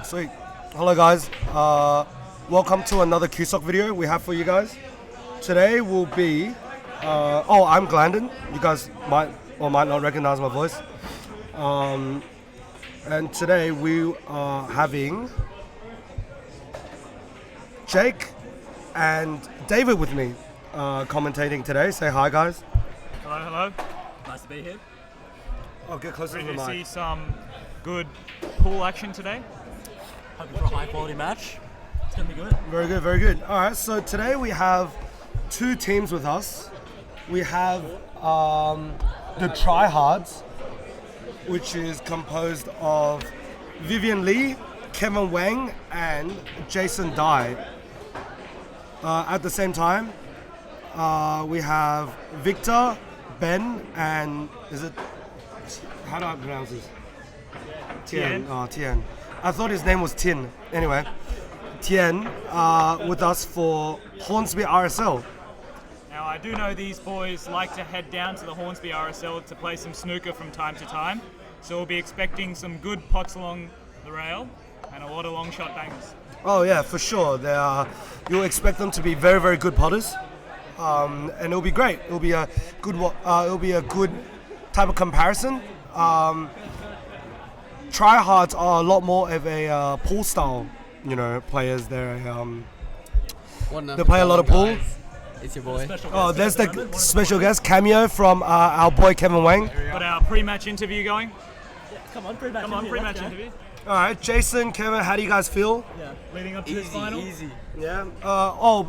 Sweet. Hello guys. Welcome to another CueSoc video we have for you guys. Today will be... I'm Glanden. You guys might or might not recognize my voice. And today we are having Jake and David with me commentating today. Say hi guys. Hello, hello. Nice to be here. Oh, get closer to the Ready mic. to see some good pool action today? Hoping for a high quality match. It's going to be good. Very good, very good. All right, so today we have two teams with us. We have the Tryhards, which is composed of Vivien Li, Kevin Wang, and Jason Dai. At the same time, we have Victor, Ben, and how do I pronounce this? Thien. Oh, Thien. I thought his name was Thien. Anyway, Thien with us for Hornsby RSL. Now, I do know these boys like to head down to the Hornsby RSL to play some snooker from time to time. So we'll be expecting some good pots along the rail and a lot of long shot bangers. Oh yeah, for sure. You'll expect them to be very, very good potters, and it'll be great. It'll be a good type of comparison. Tryhards are a lot more of a pool style, players. They play a lot of pool. It's your boy. Oh, there's the special guest cameo from our boy Kevin Wang. Got our pre-match interview going. Come on, pre-match interview. All right, Jason, Kevin, how do you guys feel? Yeah. Leading up to this final. Easy. Yeah.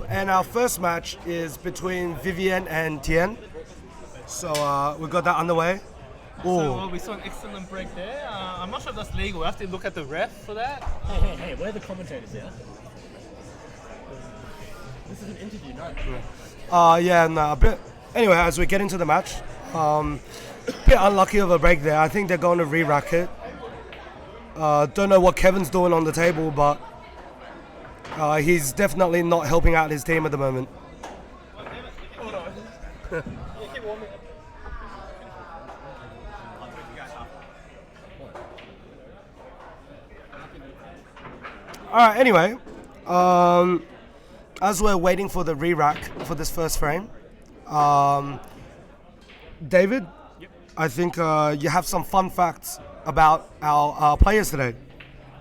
And our first match is between Vivien and Thien. So we got that underway. So we saw an excellent break there. I'm not sure if that's legal. We have to look at the ref for that. Hey, we're the commentators here. This is an interview, no? A bit. Anyway, as we get into the match, bit unlucky of a break there. I think they're going to re-rack it. Don't know what Kevin's doing on the table, but he's definitely not helping out his team at the moment. Hold on. Keep warming. Alright, anyway, as we're waiting for the re-rack for this first frame, David, Yep. I think you have some fun facts about our players today.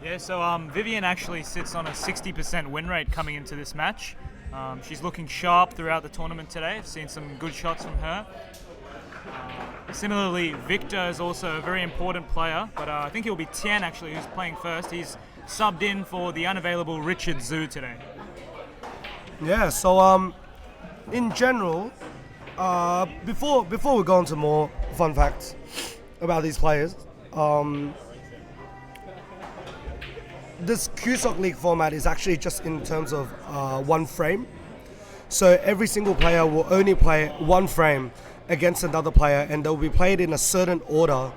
Yeah, so Vivien actually sits on a 60% win rate coming into this match. She's looking sharp throughout the tournament today. I've seen some good shots from her. Similarly, Victor is also a very important player, but I think it'll be Thien actually who's playing first. He's subbed in for the unavailable Zhou today. Yeah, so in general, before we go into more fun facts about these players, this CueSoc League format is actually just in terms of one frame. So every single player will only play one frame against another player, and they'll be played in a certain order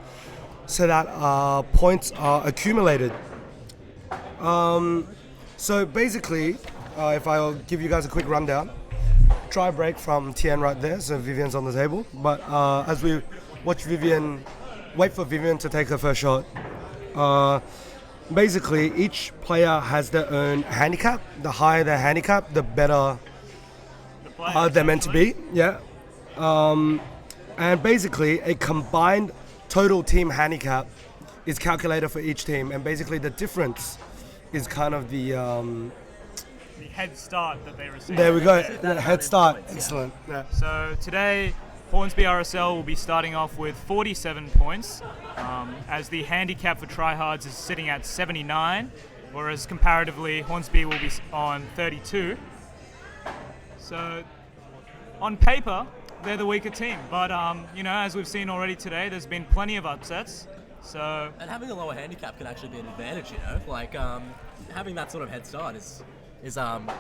so that points are accumulated. So basically, if I'll give you guys a quick rundown, try break from Thien right there, so Vivien's on the table. But as we watch wait for Vivien to take her first shot, basically each player has their own handicap. The higher their handicap, the better they're meant to be. Yeah. And basically a combined total team handicap is calculated for each team, and basically the difference is kind of the head start that they receive. There we go, the head start. Excellent. Yeah. So today, Hornsby RSL will be starting off with 47 points, as the handicap for Tryhards is sitting at 79, whereas comparatively Hornsby will be on 32. So on paper, they're the weaker team, but as we've seen already today, there's been plenty of upsets. So And having a lower handicap can actually be an advantage, Like having that sort of head start is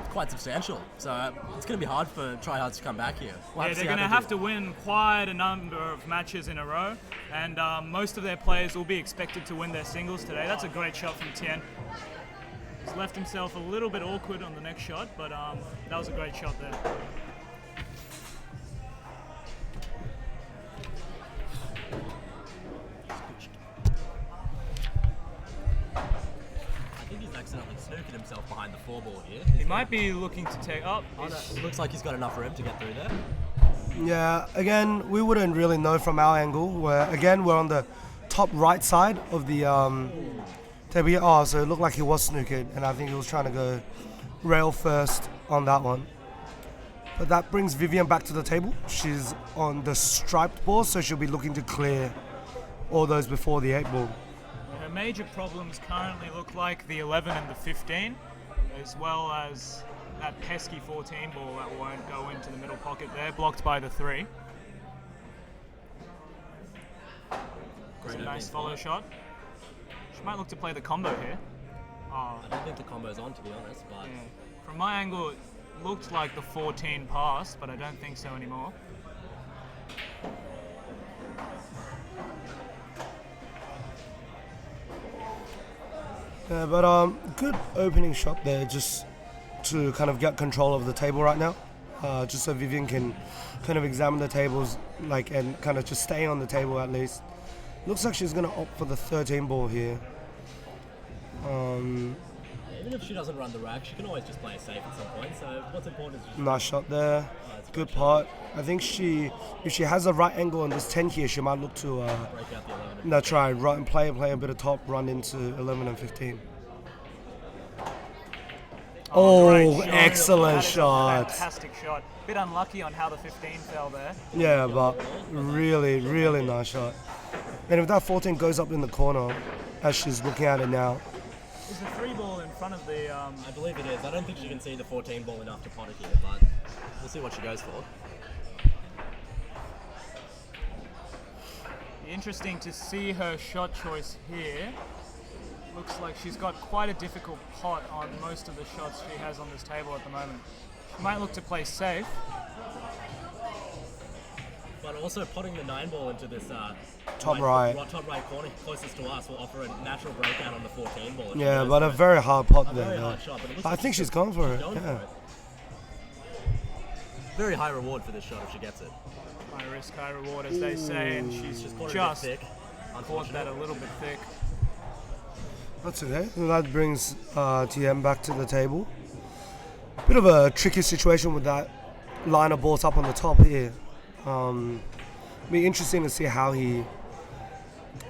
quite substantial. So it's going to be hard for Tryhards to come back here. they're going to have to win quite a number of matches in a row, and most of their players will be expected to win their singles today. That's a great shot from Thien. He's left himself a little bit awkward on the next shot, but that was a great shot there. snooking himself behind the 4-ball here. He might be looking to take up. Oh, no, it looks like he's got enough room to get through there. Yeah, again, we wouldn't really know from our angle. We're on the top right side of the table. Oh, so it looked like he was snookered, and I think he was trying to go rail first on that one. But that brings Vivien back to the table. She's on the striped ball, so she'll be looking to clear all those before the 8 ball. Her major problems currently look like the 11 and the 15, as well as that pesky 14 ball that won't go into the middle pocket there, blocked by the 3. It's a nice follow shot. She might look to play the combo here. I don't think the combo's on, to be honest, but... Yeah. From my angle, it looked like the 14 passed, but I don't think so anymore. Yeah, but good opening shot there, just to kind of get control of the table right now. Just so Vivien can kind of examine the tables, like, and kind of just stay on the table at least. Looks like she's going to opt for the 13 ball here. Even if she doesn't run the rack, she can always just play it safe at some point. So what's important is just... Nice shot there. Good part. I think if she has a right angle on this 10 here, she might look to... break out the 11. That's right. Run, play a bit of top, run into 11 and 15. Oh, great excellent That is a shot. fantastic shot. Bit unlucky on how the 15 fell there. Yeah, but really, really nice shot. And if that 14 goes up in the corner, as she's looking at it now, Is the 3 ball in front of the... I believe it is. I don't think she can see the 14 ball enough to pot it here, but we'll see what she goes for. Interesting to see her shot choice here. Looks like she's got quite a difficult pot on most of the shots she has on this table at the moment. She might look to play safe. But also potting the 9 ball into this top right. top right corner closest to us will offer a natural breakout on the 14 ball. Yeah, but a very hard pot there. Very though. hard shot, but it looks I like think she's gone for it. going Yeah. for it. Very high reward for this shot if she gets it. High risk, high reward, as they say, and she's Just caught it just a bit thick. caught that a little bit thick. That's okay. And that brings TM back to the table. Bit of a tricky situation with that line of balls up on the top here. Be interesting to see how he.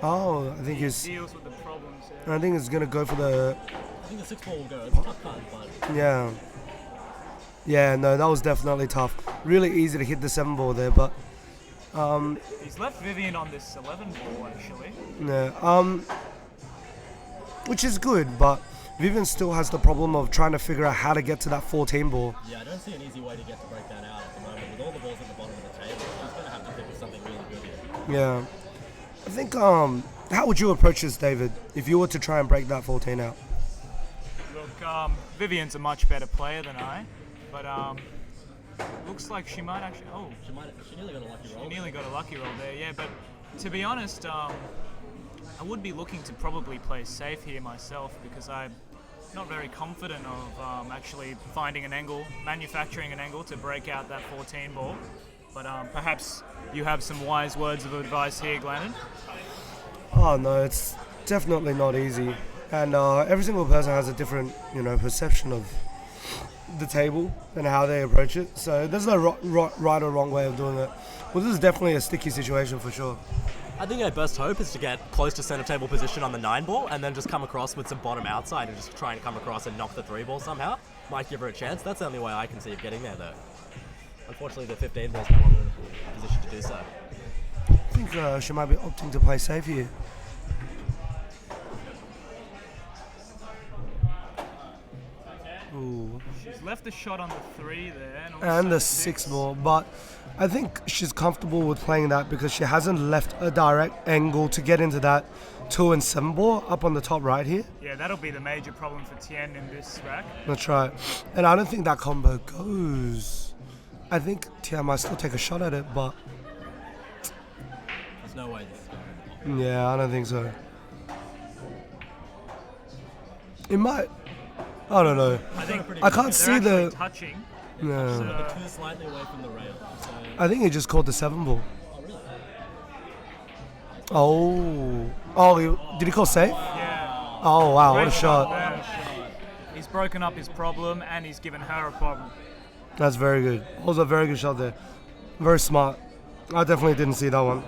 Oh, I think he's. Deals with the problems here. I think he's gonna go for the. I think the 6 ball will go. It's a tough cut, but Yeah. Yeah, no, that was definitely tough. Really easy to hit the 7 ball there, but He's left Vivien on this 11 ball, actually. yeah, which is good, but Vivien still has the problem of trying to figure out how to get to that 14 ball. yeah, I don't see an easy way to break that out at the moment. With all the balls at the bottom of the table, she's going to have to think of something really good here. Yeah, I think. How would you approach this, David, if you were to try and break that 14 out? Look, Vivien's a much better player than I, but looks like she might actually. Oh, She nearly got a lucky roll. she nearly got a lucky roll there. Yeah, but to be honest, I would be looking to probably play safe here myself because I'm not very confident of actually finding an angle, manufacturing an angle to break out that 14 ball. But perhaps you have some wise words of advice here, Glanden. Oh no, it's definitely not easy, and every single person has a different, perception of the table and how they approach it. So there's no right or wrong way of doing it. Well, this is definitely a sticky situation for sure. I think our best hope is to get close to center table position on the 9 ball and then just come across with some bottom outside and just try and come across and knock the 3 ball somehow. Might give her a chance. That's the only way I can see of getting there, though. Unfortunately, the 15 ball's no longer in a position to do so. I think she might be opting to play safe here. Ooh. She's left the shot on the 3 there. And, And also the 6 ball, but I think she's comfortable with playing that because she hasn't left a direct angle to get into that 2 and 7 ball up on the top right here. Yeah, that'll be the major problem for Thien in this rack. That's right. And I don't think that combo goes. I think Thien might still take a shot at it, but There's no way this is going to yeah, I don't think so. It might. I don't know. I can't see They're the. touching. No. They're too slightly away from the rail. So I think he just called the 7 ball. Oh. Oh, did he call safe? Yeah. Oh, wow, what a Great shot. there. broken up his problem and he's given her a problem. That's very good. Also a very good shot there. Very smart. I definitely didn't see that one.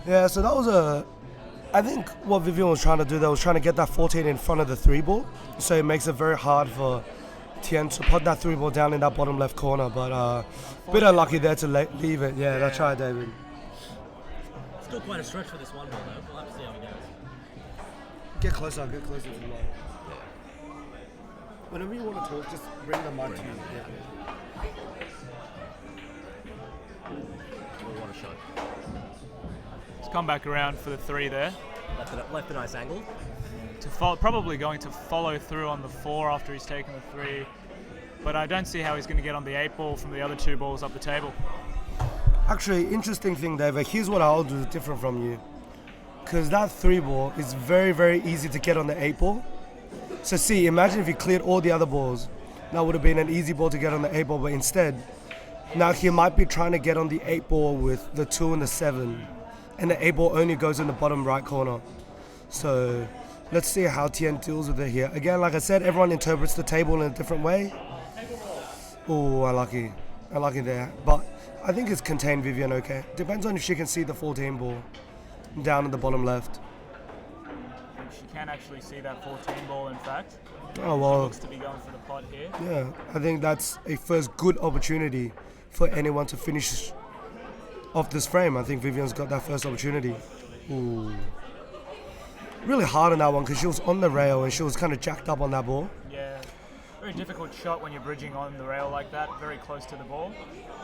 Yeah, so that was I think what Vivien was trying to do there was trying to get that 14 in front of the 3 ball. So it makes it very hard for Thien to put that 3 ball down in that bottom left corner. But a bit unlucky there to leave it. Yeah, that's right, David. Still quite a stretch for this one ball, though. We'll have to see how it goes. Get closer to the line. Whenever you want to talk, just bring the mic to you. What a shot. Come back around for the 3 there. Left a nice angle. Probably going to follow through on the 4 after he's taken the 3. But I don't see how he's going to get on the 8 ball from the other 2 balls up the table. Actually, interesting thing, David. Here's what I'll do different from you. Because that 3 ball is very, very easy to get on the 8 ball. So see, imagine if he cleared all the other balls. That would have been an easy ball to get on the 8 ball. But instead, now he might be trying to get on the 8 ball with the 2 and the 7. And the 8 ball only goes in the bottom right corner. So let's see how Thien deals with it here. Again, like I said, everyone interprets the table in a different way. Oh, unlucky there. But I think it's contained Vivien okay. Depends on if she can see the 14 ball down in the bottom left. I think she can actually see that 14 ball, in fact. Oh, well. She looks to be going for the pot here. Yeah, I think that's a first good opportunity for anyone to finish off this frame. I think Vivien's got that first opportunity. Ooh. Really hard on that one because she was on the rail and she was kind of jacked up on that ball. Yeah, very difficult shot when you're bridging on the rail like that, very close to the ball.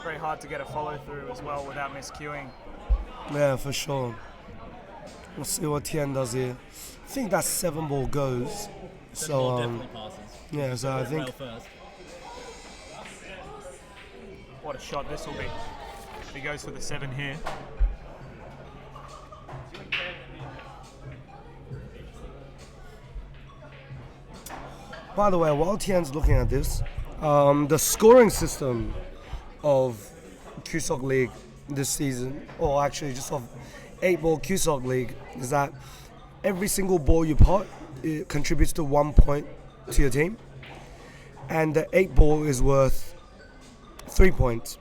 Very hard to get a follow through as well without miscuing. Yeah, for sure. We'll see what Thien does here. I think that 7 ball goes. So definitely passes. yeah, so I think what a shot this will be. He goes for the 7 here. by the way, while Thien's looking at this, the scoring system of CueSoc League this season, or actually just of 8-ball CueSoc League, is that every single ball you pot, it contributes to 1 point to your team, and the 8-ball is worth 3 points.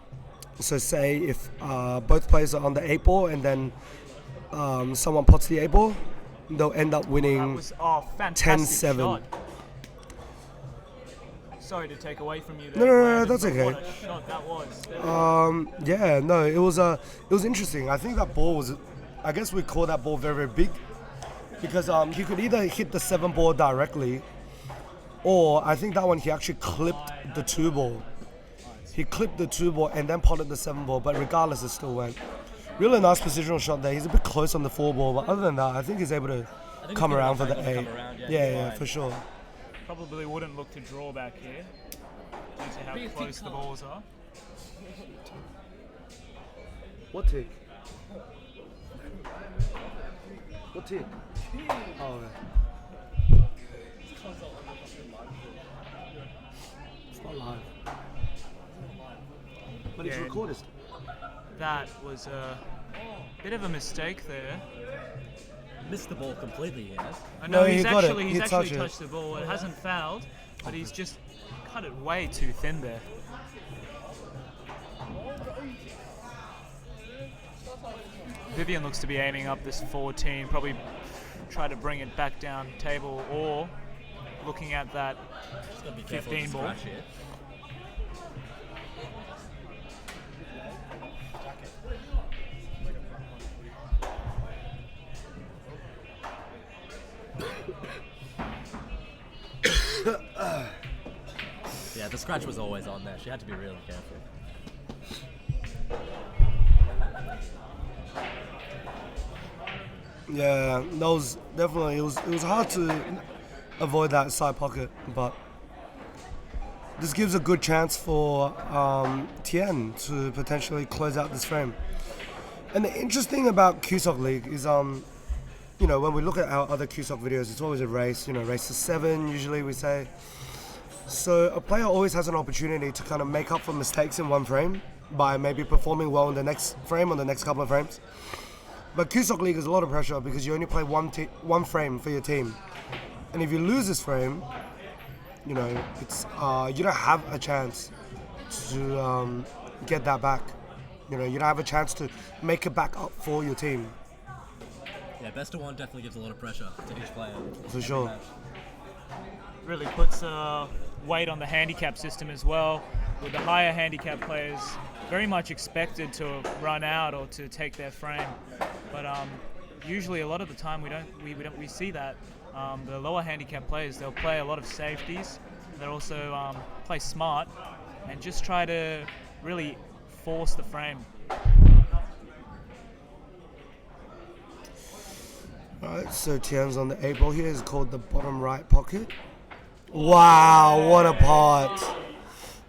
So say if both players are on the 8-ball and then someone pots the 8-ball, they'll end up winning 10-7. Shot. Sorry to take away from you there. No, that's okay. What a shot that was. Yeah, no, it was interesting. I think that ball was, I guess we call that ball very, very big, because he could either hit the 7 ball directly, or I think that one he actually clipped the 2 ball. He clipped the 2 ball and then potted the 7 ball, but regardless, it still went. Really nice positional shot there. He's a bit close on the 4 ball, but other than that, I think he's able to come around for the 8. Yeah, for sure. Probably wouldn't look to draw back here due to how close the balls are. What tick? What tick? Oh, okay. It's not live. But it's recorded. That was a bit of a mistake there. Missed the ball completely, yes. I know No, he's he got actually it. he's He actually touched it. touched the ball. It hasn't fouled, but he's just cut it way too thin there. Vivien looks to be aiming up this 14, probably try to bring it back down table, or looking at that 15 ball. Yeah, the scratch was always on there. She had to be really careful. Yeah, that was definitely, it was hard to avoid that side pocket, but this gives a good chance for Thien to potentially close out this frame. And the interesting about CueSoc League is you know, when we look at our other CueSoc videos, it's always a race, you know, race to 7 usually we say. So a player always has an opportunity to kind of make up for mistakes in one frame by maybe performing well in the next frame or the next couple of frames. But CueSoc League is a lot of pressure because you only play one frame for your team. And if you lose this frame, you know, it's you don't have a chance to get that back. You know, you don't have a chance to make it back up for your team. Yeah, best of one definitely gives a lot of pressure to each player. For sure. Match. Really puts weight on the handicap system as well. With the higher handicap players, very much expected to run out or to take their frame, but usually a lot of the time we see that the lower handicap players, they'll play a lot of safeties. They'll also play smart and just try to really force the frame. Alright, so Thien's on the 8 ball here. Is called the bottom right pocket. Wow, what a pot!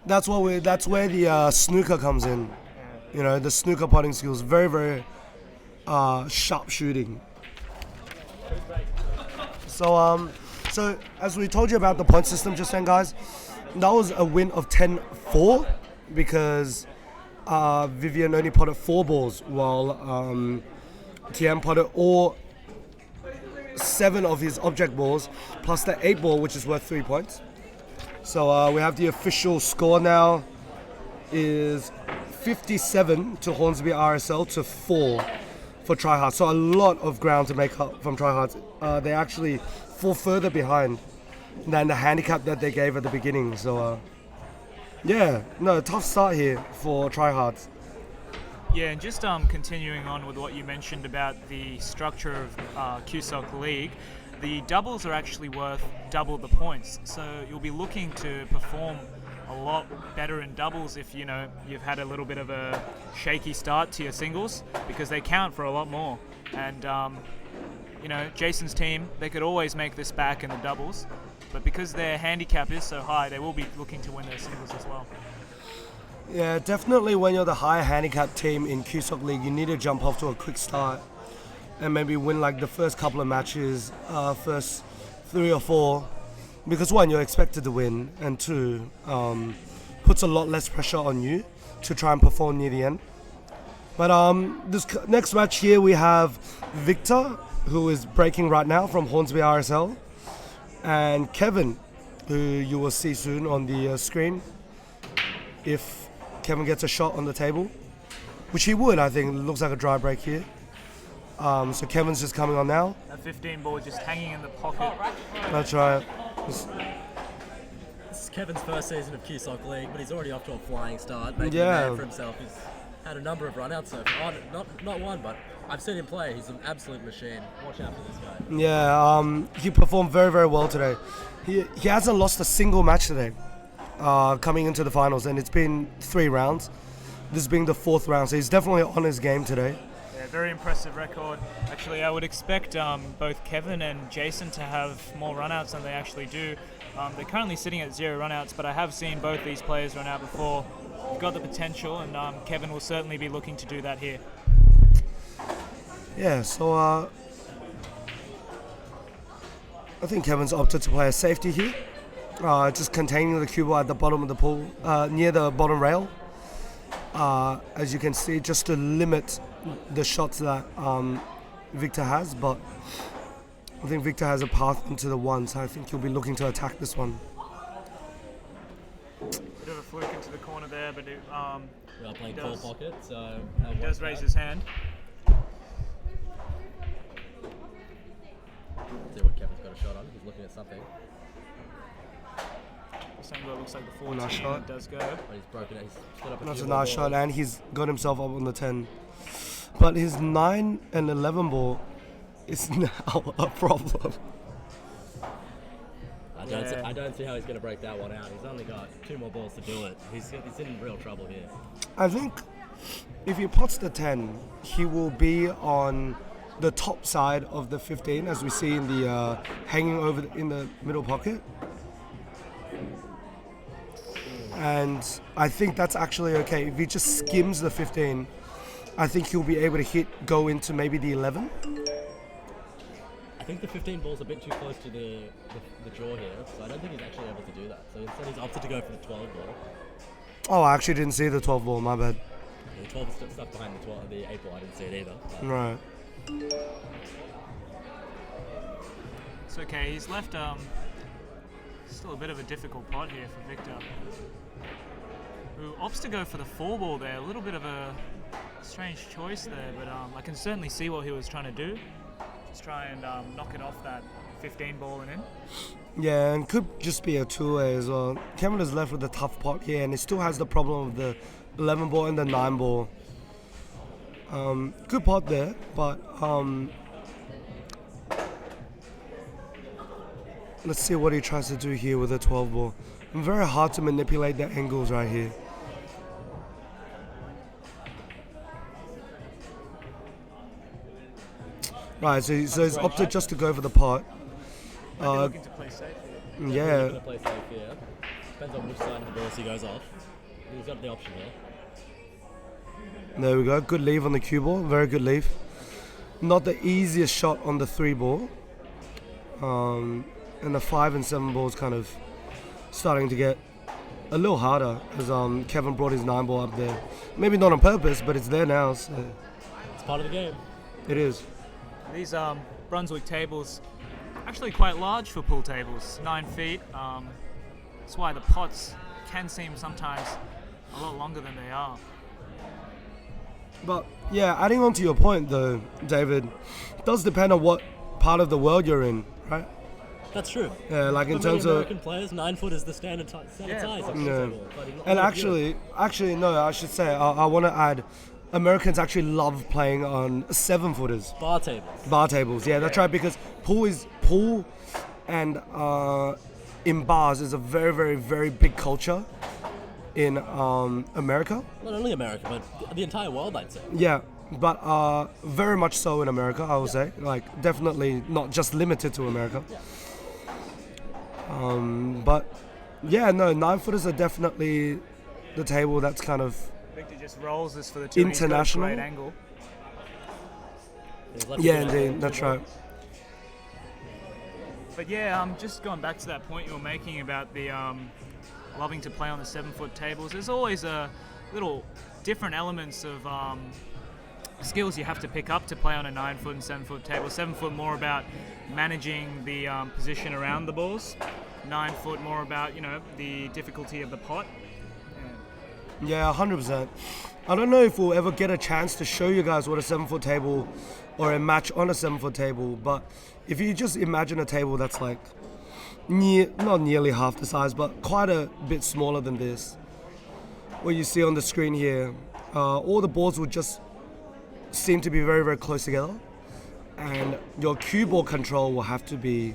That's where the snooker comes in. You know, the snooker potting skills, very, very sharp shooting. So as we told you about the point system just then, guys, that was a win of 10-4 because Vivien only potted 4 balls while Thien potted all 7 of his object balls plus the 8 ball, which is worth 3 points. So we have the official score now is 57 to Hornsby RSL to 4 for Tryhards. So a lot of ground to make up from Tryhards. They actually fall further behind than the handicap that they gave at the beginning. So yeah, no, tough start here for Tryhards. Yeah, and just continuing on with what you mentioned about the structure of CueSoc League, the doubles are actually worth double the points. So you'll be looking to perform a lot better in doubles if, you know, you've had a little bit of a shaky start to your singles, because they count for a lot more. And, you know, Jason's team, they could always make this back in the doubles, but because their handicap is so high, they will be looking to win their singles as well. Yeah, definitely when you're the higher handicap team in CueSoc League, you need to jump off to a quick start and maybe win like the first couple of matches, first 3 or 4, because 1, you're expected to win, and 2, puts a lot less pressure on you to try and perform near the end. But this next match here we have Victor, who is breaking right now from Hornsby RSL, and Kevin, who you will see soon on the screen if Kevin gets a shot on the table, which he would, I think. It looks like a dry break here. So Kevin's just coming on now. A 15 ball just hanging in the pocket. That's right. This is Kevin's first season of CueSoc League, but he's already off to a flying start, making a name for himself. He's had a number of runouts so far. Not one, but I've seen him play. He's an absolute machine. Watch out for this guy. Yeah, he performed very, very well today. He hasn't lost a single match today coming into the finals, and it's been 3 rounds. This being the 4th round, so he's definitely on his game today. Yeah, very impressive record. Actually, I would expect both Kevin and Jason to have more runouts than they actually do. They're currently sitting at 0 runouts, but I have seen both these players run out before. They've got the potential, and Kevin will certainly be looking to do that here. Yeah, so I think Kevin's opted to play a safety here, just containing the cue ball at the bottom of the pool, near the bottom rail. As you can see, just to limit the shots that Victor has, but I think Victor has a path into the 1, so I think he'll be looking to attack this one. Bit of a fluke into the corner there, but We are playing call pocket, so he does raise his hand. See what Kevin's got a shot on. He's looking at something. It looks like the 14 nice shot. does go. But he's broken it. He's split up a That's few a more nice shot, balls. and he's got himself up on the 10. But his 9 and 11 ball is now a problem. I don't see how he's going to break that one out. He's only got 2 more balls to do it. He's in real trouble here. I think if he pots the 10, he will be on the top side of the 15, as we see in the hanging over in the middle pocket. And I think that's actually okay. If he just skims the 15, I think he'll be able to go into maybe the 11. think the 15 ball's a bit too close to the jaw here, so I don't think he's actually able to do that. So instead he's opted to go for the 12 ball. Oh, I actually didn't see the 12 ball, my bad. The 12 is stuck behind the 8 ball, I didn't see it either. Right. It's okay, he's left still a bit of a difficult pot here for Victor, who opts to go for the 4 ball there. A little bit of a strange choice there, but I can certainly see what he was trying to do. Just try and knock it off that 15 ball and in. Yeah, and could just be a two-way as well. Kevin is left with a tough pot here, and he still has the problem of the 11 ball and the 9 ball. Good pot there, but let's see what he tries to do here with the 12 ball. Very hard to manipulate the angles right here. Right, so he's opted just to go for the pot. Looking to play safe here. Yeah. He's going to play safe here. Depends on which side of the ball he goes off. He's got the option here. There we go. Good leave on the cue ball. Very good leave. Not the easiest shot on the 3 ball. And the 5 and 7 ball is kind of starting to get a little harder as Kevin brought his 9 ball up there. Maybe not on purpose, but it's there now. So. It's part of the game. It is. These Brunswick tables actually quite large for pool tables, 9 feet. That's why the pots can seem sometimes a lot longer than they are. But yeah, adding on to your point though, David, it does depend on what part of the world you're in, right? That's true. Yeah, like in For many terms American of players, 9 foot is the standard size. Yeah, Of the yeah. table, but in And all of Europe- actually, no, I should say, I want to add, Americans actually love playing on 7-footers, bar tables. bar tables. Yeah, that's right, because pool and in bars is a very, very, very big culture in America. Not only America, but the entire world, I'd say. Yeah, but very much so in America, I would say. Like, definitely not just limited to America. But yeah, no, 9-footers are definitely the table that's kind of Victor just rolls this for the 2. International? Great angle. He's left yeah, with the indeed, that's right. But yeah, just going back to that point you were making about the loving to play on the 7-foot tables. There's always a little different elements of skills you have to pick up to play on a 9-foot and 7-foot table. 7-foot more about managing the position around the balls. 9-foot more about the difficulty of the pot. Yeah, 100%. I don't know if we'll ever get a chance to show you guys what a 7-foot table or a match on a 7-foot table, but if you just imagine a table that's like not nearly half the size, but quite a bit smaller than this, what you see on the screen here, all the balls will just seem to be very, very close together, and your cue ball control will have to be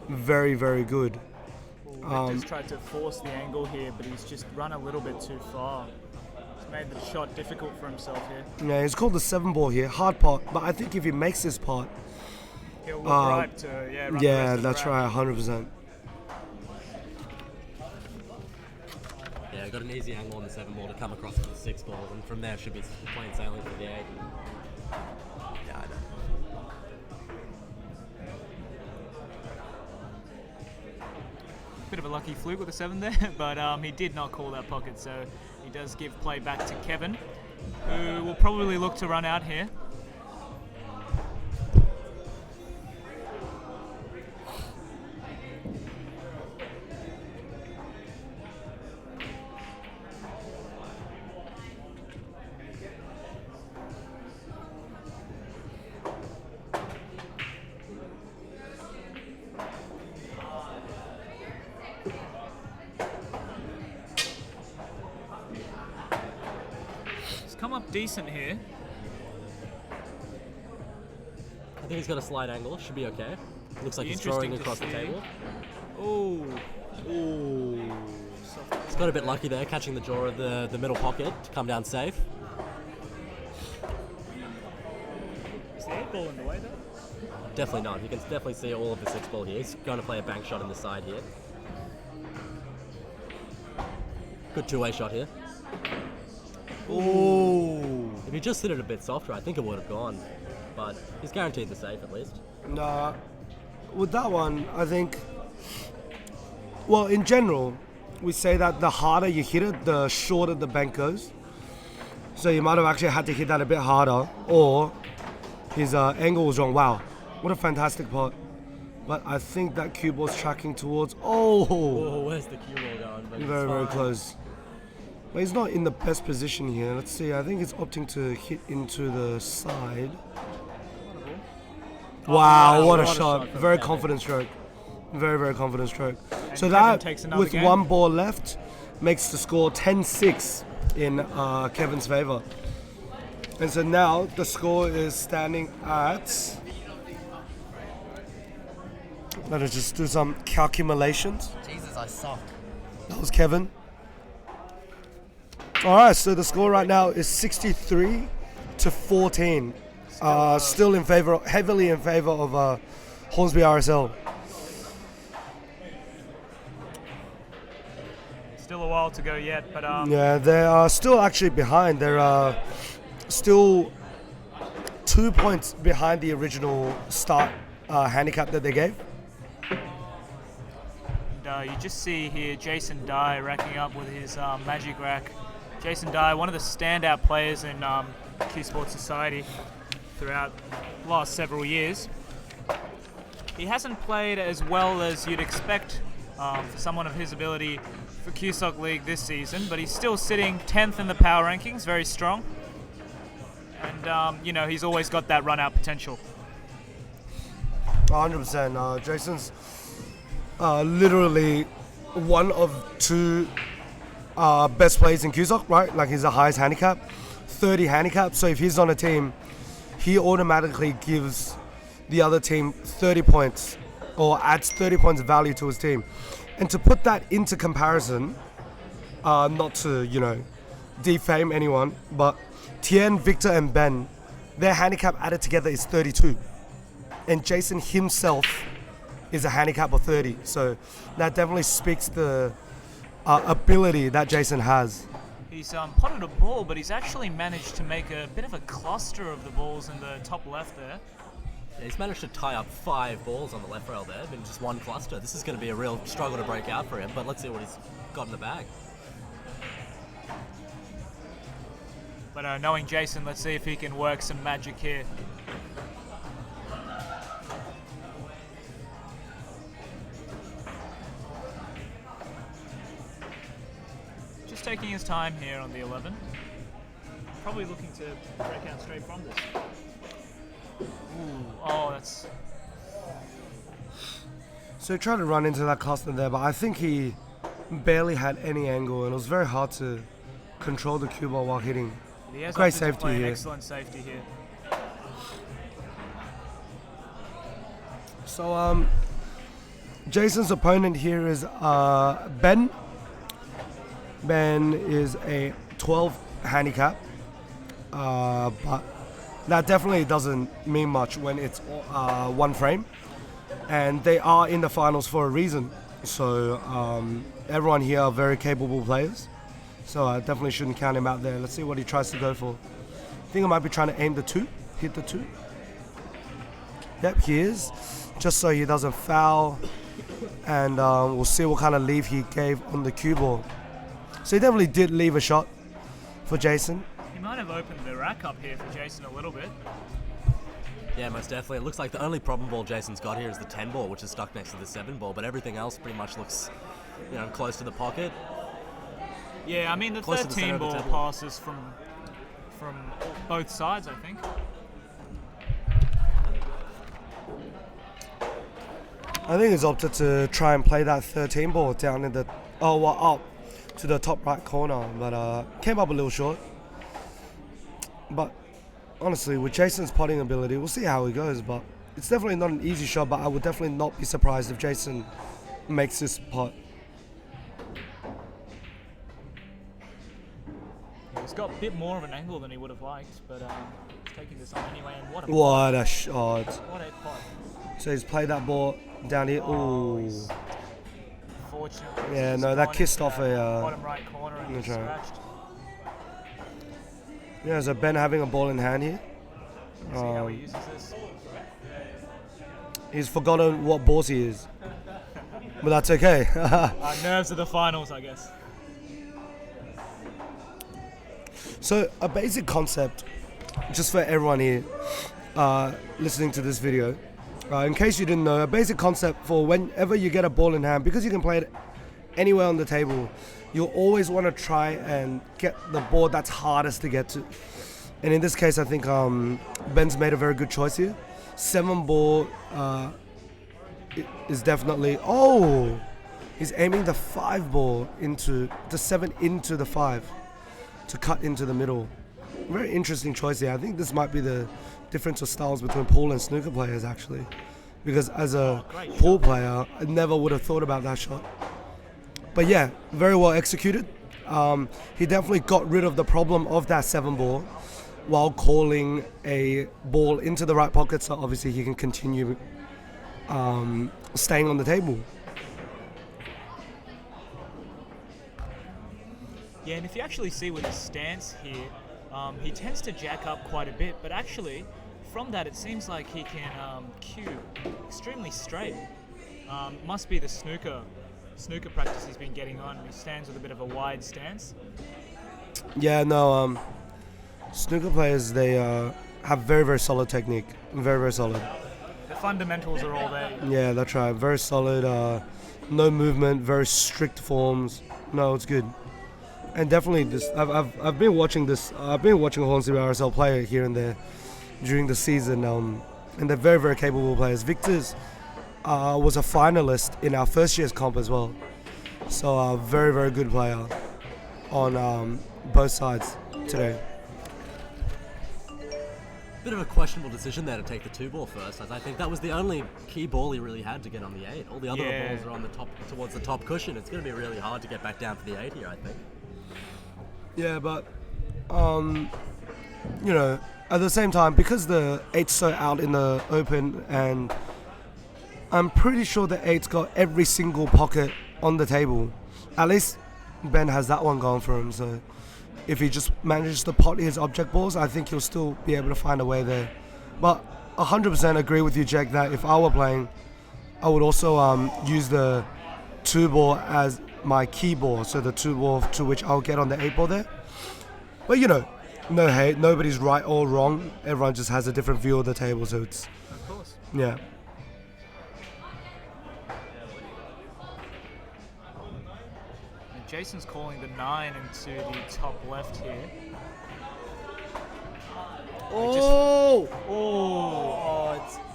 very, very good. Victor's tried to force the angle here, but he's just run a little bit too far. He's made the shot difficult for himself here. Yeah, it's called the 7 ball here, hard pot, but I think if he makes this pot, He'll look right to run the rest yeah, of the that's round. right, 100%. Yeah, got an easy angle on the 7 ball to come across to the 6 ball, and from there should be plain sailing for the 8. Yeah, I know. Bit of a lucky fluke with the 7 there, but he did not call that pocket, so he does give play back to Kevin, who will probably look to run out here. Come up decent here. I think he's got a slight angle, should be okay. Looks like Be he's throwing interesting to across the see. table. Oh, He's got a bit lucky there, catching the jaw of the middle pocket to come down safe. is the 8 ball in the way though? Definitely not. You can definitely see all of the 6 ball here. He's going to play a bank shot in the side here. Good 2-way shot here. Ooh. If he just hit it a bit softer, I think it would have gone. But he's guaranteed the safe at least. Nah, with that one, I think. Well, in general, we say that the harder you hit it, the shorter the bank goes. So you might have actually had to hit that a bit harder, or his angle was wrong. Wow, what a fantastic pot. But I think that cue ball's tracking towards. Oh, where's the cue ball going? But Very, it's very fine. close. But he's not in the best position here. Let's see. I think he's opting to hit into the side. Wow, what a shot. from Very Kevin. confident stroke. Very, very confident stroke. So Kevin that, takes another with game. one ball left, makes the score 10-6 in Kevin's favor. And so now the score is standing at... Let us just do some calculations. Jesus, I suck. That was Kevin. All right, so the score right now is 63-14. Still in favor, heavily in favor of Hornsby RSL. Still a while to go yet, but Yeah, they are still actually behind. They're still 2 points behind the original start handicap that they gave. you just see here Jason Dye racking up with his magic rack. Jason Dye, one of the standout players in CueSoc Society throughout the last several years. He hasn't played as well as you'd expect for someone of his ability for CueSoc League this season, but he's still sitting 10th in the power rankings, very strong. And, you know, he's always got that run-out potential. 100%. Jason's literally one of two best players in CueSoc, right? Like, he's the highest handicap, 30 handicap. So if he's on a team, he automatically gives the other team 30 points or adds 30 points of value to his team. And to put that into comparison, not to, you know, defame anyone, but Thien, Victor, and Ben, their handicap added together is 32. And Jason himself is a handicap of 30. So that definitely speaks the ability that Jason has. He's potted a ball, but he's actually managed to make a bit of a cluster of the balls in the top left there. Yeah, he's managed to tie up 5 balls on the left rail there, in just one cluster. This is going to be a real struggle to break out for him, but let's see what he's got in the bag. But knowing Jason, let's see if he can work some magic here. Just taking his time here on the 11. Probably looking to break out straight from this. Ooh, oh, that's... So he tried to run into that cluster there, but I think he barely had any angle, and it was very hard to control the cue ball while hitting. He has Great opted to safety play an here. excellent safety here. So Jason's opponent here is Ben. Ben is a 12 handicap, but that definitely doesn't mean much when it's one frame. And they are in the finals for a reason. So everyone here are very capable players. So I definitely shouldn't count him out there. Let's see what he tries to go for. I think I might be trying to aim the 2, hit the 2. Yep, he is. Just so he doesn't foul. And we'll see what kind of leave he gave on the cue ball. So he definitely did leave a shot for Jason. He might have opened the rack up here for Jason a little bit. Yeah, most definitely. It looks like the only problem ball Jason's got here is the 10 ball, which is stuck next to the 7 ball, but everything else pretty much looks, you know, close to the pocket. Yeah, I mean the Close to the 13 center of the ball table. passes from both sides, I think. I think he's opted to try and play that 13 ball down in the up to the top right corner, but came up a little short. But honestly, with Jason's potting ability, we'll see how he goes. But it's definitely not an easy shot. But I would definitely not be surprised if Jason makes this pot. He's got a bit more of an angle than he would have liked, but he's taking this on anyway. And what a What a shot! what a pot! So he's played that ball down here. Oh, Ooh. he's fortunately, Yeah, he's no, that gone kissed into off that a, bottom right corner and that's he's right. scratched. Yeah, so Ben having a ball in hand here. See how he uses this. He's forgotten what balls he is. But that's okay. Nerves of the finals, I guess. So a basic concept, just for everyone here listening to this video, in case you didn't know, a basic concept for whenever you get a ball in hand, because you can play it anywhere on the table, you'll always want to try and get the board that's hardest to get to. And in this case, I think Ben's made a very good choice here. 7 ball is definitely... Oh! He's aiming the 5 ball into the 7 into the 5 to cut into the middle. Very interesting choice here. I think this might be the difference of styles between pool and snooker players, actually. Because as a pool player, I never would have thought about that shot. But yeah, very well executed. He definitely got rid of the problem of that 7 ball while calling a ball into the right pocket, so obviously he can continue staying on the table. Yeah, and if you actually see with his stance here, he tends to jack up quite a bit, but actually from that it seems like he can cue extremely straight. Must be the snooker practice he's been getting on. He stands with a bit of a wide stance. Yeah, no, snooker players, they have very, very solid technique. Very, very solid. The fundamentals are all there. Yeah, that's right. Very solid. No movement. Very strict forms. No, it's good. And definitely, this. I've been watching this. I've been watching Hornsby RSL play here and there during the season. And they're very, very capable players. Victor's was a finalist in our first year's comp as well. So a very, very good player on both sides today. Bit of a questionable decision there to take the 2 ball first, as I think that was the only key ball he really had to get on the 8. All the other balls are on the top, towards the top cushion. It's going to be really hard to get back down for the 8 here, I think. Yeah, but you know, at the same time, because the 8's so out in the open, and I'm pretty sure the 8's got every single pocket on the table. At least Ben has that one going for him, so if he just manages to pot his object balls, I think he'll still be able to find a way there. But 100% agree with you, Jake, that if I were playing, I would also use the 2 ball as my key ball, so the 2 ball to which I'll get on the 8 ball there. But you know, no hate, nobody's right or wrong. Everyone just has a different view of the table, so it's... Of course. Yeah. And Jason's calling the 9 into the top left here.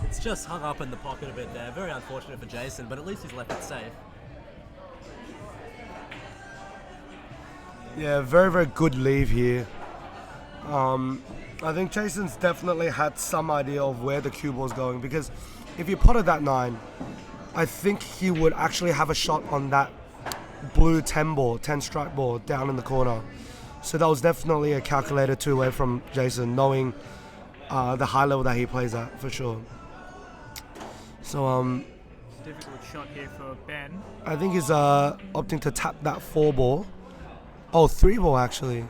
It's just hung up in the pocket a bit there. Very unfortunate for Jason, but at least he's left it safe. Yeah, very, very good leave here. I think Jason's definitely had some idea of where the cue ball's going, because if he potted that 9, I think he would actually have a shot on that blue 10 strike ball down in the corner. So that was definitely a calculated 2-way from Jason, knowing the high level that he plays at, for sure. So Difficult shot here for Ben. I think he's opting to tap that 4 ball. Oh, 3 ball actually.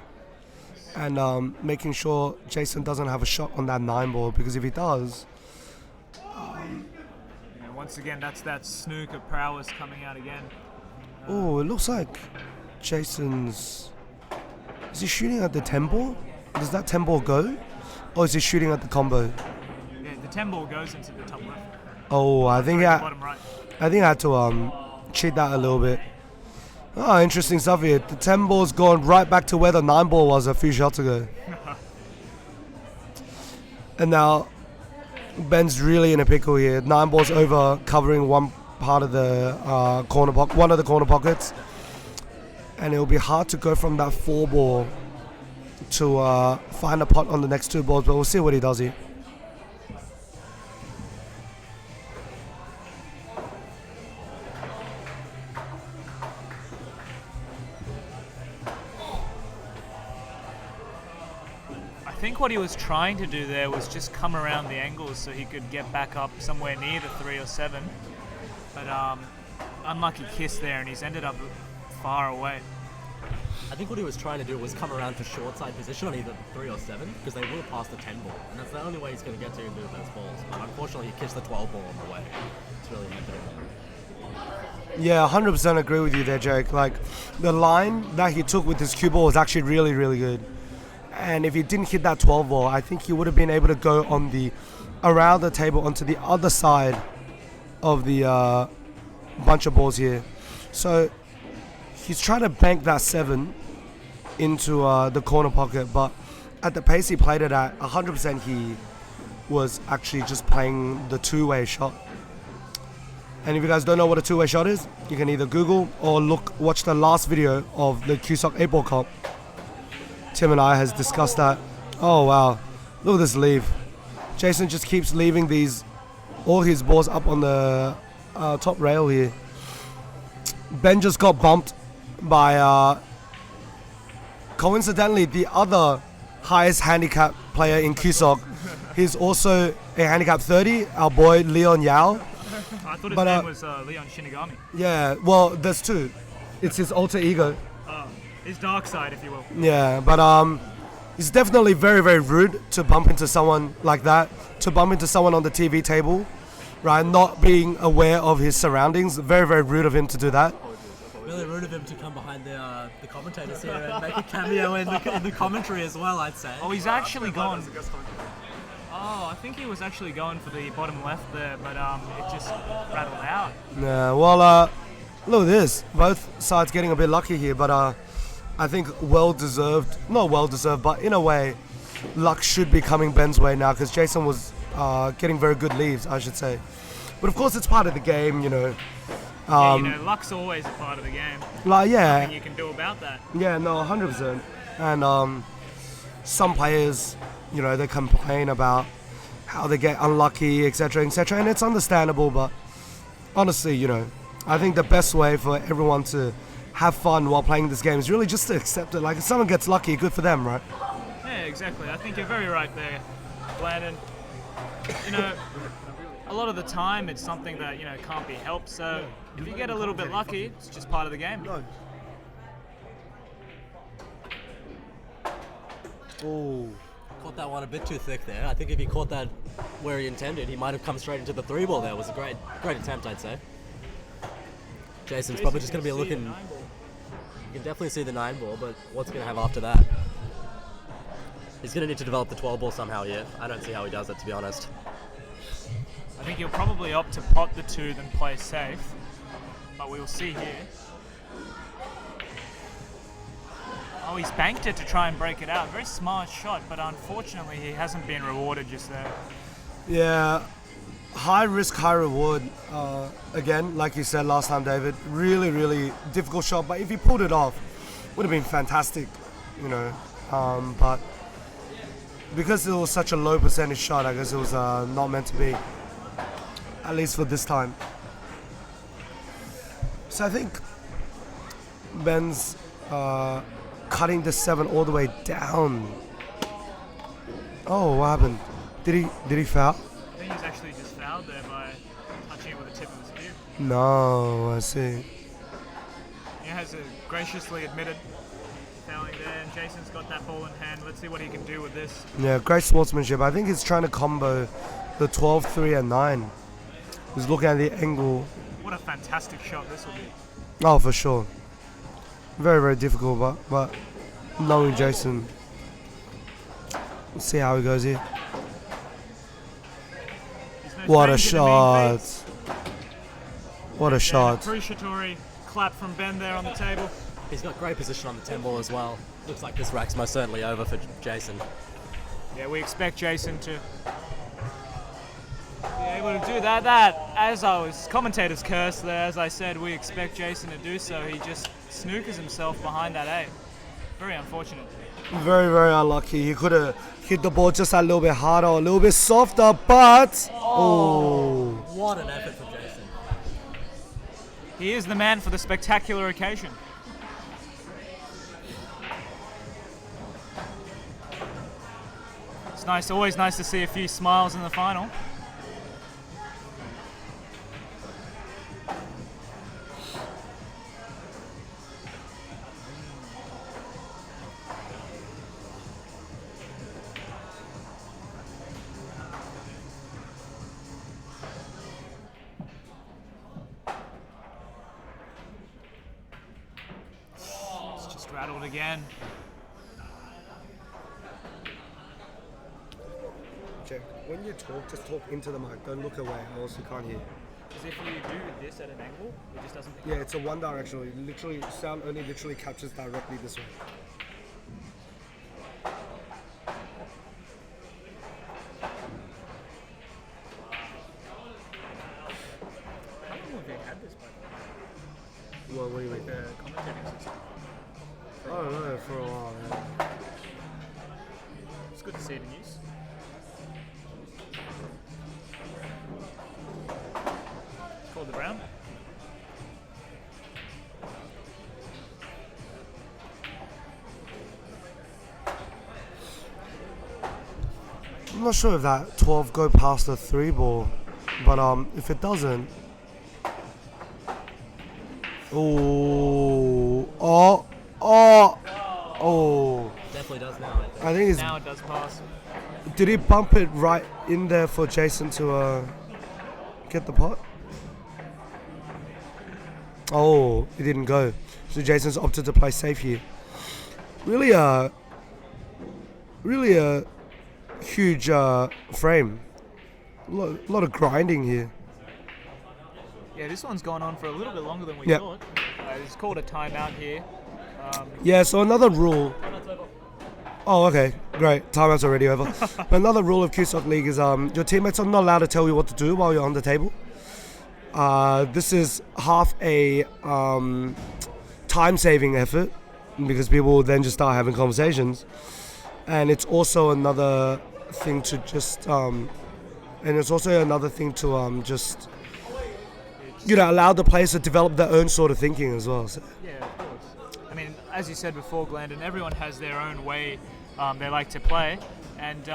And making sure Jason doesn't have a shot on that 9 ball, because if he does... once again, that's that snooker prowess coming out again. Oh, it looks like Jason's... Is he shooting at the 10 ball? Does that 10 ball go? Or is he shooting at the combo? Yeah, the 10 ball goes into the top left. Oh, I think Bottom right. I had to cheat that a little bit. Oh, interesting stuff here. The 10 ball's gone right back to where the 9 ball was a few shots ago. And now Ben's really in a pickle here. 9 ball's over covering one part of the one of the corner pockets, and it'll be hard to go from that 4 ball to find a pot on the next 2 balls. But we'll see what he does here. I think what he was trying to do there was just come around the angles so he could get back up somewhere near the 3 or 7. But unlucky kiss there, and he's ended up far away. I think what he was trying to do was come around for short side position on either 3 or 7 because they will pass the 10 ball, and that's the only way he's going to get to move those balls. But unfortunately, he kissed the 12 ball on the way. It's really happening. Yeah, 100% agree with you there, Jake. Like, the line that he took with his cue ball was actually really, really good. And if he didn't hit that 12 ball, I think he would have been able to go on the around the table onto the other side of the bunch of balls here. So he's trying to bank that 7 into the corner pocket, but at the pace he played it at, 100% he was actually just playing the two-way shot. And if you guys don't know what a two-way shot is, you can either Google or watch the last video of the CueSoc 8-ball comp. Tim and I has discussed that. Oh wow, look at this leave. Jason just keeps leaving all his balls up on the top rail here. Ben just got bumped by coincidentally the other highest handicap player in CueSoc. He's also a handicap 30, our boy Leon Yao. I thought his name was Leon Shinigami. Yeah, well, there's two. It's his alter ego. His dark side, if you will. Yeah, but it's definitely very, very rude to bump into someone like that, to bump into someone on the TV table, right? Not being aware of his surroundings. Very, very rude of him to do that. Really rude of him to come behind the commentators here and make a cameo in the commentary as well, I'd say. Oh, he's actually gone. Oh, I think he was actually going for the bottom left there, but it just rattled out. Yeah, well, look at this. Both sides getting a bit lucky here, but I think well-deserved, not well-deserved, but in a way, luck should be coming Ben's way now because Jason was getting very good leaves, I should say. But of course, it's part of the game, you know. Luck's always a part of the game. Like, yeah. Nothing you can do about that. Yeah, no, 100%. And some players, you know, they complain about how they get unlucky, etc., etc., and it's understandable. But honestly, you know, I think the best way for everyone to have fun while playing this game is really just to accept it. Like, if someone gets lucky, good for them, right? Yeah, exactly. I think you're very right there, Glanden. You know, a lot of the time it's something that, you know, can't be helped. So if you get a little bit lucky, it's just part of the game. No. Oh. Caught that one a bit too thick there. I think if he caught that where he intended, he might have come straight into the 3 ball there. It was a great attempt, I'd say. Jason's probably just going to be looking. You can definitely see the 9 ball, but what's going to have after that? He's going to need to develop the 12 ball somehow here. I don't see how he does it, to be honest. I think he'll probably opt to pot the 2 than play safe, but we'll see here. Oh, he's banked it to try and break it out. Very smart shot, but unfortunately he hasn't been rewarded just there. Yeah, high risk, high reward. Again, like you said last time, David, really, really difficult shot. But if he pulled it off, would have been fantastic, you know. But because it was such a low percentage shot, I guess it was not meant to be. At least for this time. So I think Ben's cutting the 7 all the way down. Oh, what happened? Did he foul? I think he's actually just fouled there by touching it with the tip of his spear. No, I see. He has graciously admitted fouling there, and Jason's got that ball in hand. Let's see what he can do with this. Yeah, great sportsmanship. I think he's trying to combo the 12, 3, and 9. He's looking at the angle. What a fantastic shot this will be. Oh, for sure. Very, very difficult, but knowing Jason, we'll see how he goes here. What a shot! What a shot! Appreciatory clap from Ben there on the table. He's got great position on the 10 ball as well. Looks like this rack's most certainly over for Jason. Yeah, we expect Jason to be able to do that. As I was, commentators curse there, as I said, we expect Jason to do so. He just snookers himself behind that 8. Very unfortunate. Very, very unlucky. He could have hit the ball just a little bit harder, a little bit softer, but... Oh. What an effort for Jason. He is the man for the spectacular occasion. It's nice, always nice to see a few smiles in the final. Rattled again. Check. When you talk, just talk into the mic. Don't look away, or else you can't hear. Because if you do this at an angle, it just doesn't pick Yeah, it's a one directional. Literally, sound only literally captures directly this way. How long have they had this, by the way? Well, what do you mean? The commentating system. I don't know, for a while, yeah. It's good to see it in use. Called the Brown. I'm not sure if that 12 go past the 3 ball, but if it doesn't. Oh. Definitely does now, I think. I think it's. Now it does pass. Did he bump it right in there for Jason to get the pot? Oh, it didn't go. So Jason's opted to play safe here. Really a huge frame. A lot of grinding here. Yeah, this one's gone on for a little bit longer than we Yep. thought. It's called a timeout here. Yeah, so another rule. Oh, okay, great. Timeout's already over. Another rule of CueSoc League is your teammates are not allowed to tell you what to do while you're on the table. This is half a time-saving effort because people will then just start having conversations, and it's also another thing to just just allow the players to develop their own sort of thinking as well. So. Yeah, of course. I mean, as you said before, Glanden, everyone has their own way they like to play, and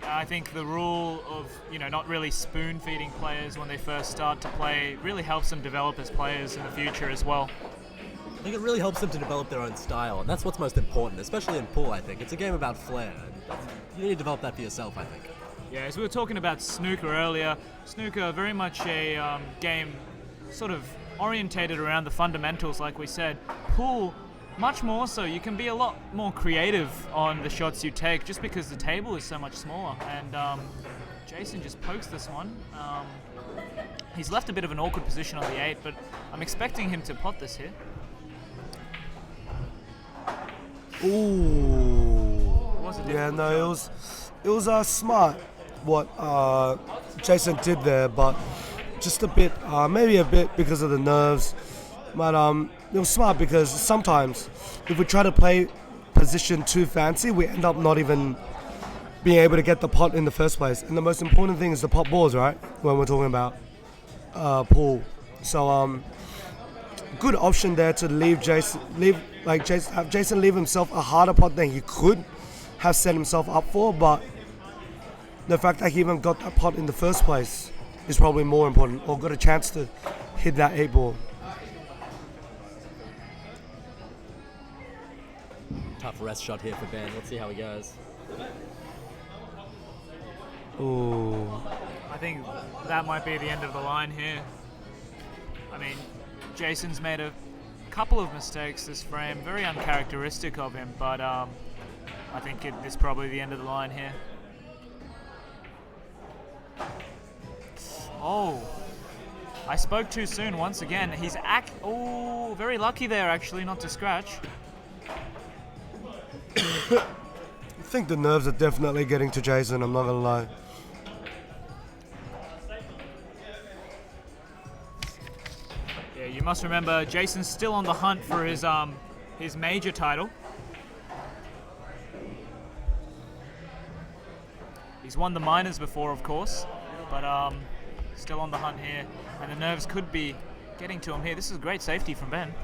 I think the rule of not really spoon-feeding players when they first start to play really helps them develop as players in the future as well. I think it really helps them to develop their own style, and that's what's most important, especially in pool, I think. It's a game about flair. You need to develop that for yourself, I think. Yeah, as we were talking about snooker earlier, snooker very much a game sort of orientated around the fundamentals, like we said. Pool, much more so. You can be a lot more creative on the shots you take just because the table is so much smaller. And Jason just pokes this one. He's left a bit of an awkward position on the 8, but I'm expecting him to pot this here. Ooh. Was a Yeah, difficult no, shot. it was smart what Jason did there, but just a bit, maybe a bit because of the nerves. But it was smart because sometimes if we try to play position too fancy, we end up not even being able to get the pot in the first place. And the most important thing is the pot balls, right? When we're talking about pool. So good option there to have Jason leave himself a harder pot than he could have set himself up for, but the fact that he even got that pot in the first place is probably more important, or got a chance to hit that 8 ball. Tough rest shot here for Ben. Let's see how he goes. Ooh. I think that might be the end of the line here. I mean, Jason's made a couple of mistakes this frame, very uncharacteristic of him, but I think this is probably the end of the line here. Oh, I spoke too soon once again. He's very lucky there actually not to scratch. I think the nerves are definitely getting to Jason, I'm not gonna lie. Yeah, you must remember Jason's still on the hunt for his major title. He's won the minors before, of course, but still on the hunt here, and the nerves could be getting to him here. This is great safety from Ben.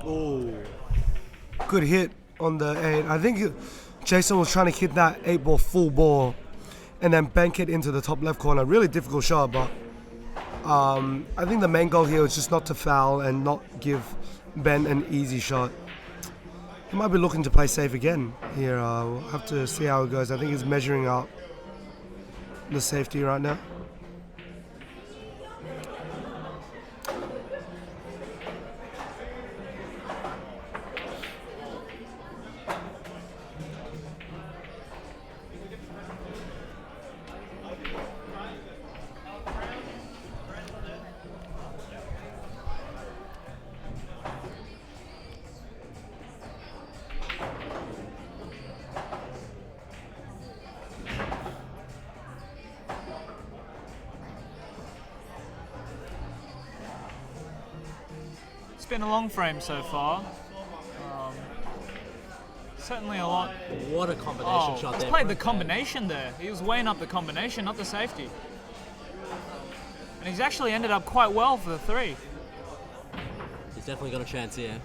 Oh, good hit on the 8. I think Jason was trying to hit that 8 ball full ball and then bank it into the top left corner. Really difficult shot, but I think the main goal here was just not to foul and not give Ben an easy shot. He might be looking to play safe again here. We'll have to see how it goes. I think he's measuring up. the safety right now. It's been a long frame so far. Certainly a lot. What a combination Oh, shot he's there. played the combination there. He was weighing up the combination, not the safety. And he's actually ended up quite well for the 3. He's definitely got a chance here.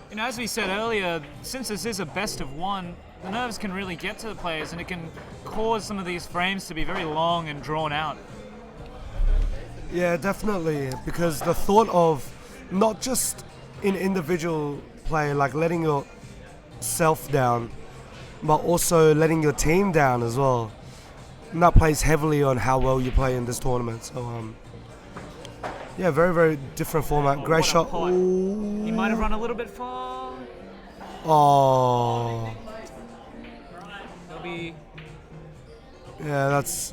You know, as we said earlier, since this is a best of 1, the nerves can really get to the players and it can cause some of these frames to be very long and drawn out. Yeah, definitely. Because the thought of not just in individual play, like letting yourself down, but also letting your team down as well. And that plays heavily on how well you play in this tournament. So, yeah, very, very different format. Great what a shot. pot. Ooh. He might have run a little bit far. Oh. He'll be... Yeah, that's...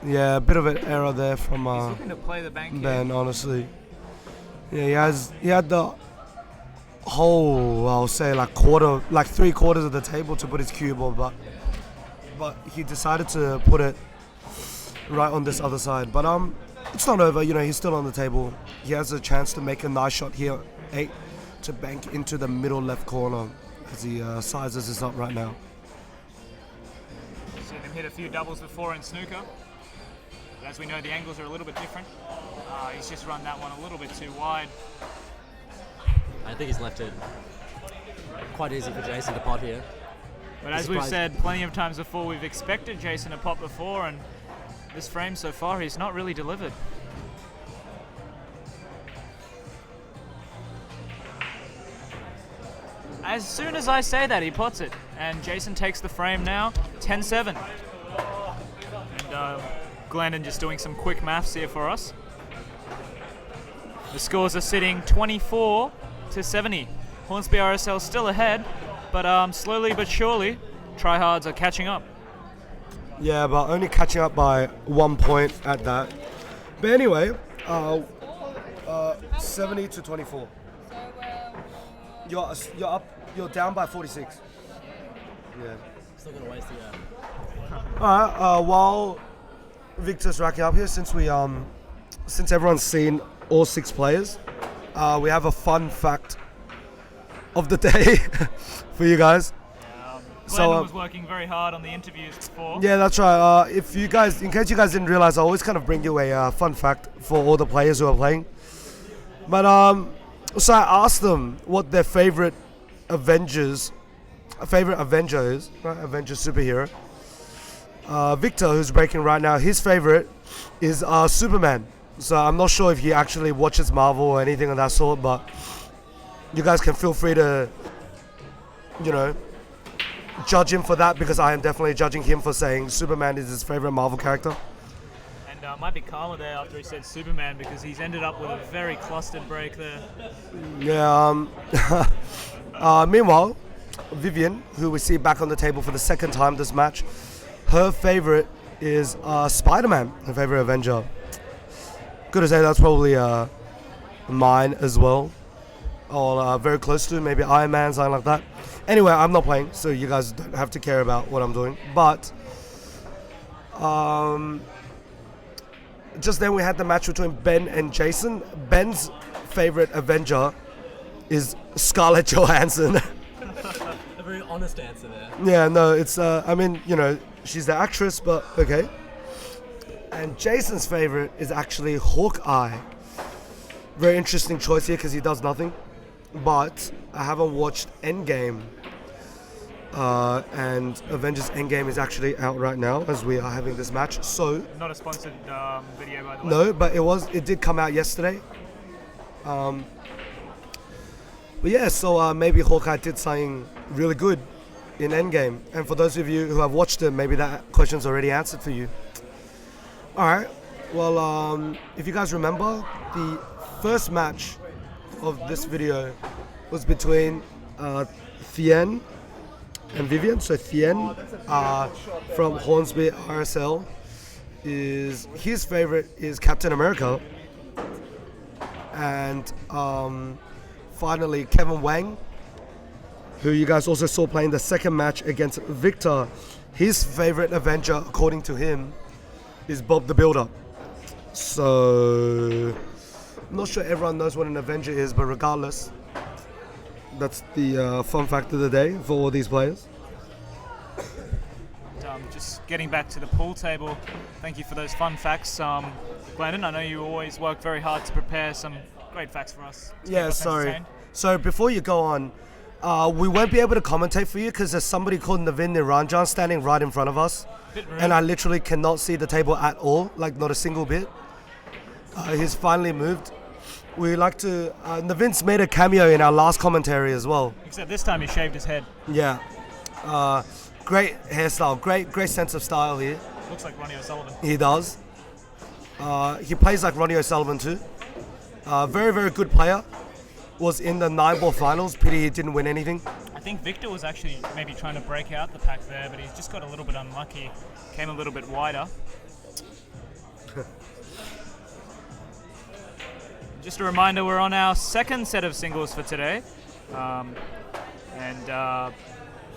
Yeah, a bit of an error there from He's looking to play the bank here. Ben, honestly. Yeah, he had the whole, I'll say, like 3/4 of the table to put his cue ball, but he decided to put it right on this other side. But it's not over. You know, he's still on the table. He has a chance to make a nice shot here, 8, to bank into the middle left corner as he sizes this up right now. Seen him hit a few doubles before in snooker. But as we know, the angles are a little bit different. He's just run that one a little bit too wide. I think he's left it quite easy for Jason to pot here. But as we've said plenty of times before, we've expected Jason to pop before, and this frame so far, he's not really delivered. As soon as I say that, he pots it, and Jason takes the frame now, 10-7. And Glanden just doing some quick maths here for us. The scores are sitting 24-70. Hornsby RSL still ahead, but slowly but surely, Tryhards are catching up. Yeah, but only catching up by 1 point at that. But anyway, 70-24. You're up. You're down by 46. Yeah. Still gonna waste the All right. While Victor's racking up here, since everyone's seen all 6 players, we have a fun fact of the day for you guys. Glanden was working very hard on the interviews before. Yeah, that's right. In case you guys didn't realize, I always kind of bring you a fun fact for all the players who are playing. But so I asked them what their favorite Avenger is, right? Avenger superhero. Victor, who's breaking right now, his favorite is Superman. So I'm not sure if he actually watches Marvel or anything of that sort, but you guys can feel free to, judge him for that, because I am definitely judging him for saying Superman is his favorite Marvel character. And might be calmer there after he said Superman, because he's ended up with a very clustered break there. Yeah. Meanwhile, Vivien, who we see back on the table for the second time this match, her favorite is Spider-Man, her favorite Avenger. Good to say that's probably mine as well. Or very close to, maybe Iron Man, something like that. Anyway, I'm not playing, so you guys don't have to care about what I'm doing. But just then we had the match between Ben and Jason. Ben's favorite Avenger is Scarlett Johansson. A very honest answer there. Yeah, no, it's, she's the actress, but okay. And Jason's favorite is actually Hawkeye. Very interesting choice here because he does nothing. But I haven't watched Endgame. And Avengers Endgame is actually out right now as we are having this match. So Not a sponsored video, by the way. no, but it did come out yesterday. But yeah, so maybe Hawkeye did something really good in endgame? And for those of you who have watched it, maybe that question's already answered for you. All right. Well, if you guys remember, the first match of this video was between Thien and Vivien. So Thien from Hornsby RSL, his favorite is Captain America. And finally, Kevin Wang, who you guys also saw playing the second match against Victor, his favorite Avenger, according to him, is Bob the Builder. So, I'm not sure everyone knows what an Avenger is, but regardless, that's the fun fact of the day for all these players. Just getting back to the pool table, thank you for those fun facts. Glanden, I know you always work very hard to prepare some great facts for us. Yeah, sorry. So before you go on, we won't be able to commentate for you because there's somebody called Vivien Li standing right in front of us. And I literally cannot see the table at all, like not a single bit. He's finally moved. We like to, Navin's made a cameo in our last commentary as well. Except this time he shaved his head. Yeah. Great hairstyle, great sense of style here. Looks like Ronnie O'Sullivan. He does. He plays like Ronnie O'Sullivan too. Very, very good player. Was in the 9-ball finals. Pity he didn't win anything. I think Victor was actually maybe trying to break out the pack there, but he's just got a little bit unlucky. Came a little bit wider. Just a reminder, we're on our second set of singles for today.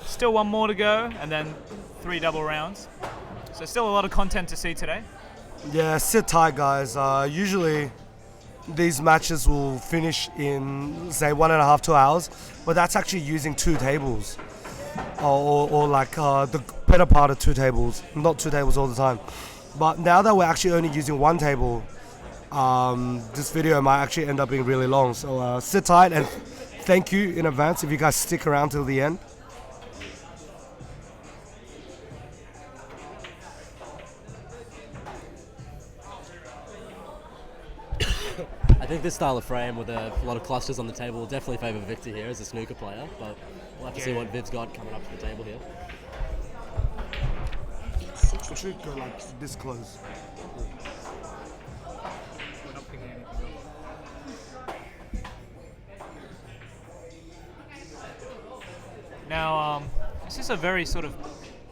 Still one more to go, and then 3 double rounds. So still a lot of content to see today. Yeah, sit tight, guys. Usually these matches will finish in, say, 1.5 to 2 hours, but that's actually using 2 tables. Or the better part of 2 tables. Not 2 tables all the time. But now that we're actually only using 1 table, this video might actually end up being really long. So sit tight, and thank you in advance if you guys stick around till the end. I think this style of frame with a lot of clusters on the table will definitely favour Victor here as a snooker player, but we'll have to see what Viv's got coming up to the table here. We should go like this close. Now, this is a very sort of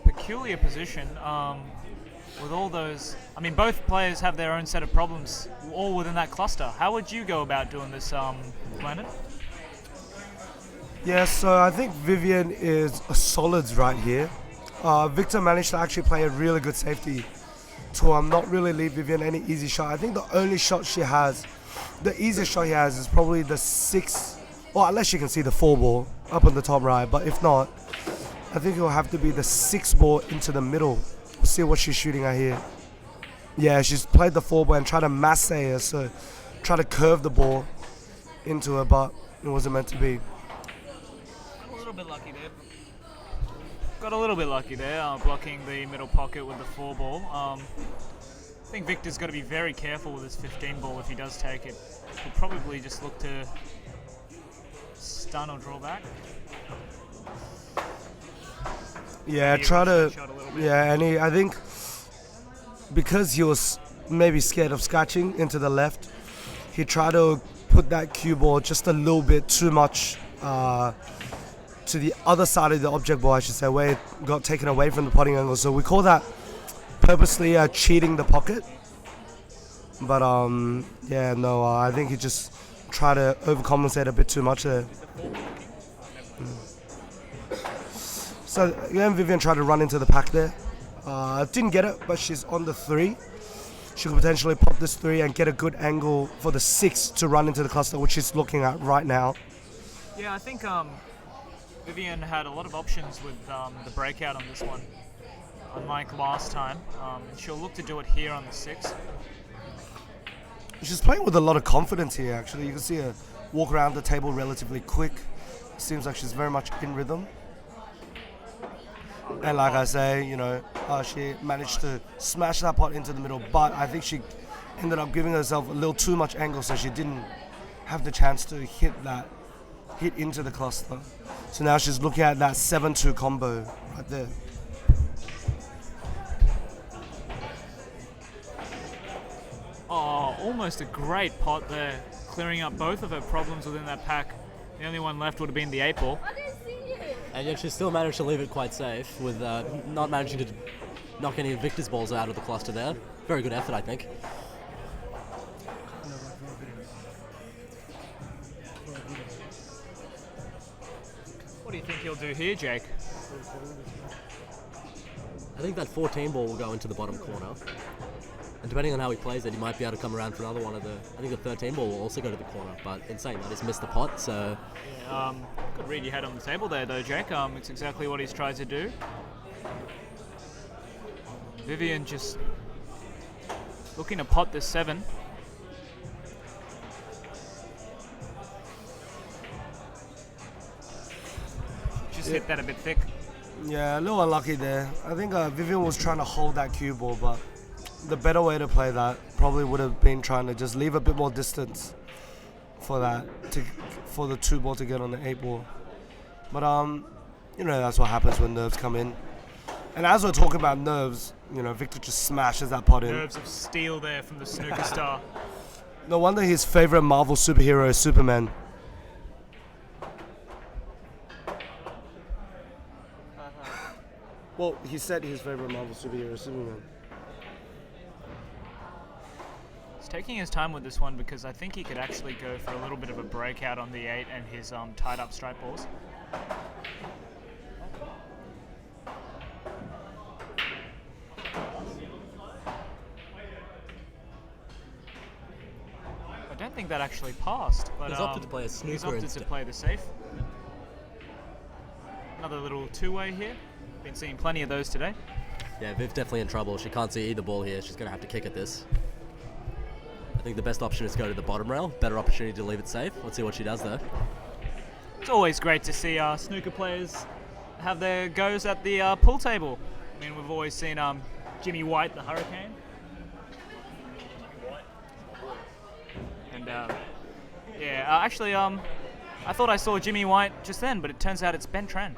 peculiar position with all those. I mean, both players have their own set of problems, all within that cluster. How would you go about doing this, Glanden? Yeah, so I think Vivien is a solids right here. Victor managed to actually play a really good safety to not really leave Vivien any easy shot. I think the only shot she has, the easiest shot he has is probably the 6, or unless you can see the 4 ball up on the top right, but if not, I think it will have to be the 6 ball into the middle. We'll see what she's shooting at here. Yeah, she's played the 4 ball and tried to masse her, so try to curve the ball into her, but it wasn't meant to be. A little bit lucky there. Got a little bit lucky there, blocking the middle pocket with the 4 ball. I think Victor's got to be very careful with his 15 ball if he does take it. He'll probably just look to stun or draw back. Yeah, I think because he was maybe scared of scratching into the left, he tried to put that cue ball just a little bit too much to the other side of the object ball, I should say, where it got taken away from the potting angle. So we call that purposely cheating the pocket. But I think he just tried to overcompensate a bit too much there. So again, Vivien tried to run into the pack there. Didn't get it, but she's on the 3. She could potentially pop this 3 and get a good angle for the 6 to run into the cluster, which she's looking at right now. Yeah, I think Vivien had a lot of options with the breakout on this one, unlike last time. She'll look to do it here on the 6. She's playing with a lot of confidence here, actually. You can see her walk around the table relatively quick. Seems like she's very much in rhythm. And like I say, she managed to smash that pot into the middle, but I think she ended up giving herself a little too much angle, so she didn't have the chance to hit into the cluster. So now she's looking at that 7-2 combo right there. Oh, almost a great pot there, clearing up both of her problems within that pack. The only one left would have been the 8-ball. And yet she still managed to leave it quite safe with not managing to knock any of Victor's balls out of the cluster there. Very good effort, I think. What do you think he'll do here, Jake? I think that 14 ball will go into the bottom corner. And depending on how he plays it, he might be able to come around for another one of the... I think the 13 ball will also go to the corner, but in saying that, he's missed the pot, so... Yeah, good read you had on the table there, though, Jake. It's exactly what he's tried to do. Vivien just looking to pot this 7. Just hit that a bit thick. Yeah, a little unlucky there. I think Vivien was trying to hold that cue ball, but the better way to play that probably would have been trying to just leave a bit more distance for that, for the 2 ball to get on the 8 ball. But you know, that's what happens when nerves come in. And as we're talking about nerves, you know, Victor just smashes that pot in. Nerves of steel there from the snooker star. No wonder his favorite Marvel superhero is Superman. Well, he said his favorite Marvel superhero is Superman. He's taking his time with this one because I think he could actually go for a little bit of a breakout on the 8 and his tied up straight balls. I don't think that actually passed, but He's opted to play a snooker he's opted instead. to play the safe. Another little two-way here. Been seeing plenty of those today. Yeah, Viv definitely in trouble. She can't see either ball here. She's going to have to kick at this. I think the best option is go to the bottom rail. Better opportunity to leave it safe. Let's see what she does, though. It's always great to see snooker players have their goes at the pool table. I mean, we've always seen Jimmy White, the Hurricane. And yeah, actually, I thought I saw Jimmy White just then, but it turns out it's Ben Tran.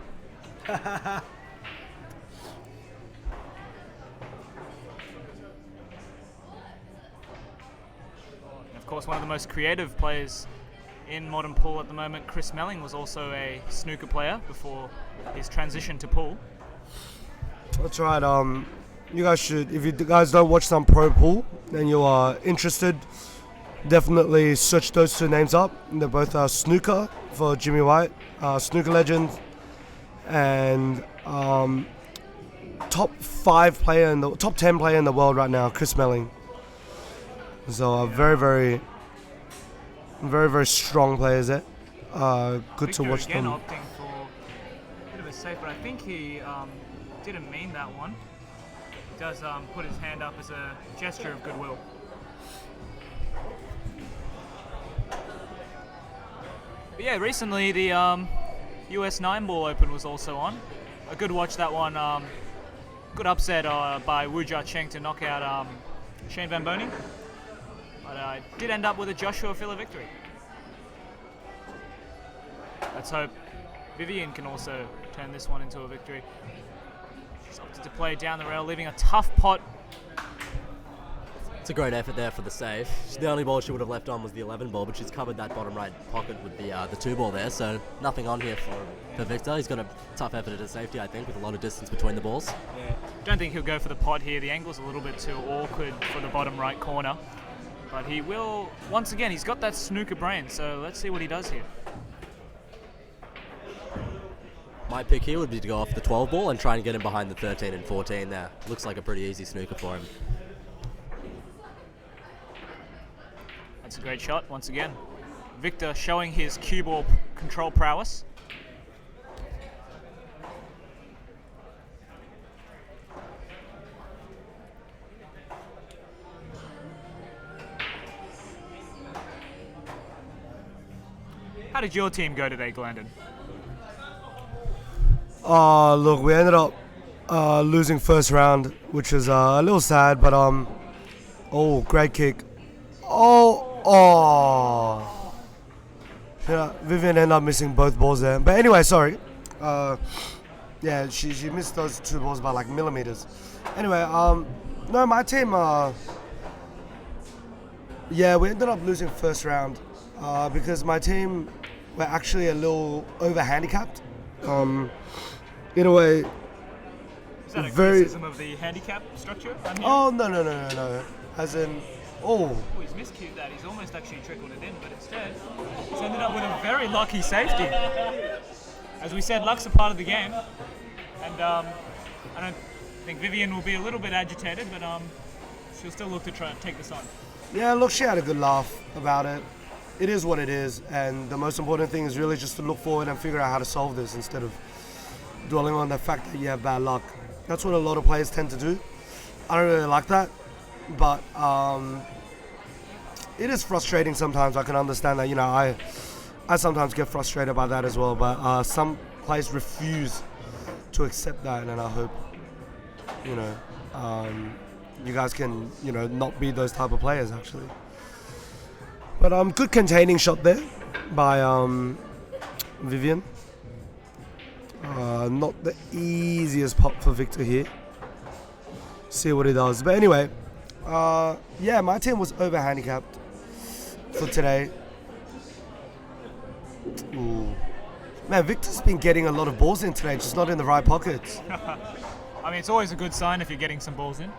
Of course, one of the most creative players in modern pool at the moment, Chris Melling, was also a snooker player before his transition to pool. That's right. You guys should, if you guys don't watch some pro pool and you are interested, definitely search those 2 names up. They're both snooker for Jimmy White, snooker legend, and top 10 player in the world right now, Chris Melling. So very strong players there. Good Victor to watch again them. opting for a bit of a safe, but I think he didn't mean that one. He does put his hand up as a gesture of goodwill. But yeah, recently the US 9-ball Open was also on. A good watch that one. Good upset by Wu Jia-Cheng to knock out Shane Van Boning. But did end up with a Joshua Filler victory. Let's hope Vivien can also turn this one into a victory. She's opted to play down the rail, leaving a tough pot. It's a great effort there for the save. The only ball she would have left on was the 11 ball, but she's covered that bottom right pocket with the 2 ball there, so nothing on here for Victor. He's got a tough effort at his safety, I think, with a lot of distance between the balls. Yeah. Don't think he'll go for the pot here. The angle's a little bit too awkward for the bottom right corner. But he will, once again, he's got that snooker brain, so let's see what he does here. My pick here would be to go off the 12 ball and try and get him behind the 13 and 14 there. Looks like a pretty easy snooker for him. That's a great shot, once again. Victor showing his cue ball control prowess. How did your team go today, Glanden? Look, we ended up losing first round, which is a little sad, but oh, great kick. Oh, Yeah, Vivien ended up missing both balls there. But anyway, sorry. Yeah, she missed those 2 balls by like millimeters. Anyway, no, my team, yeah, we ended up losing first round because my team were actually a little over-handicapped. In a way, Is that a very... criticism of the handicap structure? Oh, no. As in, Oh, he's miscued that. He's almost actually trickled it in, but instead, he's ended up with a very lucky safety. As we said, luck's a part of the game. And I don't think Vivien will be a little bit agitated, but she'll still look to try and take this on. Yeah, look, she had a good laugh about it. It is what it is, and the most important thing is really just to look forward and figure out how to solve this instead of dwelling on the fact that you have bad luck. That's what a lot of players tend to do. I don't really like that, but it is frustrating sometimes. I can understand that, I sometimes get frustrated by that as well, but some players refuse to accept that, and I hope, you guys can, not be those type of players actually. But good containing shot there by Vivien. Not the easiest pop for Victor here. See what he does. But anyway, yeah, my team was over handicapped for today. Ooh. Man, Victor's been getting a lot of balls in today, just not in the right pockets. I mean, it's always a good sign if you're getting some balls in.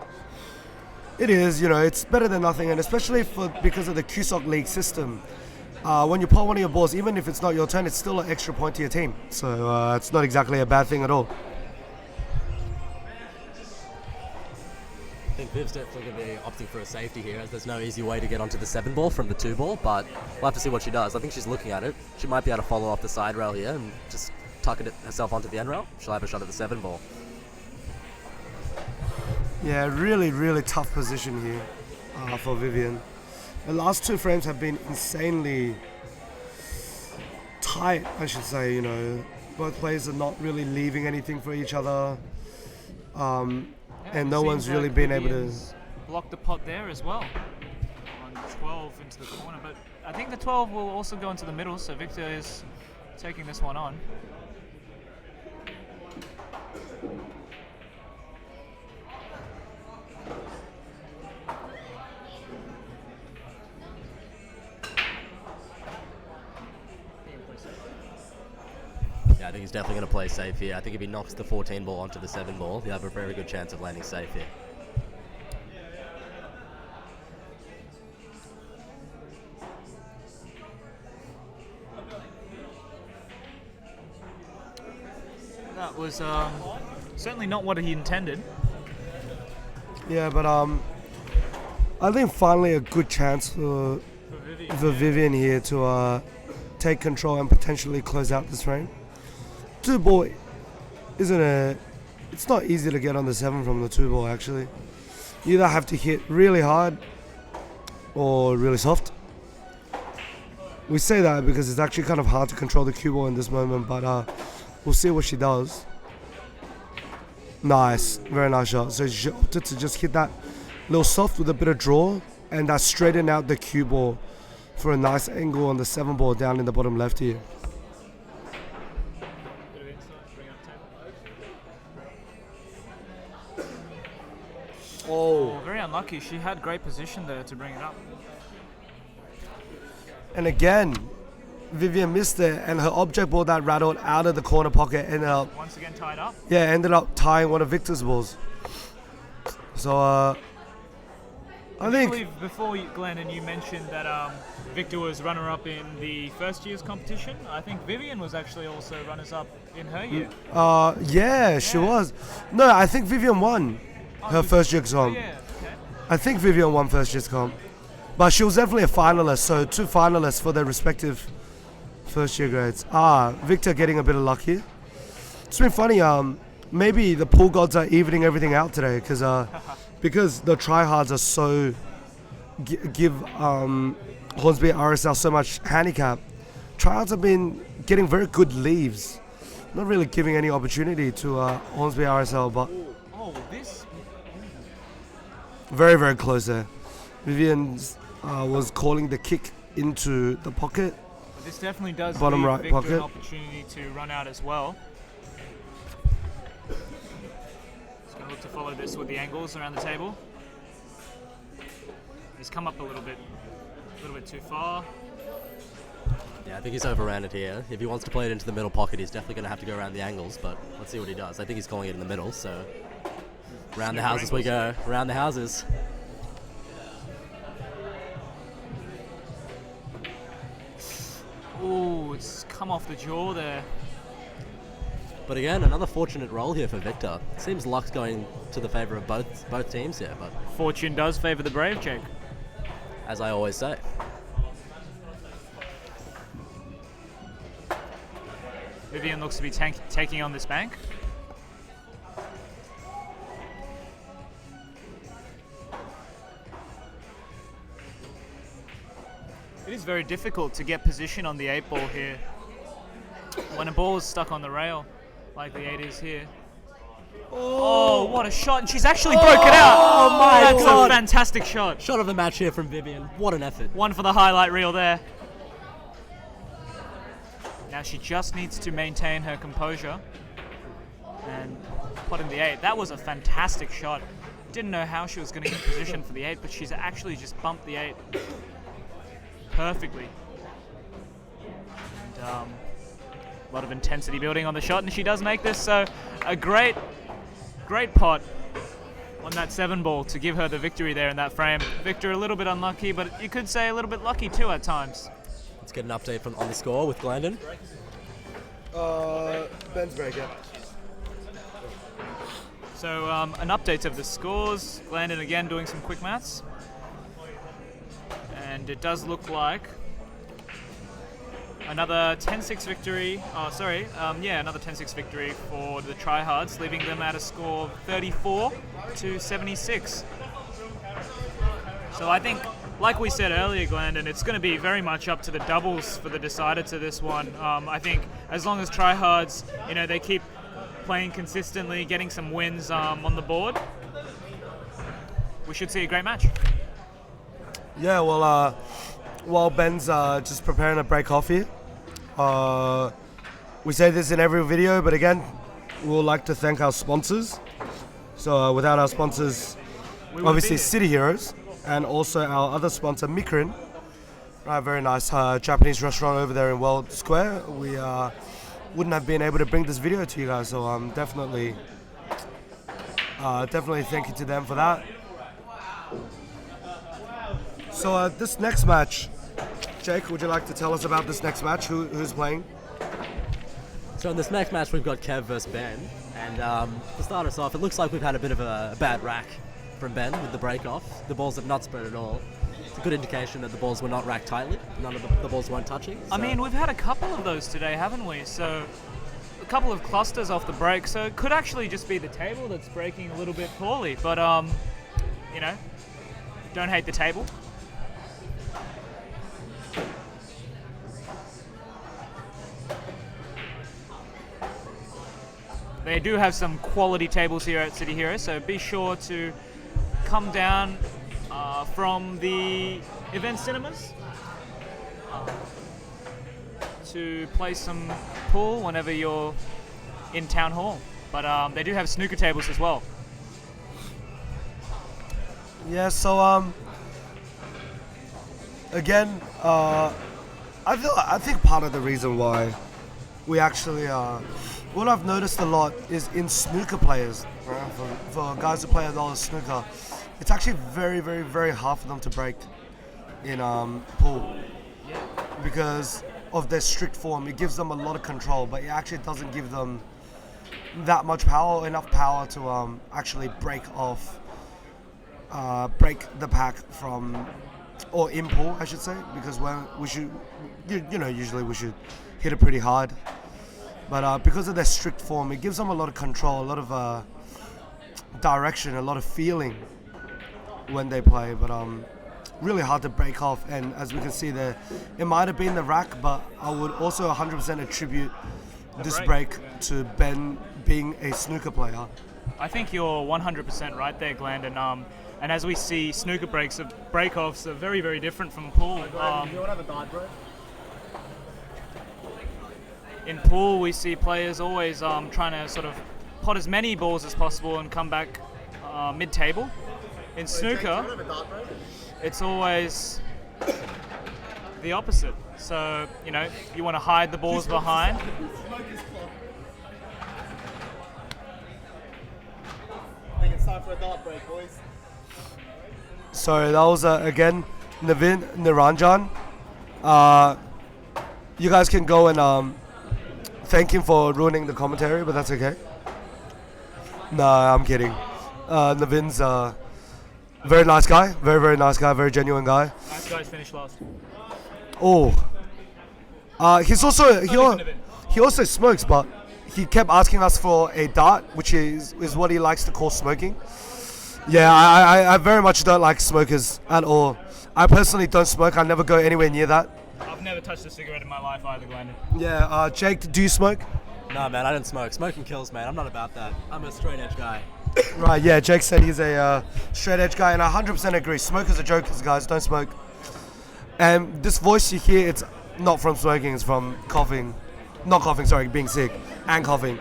It is, it's better than nothing, and especially because of the CueSoc League system. When you pot one of your balls, even if it's not your turn, it's still an extra point to your team. So it's not exactly a bad thing at all. I think Viv's definitely going to be opting for a safety here, as there's no easy way to get onto the 7 ball from the 2 ball, but we'll have to see what she does. I think she's looking at it. She might be able to follow off the side rail here and just tuck it herself onto the end rail. She'll have a shot at the 7 ball. Yeah, really, really tough position here for Vivien. The last 2 frames have been insanely tight, I should say, Both players are not really leaving anything for each other. And no one's really been able to block the pot there as well on 12 into the corner, but I think the 12 will also go into the middle, so Victor is taking this one on. Yeah, I think he's definitely going to play safe here. I think if he knocks the 14 ball onto the 7 ball, he'll have a very good chance of landing safe here. That was certainly not what he intended. Yeah, but I think finally a good chance for Vivien here to take control and potentially close out this frame. 2 ball it's not easy to get on the 7 from the 2 ball actually. You either have to hit really hard or really soft. We say that because it's actually kind of hard to control the cue ball in this moment, but we'll see what she does. Nice, very nice shot. So she opted to just hit that little soft with a bit of draw, and that straightened out the cue ball for a nice angle on the 7 ball down in the bottom left here. Oh, very unlucky. She had great position there to bring it up. And again, Vivien missed it, and her object ball that rattled out of the corner pocket ended up Once again tied up. Yeah, ended up tying one of Victor's balls. So I think Before Glenden, you mentioned that Victor was runner-up in the first year's competition. I think Vivien was actually also runners-up in her year. yeah, she was. No, I think Vivien won her first year's comp. Yeah, okay. I think Vivien won first year's comp. But she was definitely a finalist, so 2 finalists for their respective first year grades. Victor getting a bit of luck here. It's been funny, maybe the pool gods are evening everything out today because the Tryhards are so give Hornsby RSL so much handicap. Tryhards have been getting very good leaves, not really giving any opportunity to Hornsby RSL, but This very, very close there. Vivien was calling the kick into the pocket. This definitely does Bottom leave right Victor pocket. an opportunity to run out as well. He's going to look to follow this with the angles around the table. He's come up a little bit too far. Yeah, I think he's overran it here. If he wants to play it into the middle pocket, he's definitely going to have to go around the angles, but let's see what he does. I think he's calling it in the middle, so round the houses we go. Round the houses. Ooh, it's come off the jaw there. But again, another fortunate roll here for Victor. Seems luck's going to the favour of both teams here, but Fortune does favour the brave, Jake. as I always say. Vivien looks to be taking on this bank. It is very difficult to get position on the 8-ball here. When a ball is stuck on the rail, like the 8 is here. Oh, what a shot. And she's actually broke it out. Oh my That's God. a fantastic shot. Shot of the match here from Vivien. What an effort. One for the highlight reel there. Now she just needs to maintain her composure and pot in the 8. That was a fantastic shot. Didn't know how she was going to get position for the 8, but she's actually just bumped the 8 perfectly. And a lot of intensity building on the shot, and she does make this. So a great pot on that 7-ball to give her the victory there in that frame. Victor a little bit unlucky, but you could say a little bit lucky too at times. Let's get an update on the score with Glanden. Ben's breaker. So an update of the scores. Glanden again doing some quick maths. And it does look like another 10-6 victory. Another 10-6 victory for the Tryhards, leaving them at a score of 34-76. So I think, like we said earlier, Glanden, it's going to be very much up to the doubles for the decider to this one. I think as long as Tryhards, they keep playing consistently, getting some wins on the board, we should see a great match. Yeah, well, while Ben's just preparing to break off here, we say this in every video, but again, we would like to thank our sponsors. So without our sponsors, obviously City Heroes, and also our other sponsor, Mikrin, a very nice Japanese restaurant over there in World Square. We wouldn't have been able to bring this video to you guys, so definitely thank you to them for that. So this next match, Jake, would you like to tell us about this next match? Who's playing? So in this next match, we've got Kev versus Ben. And to start us off, it looks like we've had a bit of a bad rack from Ben with the break off. The balls have not spread at all. It's a good indication that the balls were not racked tightly. None of the balls weren't touching. I mean, we've had a couple of those today, haven't we? So a couple of clusters off the break. So it could actually just be the table that's breaking a little bit poorly. But, don't hate the table. They do have some quality tables here at City Heroes, so be sure to come down from the event cinemas to play some pool whenever you're in Town Hall. But they do have snooker tables as well. Yeah, so again, I think part of the reason why we actually what I've noticed a lot is in snooker players, right, for guys who play a lot of snooker, it's actually very, very, very hard for them to break in pool because of their strict form. It gives them a lot of control, but it actually doesn't give them that much power, or enough power to actually break the pack from, or in pool, I should say, because when we should, usually we should hit it pretty hard. But because of their strict form, it gives them a lot of control, a lot of direction, a lot of feeling when they play. But really hard to break off. And as we can see there, it might have been the rack, but I would also 100% attribute this break to Ben being a snooker player. I think you're 100% right there, Glanden. And as we see, snooker break-offs are very, very different from pool. Do you want to have a guide, bro? in pool, we see players always trying to sort of pot as many balls as possible and come back mid-table. In snooker, it's always the opposite. So, you know, you want to hide the balls behind. I think it's time for a dart break, boys. Sorry, that was again Niranjan. You guys can go and thank him for ruining the commentary, but that's okay. Nah, I'm kidding. Navin's very nice guy, very nice guy, very genuine guy. Nice guys finished last. Oh, he also smokes, but he kept asking us for a dart, which is what he likes to call smoking. Yeah, I very much don't like smokers at all. I personally don't smoke. I never go anywhere near that. I've never touched a cigarette in my life either, Glanden. Yeah, Jake, do you smoke? No, man, I don't smoke. Smoking kills, man. I'm not about that. I'm a straight edge guy. Right, yeah, Jake said he's a straight edge guy, and I 100% agree. Smokers are jokers, guys. Don't smoke. And this voice you hear, it's not from smoking, it's from coughing. Not coughing, sorry, being sick and coughing.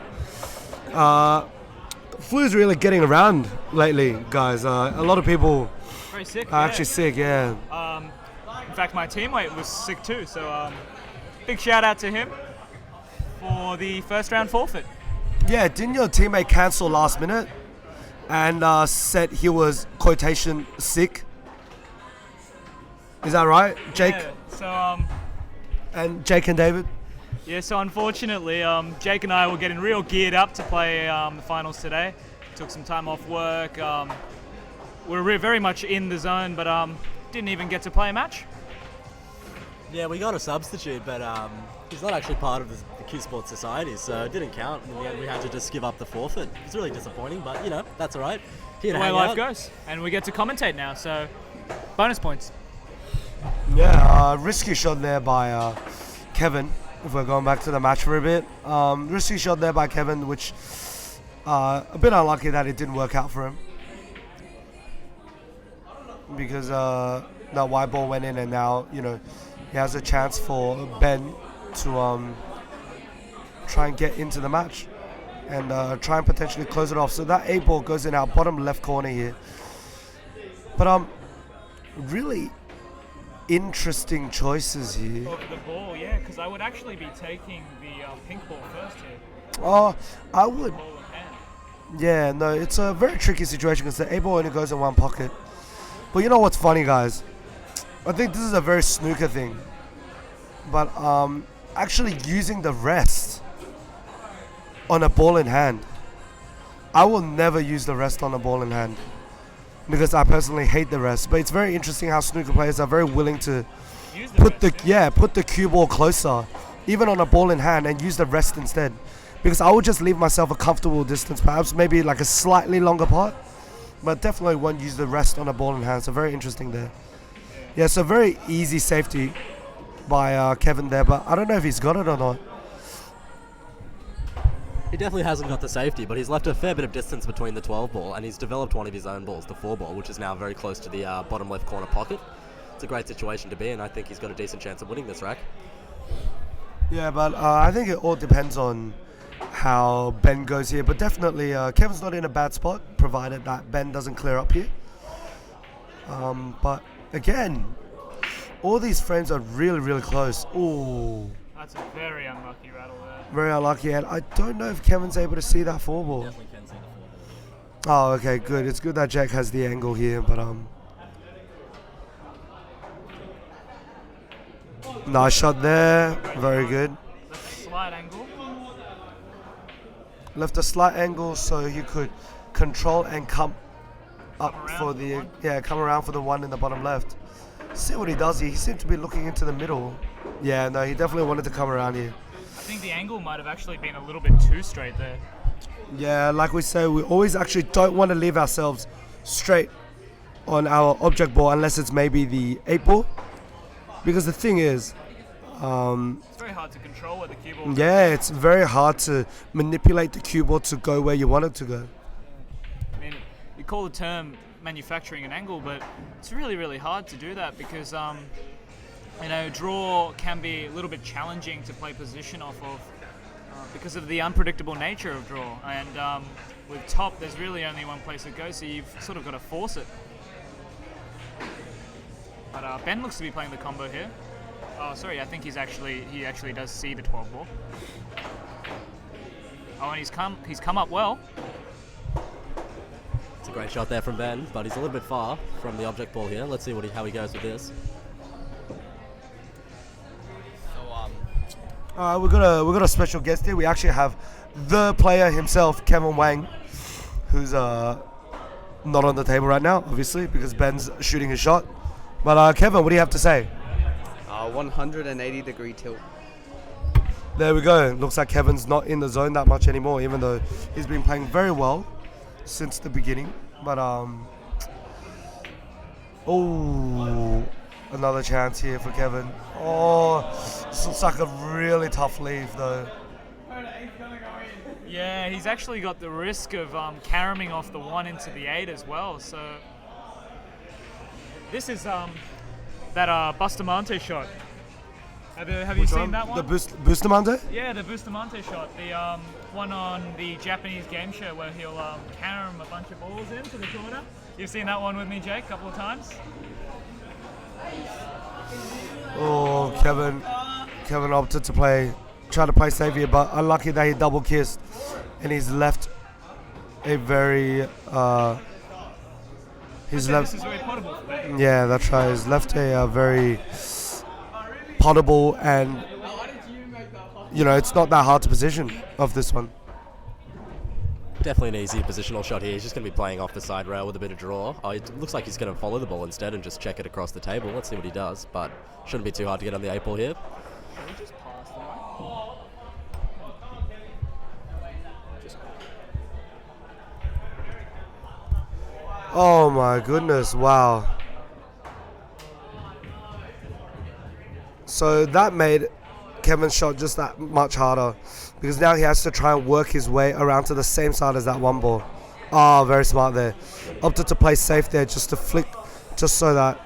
Flu's really getting around lately, guys. A lot of people Very sick. are actually sick, yeah. In fact, my teammate was sick too, so big shout out to him for the first round forfeit. Yeah, didn't your teammate cancel last minute and said he was quotation sick? Is that right, Jake? Yeah, so And Jake and David? yeah, so unfortunately, Jake and I were getting real geared up to play the finals today. Took some time off work. We're very much in the zone, but didn't even get to play a match. Yeah, we got a substitute, but he's not actually part of the Q Sports Society, so it didn't count. In the end, we had to just give up the forfeit. It's really disappointing, but, you know, that's all right. Here The to way hang life out. goes, and we get to commentate now, so bonus points. Yeah, risky shot there by Kevin, if we're going back to the match for a bit. Risky shot there by Kevin, which a bit unlucky that it didn't work out for him. Because that white ball went in, and now, you know, he has a chance for Ben to try and get into the match and try and potentially close it off. So that 8 ball goes in our bottom left corner here. But really interesting choices here. Of the ball, yeah, because I would actually be taking the pink ball first here. Oh, I would. Ball in hand. Yeah, no, it's a very tricky situation because the 8 ball only goes in one pocket. But you know what's funny, guys? I think this is a very snooker thing. But actually using the rest on a ball in hand. I will never use the rest on a ball in hand because I personally hate the rest. But it's very interesting how snooker players are very willing to Use the put rest, put the cue ball closer, even on a ball in hand, and use the rest instead. Because I would just leave myself a comfortable distance, perhaps maybe like a slightly longer part, but definitely won't use the rest on a ball in hand. So very interesting there. Yeah, so very easy safety by Kevin there, but I don't know if he's got it or not. He definitely hasn't got the safety, but he's left a fair bit of distance between the 12 ball, and he's developed one of his own balls, the 4 ball, which is now very close to the bottom left corner pocket. It's a great situation to be in. I think he's got a decent chance of winning this rack. Yeah, but I think it all depends on how Ben goes here. But definitely, Kevin's not in a bad spot, provided that Ben doesn't clear up here. But again, all these frames are really, really close. Ooh, That's a very unlucky rattle there. very unlucky. And I don't know if Kevin's able to see that 4 ball. Definitely can see the 4 ball. Oh, okay, good. It's good that Jack has the angle here, but nice shot there. Very good. That's a slight angle. Left a slight angle so he could control and come up Come around for for the one. come around for the one in the bottom left. See what he does here. He seemed to be looking into the middle. Yeah, no, he definitely wanted to come around here. I think the angle might have actually been a little bit too straight there. Yeah, like we say, we always actually don't want to leave ourselves straight on our object ball unless it's maybe the 8 ball. Because the thing is, It's very hard to control where the cue ball yeah, it's very hard to manipulate the cue ball to go where you want it to go. I mean, you call the term manufacturing an angle, but it's really, really hard to do that because, you know, draw can be a little bit challenging to play position off of because of the unpredictable nature of draw. And with top, there's really only one place to go, so you've sort of got to force it. But Ben looks to be playing the combo here. Oh, sorry, I think he actually does see the 12 ball. Oh, and he's come up well. It's a great shot there from Ben, but he's a little bit far from the object ball here. Let's see how he goes with this. We got a special guest here. We actually have the player himself, Kevin Wang, who's not on the table right now, obviously, because Ben's shooting his shot. But Kevin, what do you have to say? 180-degree tilt. There we go. Looks like Kevin's not in the zone that much anymore, even though he's been playing very well since the beginning. But another chance here for Kevin. Oh, this looks like a really tough leave though. Yeah, he's actually got the risk of caroming off the 1 into the 8 as well. So this is that Bustamante shot. Have you seen that one? The Bustamante? Yeah, the Bustamante shot. The one on the Japanese game show where he'll carom a bunch of balls into the corner. You've seen that one with me, Jake, a couple of times? Oh, Kevin opted to try to play safe here, but unlucky that he double kissed, and he's left a very This is very potable for me. Yeah, that's right. He's left a very potable, and it's not that hard to position of this one. Definitely an easy positional shot here. He's just going to be playing off the side rail with a bit of draw. Oh, it looks like he's going to follow the ball instead and just check it across the table. Let's see what he does, but shouldn't be too hard to get on the 8 ball here. Can we just pass the Oh my goodness, wow. So that made Kevin's shot just that much harder, because now he has to try and work his way around to the same side as that 1 ball. Oh, very smart there. Opted to play safe there, just to flick, just so that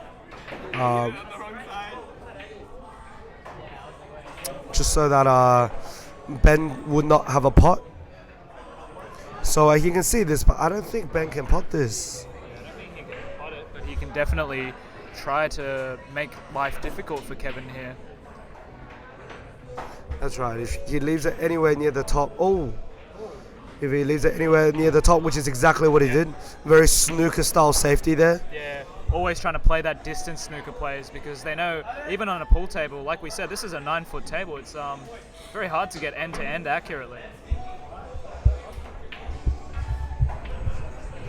Ben would not have a pot. So he can see this, but I don't think Ben can pot this. I don't think he can pot it, but he can definitely try to make life difficult for Kevin here. That's right. If he leaves it anywhere near the top, if he leaves it anywhere near the top, which is exactly what he did, very snooker style safety there. Yeah, always trying to play that distance snooker plays, because they know even on a pool table, like we said, this is a 9-foot table. It's very hard to get end to end accurately.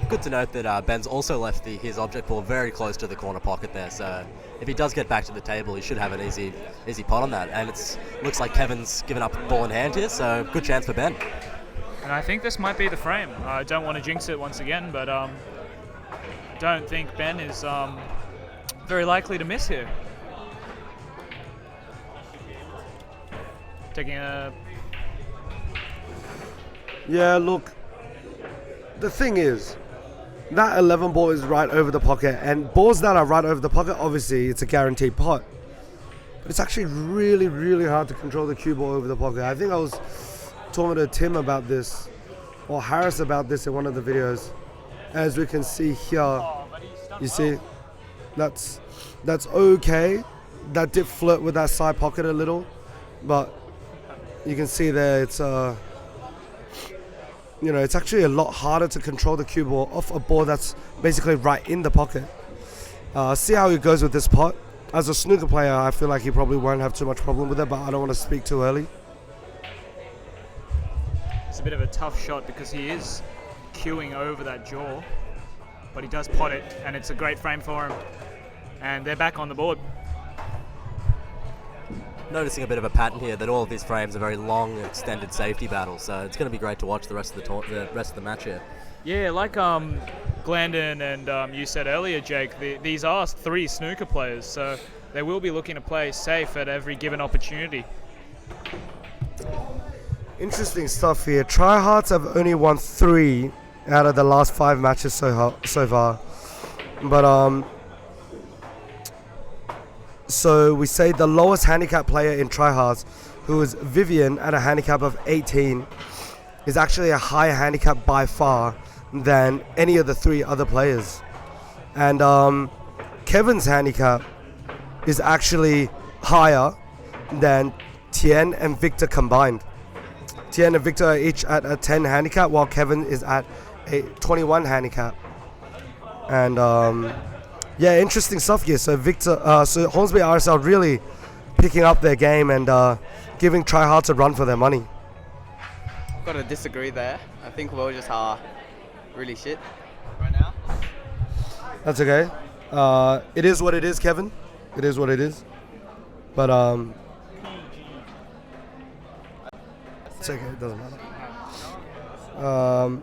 Good to note that Ben's also left his object ball very close to the corner pocket there, so if he does get back to the table, he should have an easy pot on that. And it looks like Kevin's given up ball in hand here, so good chance for Ben. And I think this might be the frame. I don't want to jinx it once again, but don't think Ben is very likely to miss here. Taking a... Yeah, look, the thing is, that 11 ball is right over the pocket, and balls that are right over the pocket, obviously it's a guaranteed pot. But it's actually really, really hard to control the cue ball over the pocket. I think I was talking to Tim about this, or Harris about this in one of the videos. As we can see here, you see, that's okay. That did flirt with that side pocket a little, but you can see there it's it's actually a lot harder to control the cue ball off a ball that's basically right in the pocket. See how he goes with this pot. As a snooker player, I feel like he probably won't have too much problem with it, but I don't want to speak too early. It's a bit of a tough shot because he is queuing over that jaw, but he does pot it, and it's a great frame for him. And they're back on the board. Noticing a bit of a pattern here that all of these frames are very long, extended safety battles, so it's going to be great to watch the rest of the match here. Yeah, like Glanden and you said earlier, Jake, these are 3 snooker players, so they will be looking to play safe at every given opportunity. Interesting stuff here. Tryhards have only won 3 out of the last 5 matches so far, but so we say the lowest handicap player in Tryhards, who is Vivien at a handicap of 18, is actually a higher handicap by far than any of the 3 other players. And Kevin's handicap is actually higher than Thien and Victor combined. Thien and Victor are each at a 10 handicap, while Kevin is at a 21 handicap. And yeah, interesting stuff here. So so Hornsby RSL really picking up their game and giving Tryhards a run for their money. Got to disagree there. I think we're just really shit right now. That's okay. It is what it is, Kevin. It is what it is. But it's okay. It doesn't matter.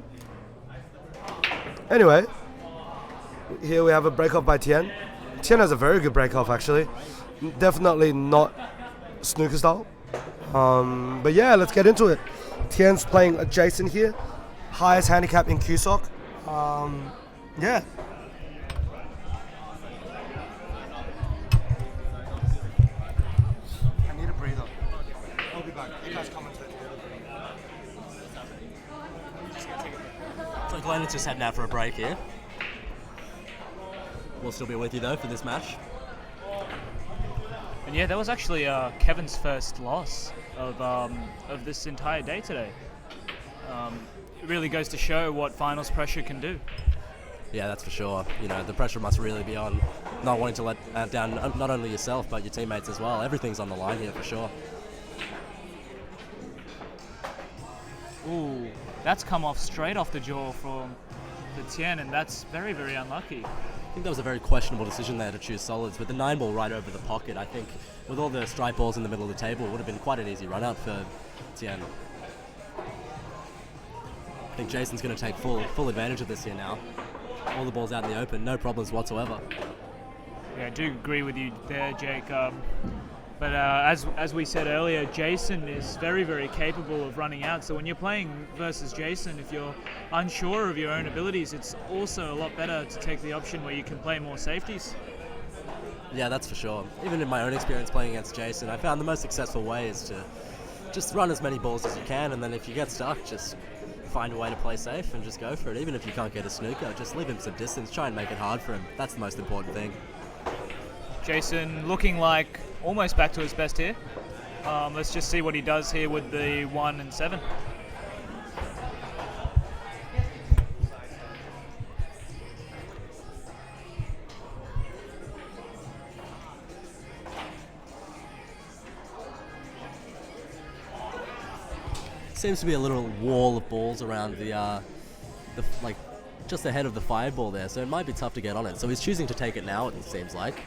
Anyway, here we have a break-off by Thien. Thien has a very good break-off, actually. Definitely not snooker style. But yeah, let's get into it. Thien's playing Jason here. Highest handicap in CueSoc. Yeah. I need a breather. I'll be back. You guys come and take So Glenden's just heading out for a break here. We'll still be with you though for this match. And yeah, that was actually Kevin's first loss of this entire day today. It really goes to show what finals pressure can do. Yeah, that's for sure. You know, the pressure must really be on not wanting to let down not only yourself but your teammates as well. Everything's on the line here for sure. Ooh, that's come off straight off the jaw from the Thien, and that's very, very unlucky. I think that was a very questionable decision there to choose solids. With the 9-ball right over the pocket, I think with all the strike balls in the middle of the table, it would have been quite an easy run out for Thien. I think Jason's going to take full advantage of this here now. All the balls out in the open, no problems whatsoever. Yeah, I do agree with you there, Jake. But as we said earlier, Jason is very, very capable of running out. So when you're playing versus Jason, if you're unsure of your own abilities, it's also a lot better to take the option where you can play more safeties. Yeah, that's for sure. Even in my own experience playing against Jason, I found the most successful way is to just run as many balls as you can, and then if you get stuck, just find a way to play safe and just go for it. Even if you can't get a snooker, just leave him some distance, try and make it hard for him. That's the most important thing. Jason looking like almost back to his best here. Let's just see what he does here with the 1 and 7. Seems to be a little wall of balls around the like just ahead of the fireball there, so it might be tough to get on it. So he's choosing to take it now, it seems like.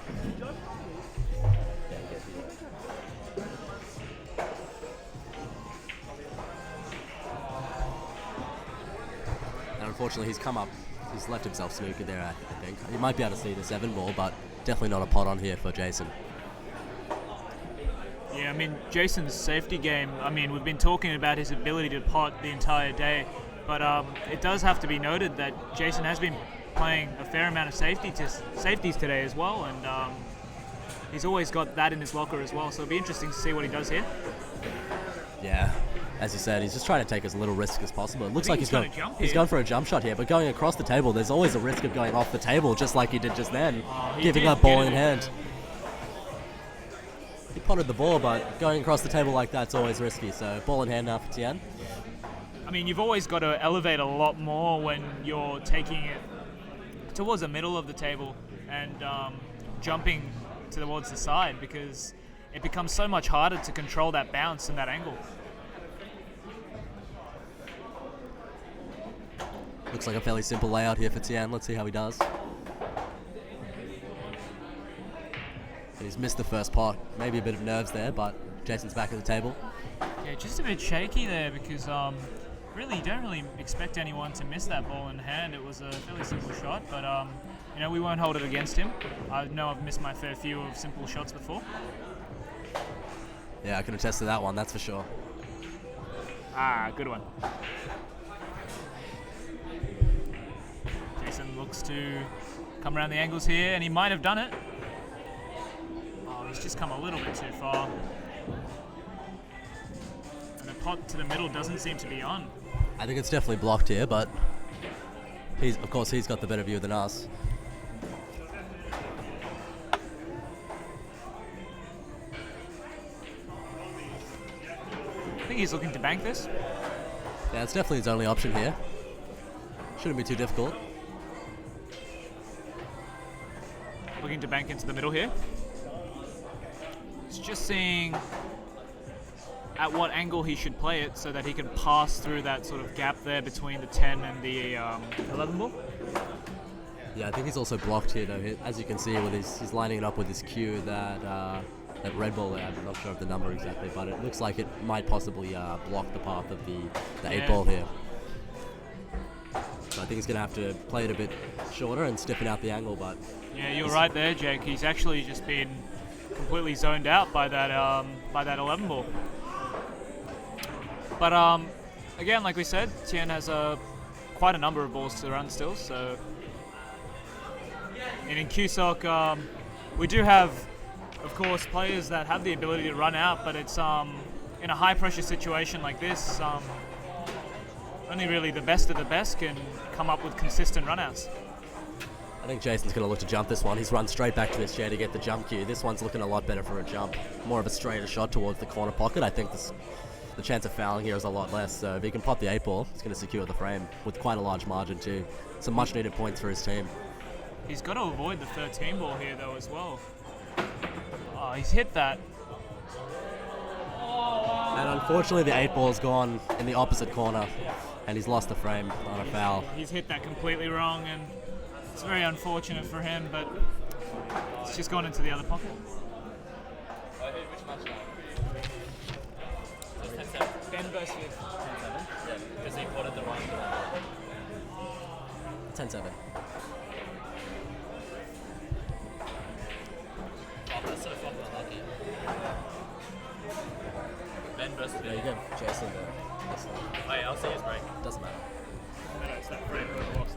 And unfortunately he's left himself snooker there, I think. He might be able to see the 7-ball, but definitely not a pot on here for Jason. Yeah, I mean, Jason's safety game, I mean, we've been talking about his ability to pot the entire day, but it does have to be noted that Jason has been playing a fair amount of safeties today as well, and he's always got that in his locker as well, so it'll be interesting to see what he does here. Yeah, as you said, he's just trying to take as little risk as possible. It looks like he's gone for a jump shot here, but going across the table, there's always a risk of going off the table, just like he did just then, giving up ball in hand. He potted the ball, but going across the table like that's always risky, so ball in hand now for Thien. I mean, you've always got to elevate a lot more when you're taking it towards the middle of the table and jumping towards the side, because it becomes so much harder to control that bounce and that angle. Looks like a fairly simple layout here for Thien. Let's see how he does. And he's missed the first pot. Maybe a bit of nerves there, but Jason's back at the table. Yeah, just a bit shaky there because really you don't really expect anyone to miss that ball in hand. It was a fairly simple shot, but you know, we won't hold it against him. I know I've missed my fair few of simple shots before. Yeah, I can attest to that one, that's for sure. Ah, good one. Jason looks to come around the angles here, and he might have done it. Oh, he's just come a little bit too far. pot to the middle doesn't seem to be on. I think it's definitely blocked here, but of course he's got the better view than us. I think he's looking to bank this. Yeah, it's definitely his only option here. Shouldn't be too difficult. Looking to bank into the middle here. It's just seeing at what angle he should play it so that he can pass through that sort of gap there between the 10 and the 11 ball. Yeah, I think he's also blocked here though. As you can see, with he's lining it up with his cue, that red ball there. I'm not sure of the number exactly, but it looks like it might possibly block the path of the 8 ball here. So I think he's going to have to play it a bit shorter and stiffen out the angle, but... Yeah, you're right there, Jake. He's actually just been completely zoned out by that 11 ball. But again, like we said, Thien has quite a number of balls to run still. So, and in CueSoc, we do have, of course, players that have the ability to run out, but it's in a high pressure situation like this, only really the best of the best can come up with consistent runouts. I think Jason's going to look to jump this one. He's run straight back to his chair to get the jump cue. This one's looking a lot better for a jump. More of a straighter shot towards the corner pocket. I think the chance of fouling here is a lot less. So if he can pop the 8 ball, he's going to secure the frame with quite a large margin too. Some much needed points for his team. He's got to avoid the 13 ball here though as well. Oh, he's hit that. And unfortunately the 8 ball's gone in the opposite corner and he's lost the frame on a foul. He's hit that completely wrong and it's very unfortunate for him, but it's just gone into the other pocket. Ben versus 10-7. Yeah, because he put it the wrong 10-7. Oh, that's so fucking unlucky. Ben versus Yeah, you get Jason there. Oh yeah, I'll see his break. Doesn't matter. No, it's that frame where lost.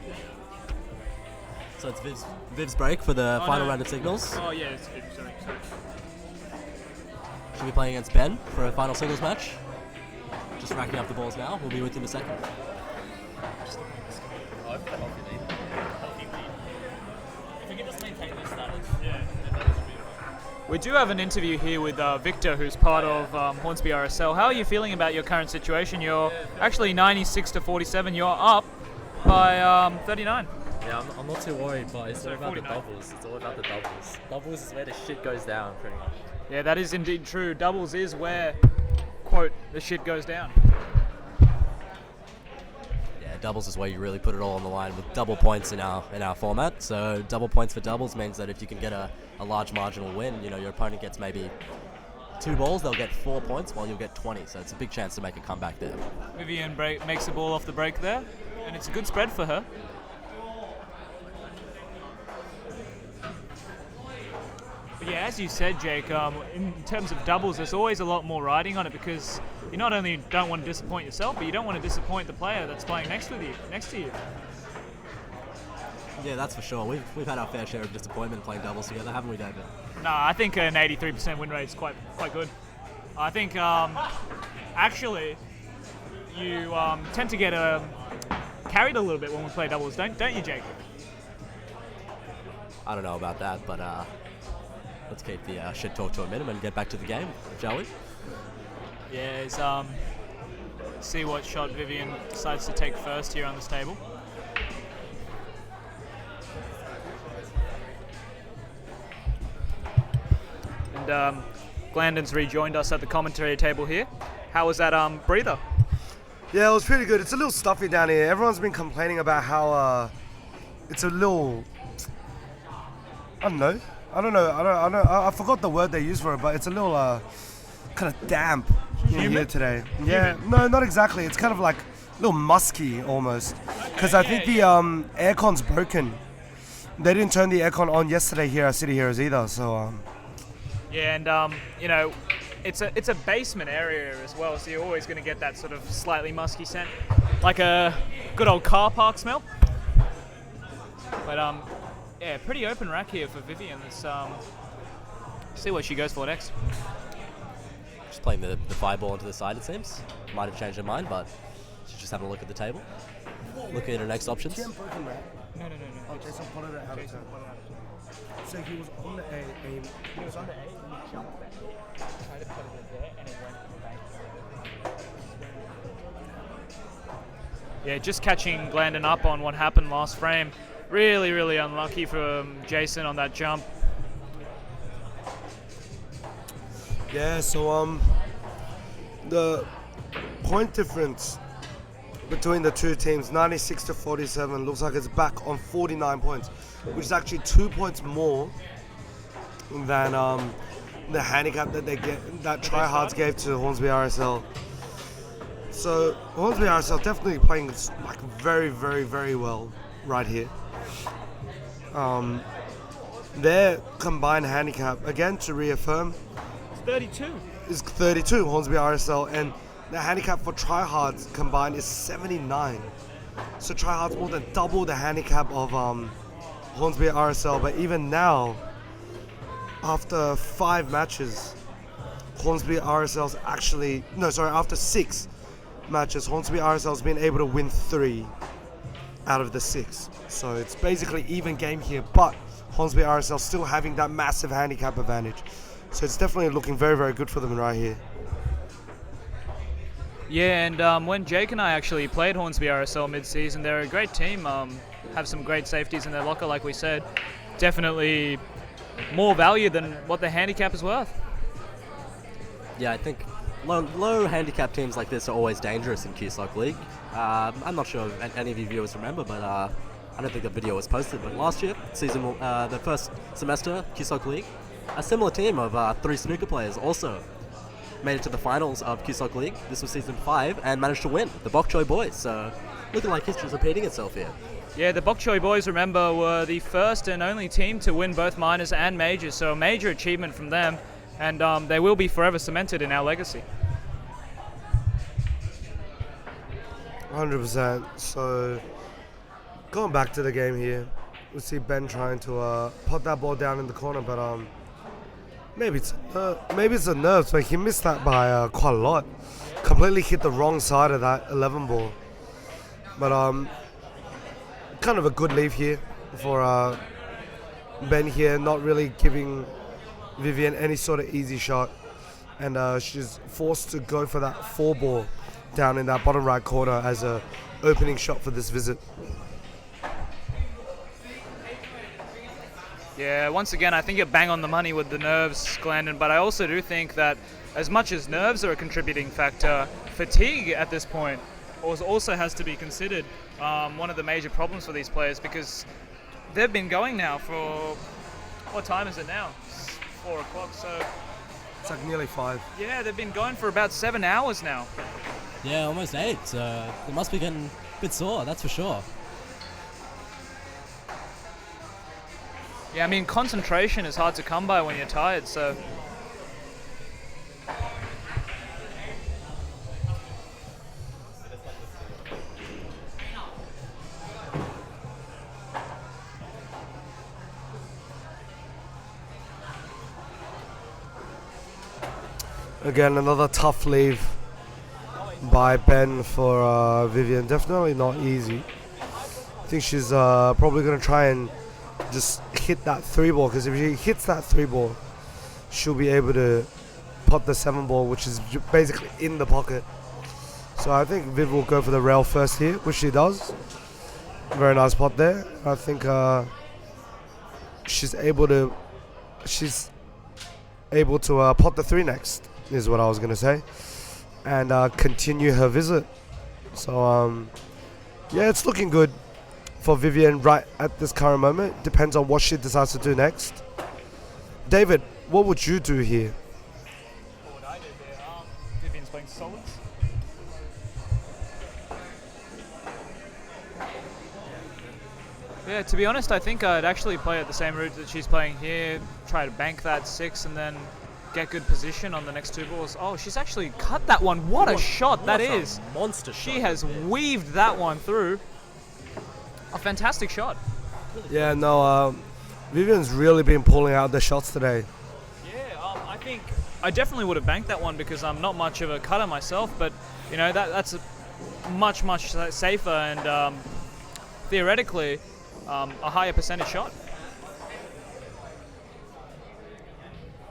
So it's Viv's break for the final round of signals. Oh yeah, it's good. Sorry. Should be playing against Ben for a final singles match. Just racking up the balls now. We'll be with him in a second. We do have an interview here with Victor, who's part of Hornsby RSL. How are you feeling about your current situation? You're actually 96 to 47. You're up by 39. Yeah, I'm not too worried, but it's So all about the 49. doubles. It's all about the doubles. Doubles is where the shit goes down, pretty much. Yeah, that is indeed true. Doubles is where, quote, the shit goes down. Yeah, doubles is where you really put it all on the line with double points in our format. So double points for doubles means that if you can get a large marginal win, your opponent gets maybe 2 balls, they'll get 4 points while you'll get 20. So it's a big chance to make a comeback there. Vivien makes the ball off the break there, and it's a good spread for her. But yeah, as you said, Jake, in terms of doubles, there's always a lot more riding on it because you not only don't want to disappoint yourself, but you don't want to disappoint the player that's playing next to you. Yeah, that's for sure. We've had our fair share of disappointment playing doubles together, haven't we, David? No, I think an 83% win rate is quite good. I think actually you tend to get carried a little bit when we play doubles, don't you, Jake? I don't know about that, but let's keep the shit talk to a minimum and get back to the game, shall we? Yeah, see what shot Vivien decides to take first here on this table. And Glanden's rejoined us at the commentary table here. How was that breather? Yeah, it was pretty good. It's a little stuffy down here. Everyone's been complaining about how it's a little, I don't know. I forgot the word they used for it, but it's a little kind of damp in here today. Yeah, no, not exactly. It's kind of like a little musky almost. Because I think the aircon's broken. They didn't turn the aircon on yesterday here at City Heroes either, so... Yeah, and it's a basement area as well, so you're always going to get that sort of slightly musky scent, like a good old car park smell. But yeah, pretty open rack here for Vivien. Let's see what she goes for next. She's playing the 5 ball onto the side, it seems. Might have changed her mind, but she's just having a look at the table. Looking at her next options. No. Oh, Jason put it out of turn. So he was on the A. He was on the A, and he jumped back. Tried to put it there, and it went back. Yeah, just catching Glanden up on what happened last frame. Really, really unlucky for Jason on that jump. Yeah, so the point difference between the two teams, 96 to 47, looks like it's back on 49 points, which is actually 2 points more than the handicap that that Tryhards gave to Hornsby RSL. So Hornsby RSL definitely playing like very, very, very well right here. Their combined handicap, again to reaffirm, 32. is 32, Hornsby RSL, and the handicap for Tryhards combined is 79. So Tryhards more than double the handicap of Hornsby RSL, but even now, after 5 matches, Hornsby RSL's after 6 matches, Hornsby RSL's been able to win 3 out of the 6. So it's basically even game here, but Hornsby RSL still having that massive handicap advantage. So it's definitely looking very, very good for them right here. Yeah, and when Jake and I actually played Hornsby RSL mid-season, they're a great team, have some great safeties in their locker, like we said. Definitely more value than what the handicap is worth. Yeah, I think low handicap teams like this are always dangerous in CueSoc League. I'm not sure if any of you viewers remember, but I don't think the video was posted, but last year, the first semester, CueSoc League, a similar team of 3 snooker players also made it to the finals of CueSoc League. This was season 5 and managed to win, the Bok Choy boys. So looking like history's repeating itself here. Yeah, the Bok Choy boys, remember, were the first and only team to win both minors and majors, so a major achievement from them, and they will be forever cemented in our legacy. 100%. So going back to the game here, we see Ben trying to put that ball down in the corner, but maybe it's the nerves, but he missed that by quite a lot. Completely hit the wrong side of that 11 ball. But kind of a good leave here for Ben here, not really giving Vivien any sort of easy shot, and she's forced to go for that 4 ball down in that bottom right corner as a opening shot for this visit. Yeah, once again, I think you're bang on the money with the nerves, Glanden, but I also do think that as much as nerves are a contributing factor, fatigue at this point also has to be considered one of the major problems for these players, because they've been going now for, what time is it now? It's 4 o'clock, so... It's like nearly 5. Yeah, they've been going for about 7 hours now. Yeah, almost 8. So they must be getting a bit sore, that's for sure. Yeah, I mean, concentration is hard to come by when you're tired, so... Again, another tough leave by Ben for Vivien. Definitely not easy. I think she's probably going to try and just hit that 3 ball, because if she hits that 3 ball, she'll be able to pop the 7 ball, which is basically in the pocket. So I think Viv will go for the rail first here, which she does. Very nice pot there. I think she's able to pot the 3 next, is what I was going to say, and continue her visit. So yeah, it's looking good for Vivien right at this current moment. Depends on what she decides to do next. David, what would you do here? What I did there, Vivien's playing solids. Yeah, to be honest, I think I'd actually play at the same route that she's playing here, try to bank that 6 and then get good position on the next 2 balls. Oh, she's actually cut that one. What a shot that is. Monster shot. She has weaved that one through. A fantastic shot. Yeah, no, Vivien's really been pulling out the shots today. Yeah, I think I definitely would have banked that one because I'm not much of a cutter myself, but you know that's a much safer and theoretically a higher percentage shot.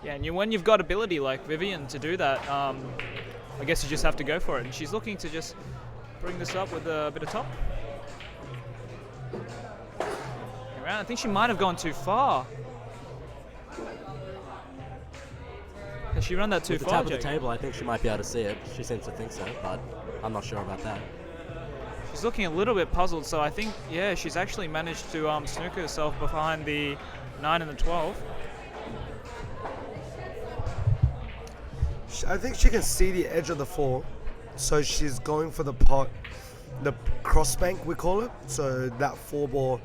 Yeah, and when you've got ability like Vivien to do that, I guess you just have to go for it. And she's looking to just bring this up with a bit of top. I think she might have gone too far. Has she run that too With the far, top of the Jake? table, I think she might be able to see it. She seems to think so, but I'm not sure about that. She's looking a little bit puzzled, so I think, yeah, she's actually managed to snooker herself behind the 9 and the 12. I think she can see the edge of the 4, so she's going for the pot, the cross bank we call it. So that 4 ball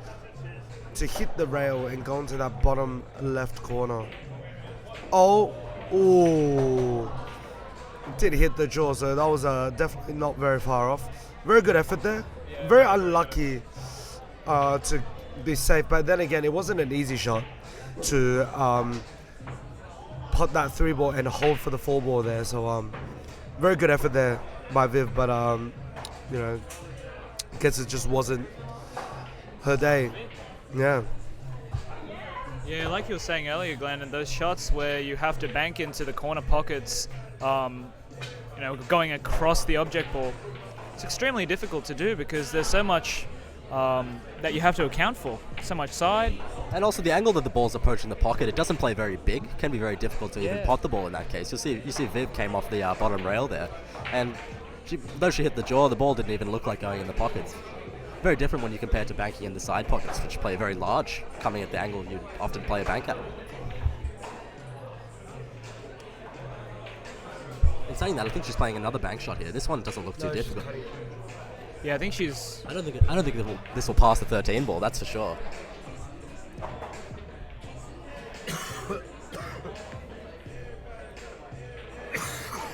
to hit the rail and go into that bottom left corner. Oh, ooh, did hit the jaw, so that was definitely not very far off. Very good effort there. Very unlucky to be safe, but then again, it wasn't an easy shot to pot that 3 ball and hold for the 4 ball there. So very good effort there by Viv, but you know, I guess it just wasn't her day. Yeah. Yeah, like you were saying earlier, Glanden, those shots where you have to bank into the corner pockets, you know, going across the object ball, it's extremely difficult to do because there's so much that you have to account for. So much side. And also the angle that the ball's approaching the pocket, it doesn't play very big. It can be very difficult to even pot the ball in that case. You see Viv came off the bottom rail there, and though she hit the jaw, the ball didn't even look like going in the pockets. Very different when you compare to banking in the side pockets, which play very large, coming at the angle you'd often play a bank at. In saying that, I think she's playing another bank shot here. This one doesn't look too difficult. Yeah, I think she's... I don't think this will pass the 13 ball, that's for sure.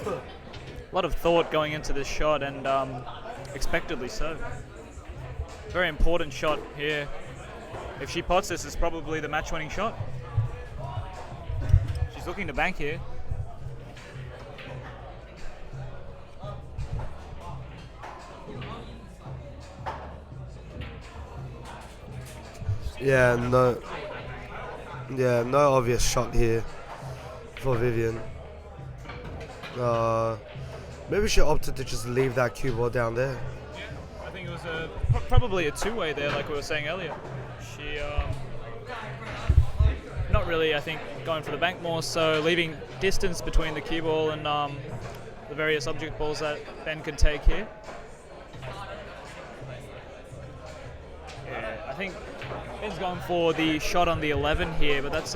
A lot of thought going into this shot, and expectedly so. Very important shot here. If she pots this, it's probably the match-winning shot. She's looking to bank here. Yeah, no obvious shot here for Vivien. Maybe she opted to just leave that cue ball down there. I think it was probably a two-way there, like we were saying earlier. She, not really, I think, going for the bank more, so leaving distance between the cue ball and the various object balls that Ben could take here. Yeah, I think Ben's going for the shot on the 11 here, but that's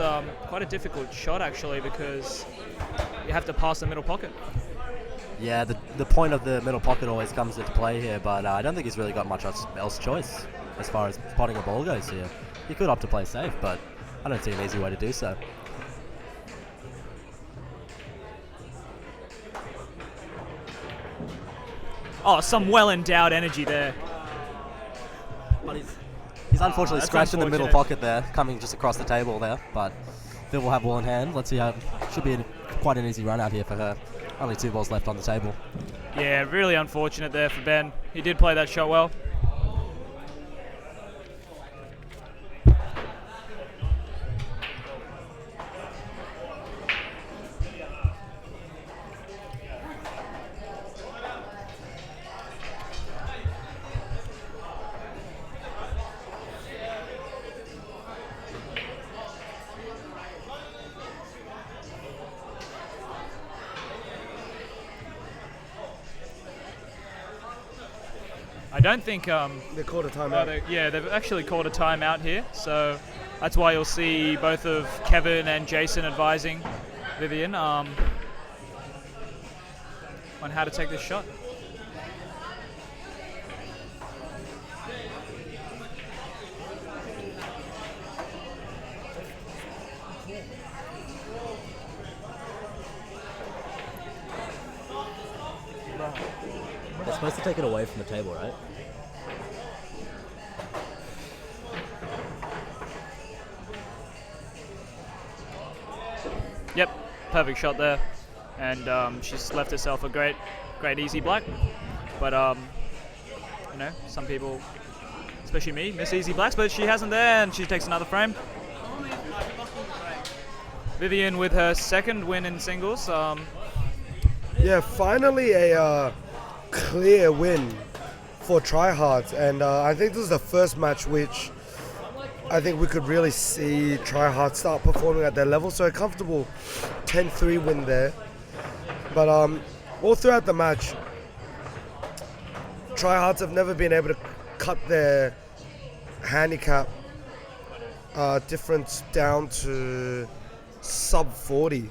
quite a difficult shot actually because you have to pass the middle pocket. Yeah, the point of the middle pocket always comes into play here, but I don't think he's really got much else choice as far as potting a ball goes here. He could opt to play safe, but I don't see an easy way to do so. Oh, some well-endowed energy there. But he's unfortunately scratched in the middle pocket there, coming just across the table there, but Phil will have ball in hand. Let's see how, should be quite an easy run out here for her. Only 2 balls left on the table. Yeah, really unfortunate there for Ben. He did play that shot well. I don't think... They called a timeout. They've actually called a timeout here, so that's why you'll see both of Kevin and Jason advising Vivien on how to take this shot. They're supposed to take it away from the table, right? Yep, perfect shot there. and she's left herself a great easy black. But you know, some people, especially me, miss easy blacks, but she hasn't there, and she takes another frame. Vivien with her second win in singles. Yeah, finally a clear win for Tryhards, and I think this is the first match which I think we could really see Tryhards start performing at their level. So a comfortable 10-3 win there. But all throughout the match, Tryhards have never been able to cut their handicap difference down to sub 40.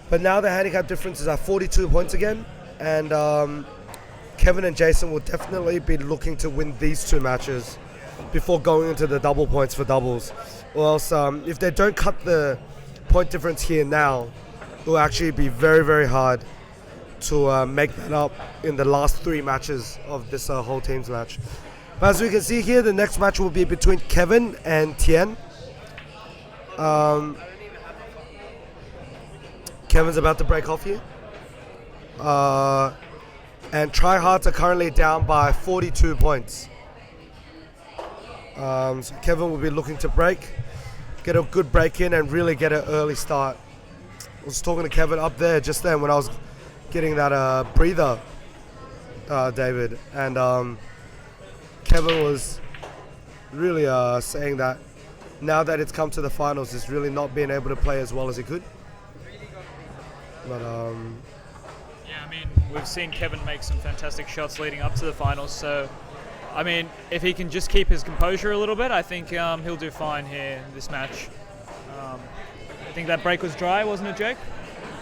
But now the handicap difference is at 42 points again, and Kevin and Jason will definitely be looking to win these two matches before going into the double points for doubles. Or else, if they don't cut the point difference here now, it will actually be very, very hard to make that up in the last 3 matches of this whole team's match. But as we can see here, the next match will be between Kevin and Thien. Kevin's about to break off here. And Tryhards are currently down by 42 points. So Kevin will be looking to get a good break in and really get an early start. I was talking to Kevin up there just then when I was getting that breather, David, and Kevin was really saying that now that it's come to the finals, he's really not being able to play as well as he could. But yeah, I mean, we've seen Kevin make some fantastic shots leading up to the finals, so I mean, if he can just keep his composure a little bit, I think he'll do fine here in this match. I think that break was dry, wasn't it, Jake?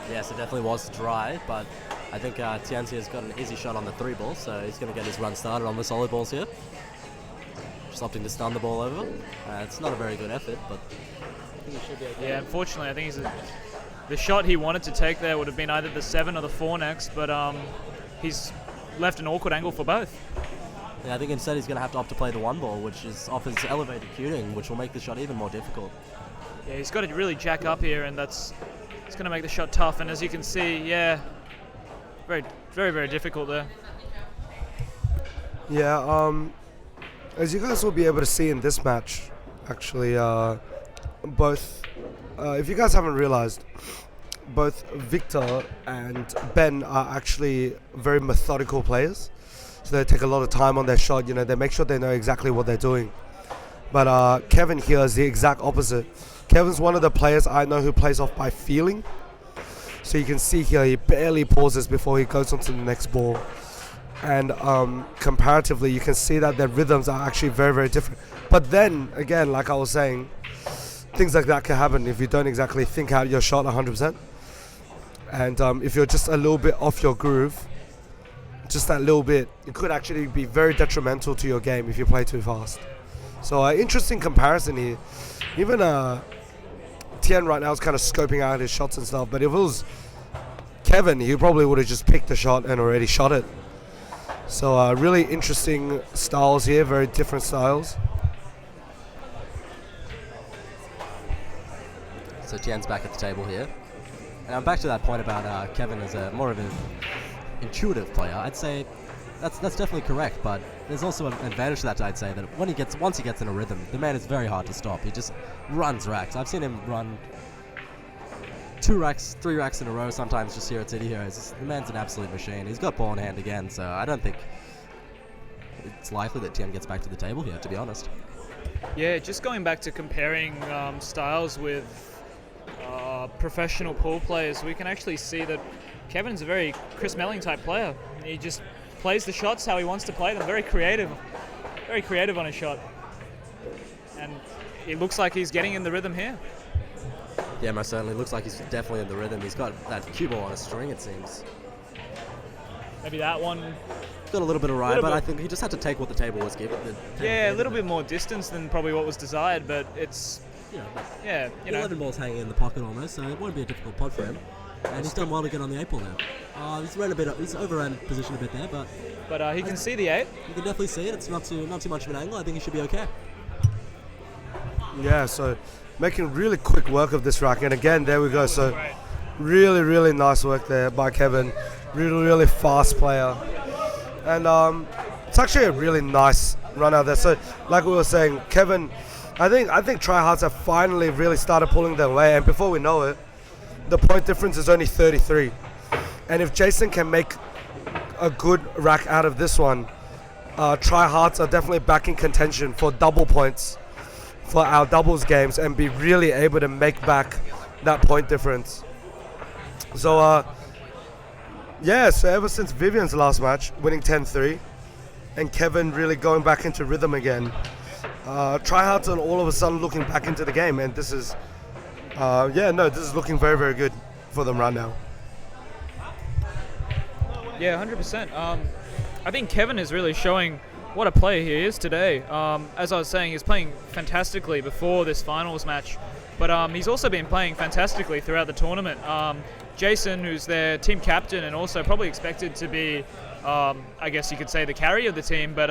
Yes, it definitely was dry, but I think Thien has got an easy shot on the 3 ball, so he's going to get his run started on the solid balls here. Just opting to stun the ball over. It's not a very good effort, but I think he should be okay. Yeah, unfortunately, I think the shot he wanted to take there would have been either the 7 or the 4 next, but he's left an awkward angle for both. Yeah, I think instead he's going to have to opt to play the 1 ball, which offers elevated cueing, which will make the shot even more difficult. Yeah, he's got to really jack up here, and it's going to make the shot tough. And as you can see, yeah, very, very, very difficult there. yeah, as you guys will be able to see in this match, actually, both, if you guys haven't realized, both Victor and Ben are actually very methodical players. So they take a lot of time on their shot, you know, they make sure they know exactly what they're doing. But Kevin here is the exact opposite. Kevin's one of the players I know who plays off by feeling. So you can see here, he barely pauses before he goes on to the next ball. And comparatively, you can see that their rhythms are actually very, very different. But then, again, like I was saying, things like that can happen if you don't exactly think out your shot 100%. And if you're just a little bit off your groove, just that little bit, it could actually be very detrimental to your game if you play too fast. So interesting comparison here. Even Thien right now is kind of scoping out his shots and stuff, but if it was Kevin, he probably would have just picked the shot and already shot it. So really interesting styles here, very different styles. So Thien's back at the table here. And I'm back to that point about Kevin as a more of an intuitive player. I'd say that's definitely correct, but there's also an advantage to that, I'd say, that once he gets in a rhythm, the man is very hard to stop. He just runs racks. I've seen him run 2 racks, 3 racks in a row sometimes just here at City Heroes. The man's an absolute machine. He's got ball in hand again, so I don't think it's likely that Thien gets back to the table here, to be honest. Yeah, just going back to comparing styles with professional pool players, we can actually see that Kevin's a very Chris Melling type player. He just plays the shots how he wants to play them. Very creative on his shot. And it looks like he's getting in the rhythm here. Yeah, most certainly. Looks like he's definitely in the rhythm. He's got that cue ball on a string, it seems. Maybe that one. Got a little bit of ride, but I think he just had to take what the table was given. Yeah, a little bit more distance than probably what was desired, but it's... Yeah, you know. 11 balls hanging in the pocket almost, so it won't be a difficult pod for him. And he's done well to get on the 8 ball now. He's overran position a bit there, but he can see the 8. You can definitely see it. It's not too much of an angle. I think he should be okay. Yeah, so making really quick work of this rack, and again, there we go. So Really, really nice work there by Kevin. Really, really fast player. And it's actually a really nice run out there. So, like we were saying, Kevin, I think Tryhards have finally really started pulling their way. And before we know it, the point difference is only 33. And if Jason can make a good rack out of this one, Tryhards are definitely back in contention for double points for our doubles games and be really able to make back that point difference. So, so ever since Vivien's last match, winning 10-3, and Kevin really going back into rhythm again, Tryhards are all of a sudden looking back into the game, and this is, this is looking very, very good for them right now. Yeah, 100%. I think Kevin is really showing what a player he is today. As I was saying, he's playing fantastically before this finals match, but he's also been playing fantastically throughout the tournament. Jason, who's their team captain and also probably expected to be, I guess you could say, the carry of the team, but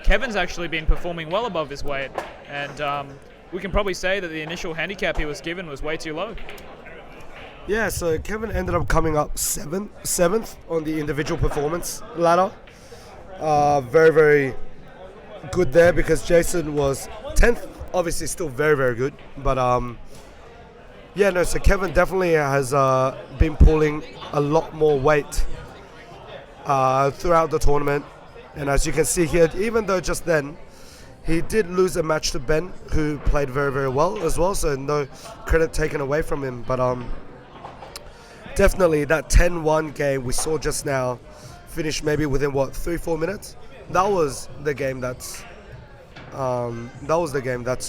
Kevin's actually been performing well above his weight, and we can probably say that the initial handicap he was given was way too low. Yeah, so Kevin ended up coming up seventh on the individual performance ladder. Very, very good there because Jason was 10th, obviously still very, very good. But so Kevin definitely has been pulling a lot more weight throughout the tournament. And as you can see here, even though just then he did lose a match to Ben, who played very, very well as well, so no credit taken away from him. But definitely that 10-1 game we saw just now, finished maybe within 3-4 minutes. That was the game that's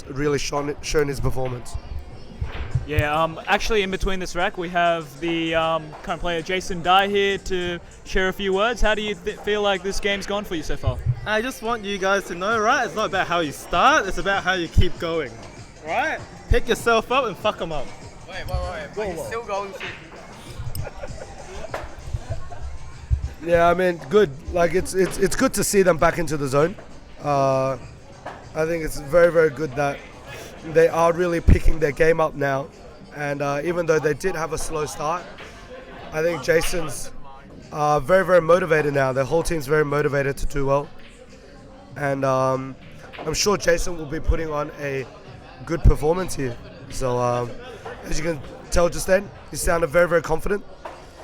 really shown his performance. Yeah, actually in between this rack we have the current player Jason Dai here to share a few words. How do you feel like this game's gone for you so far? I just want you guys to know, right? It's not about how you start, it's about how you keep going. Right? Pick yourself up and fuck them up. Wait. You're still going to... Yeah, I mean, good. Like it's good to see them back into the zone. I think it's very, very good that they are really picking their game up now. And even though they did have a slow start, I think Jason's very, very motivated now. The whole team's very motivated to do well. And I'm sure Jason will be putting on a good performance here. So as you can tell just then, he sounded very, very confident.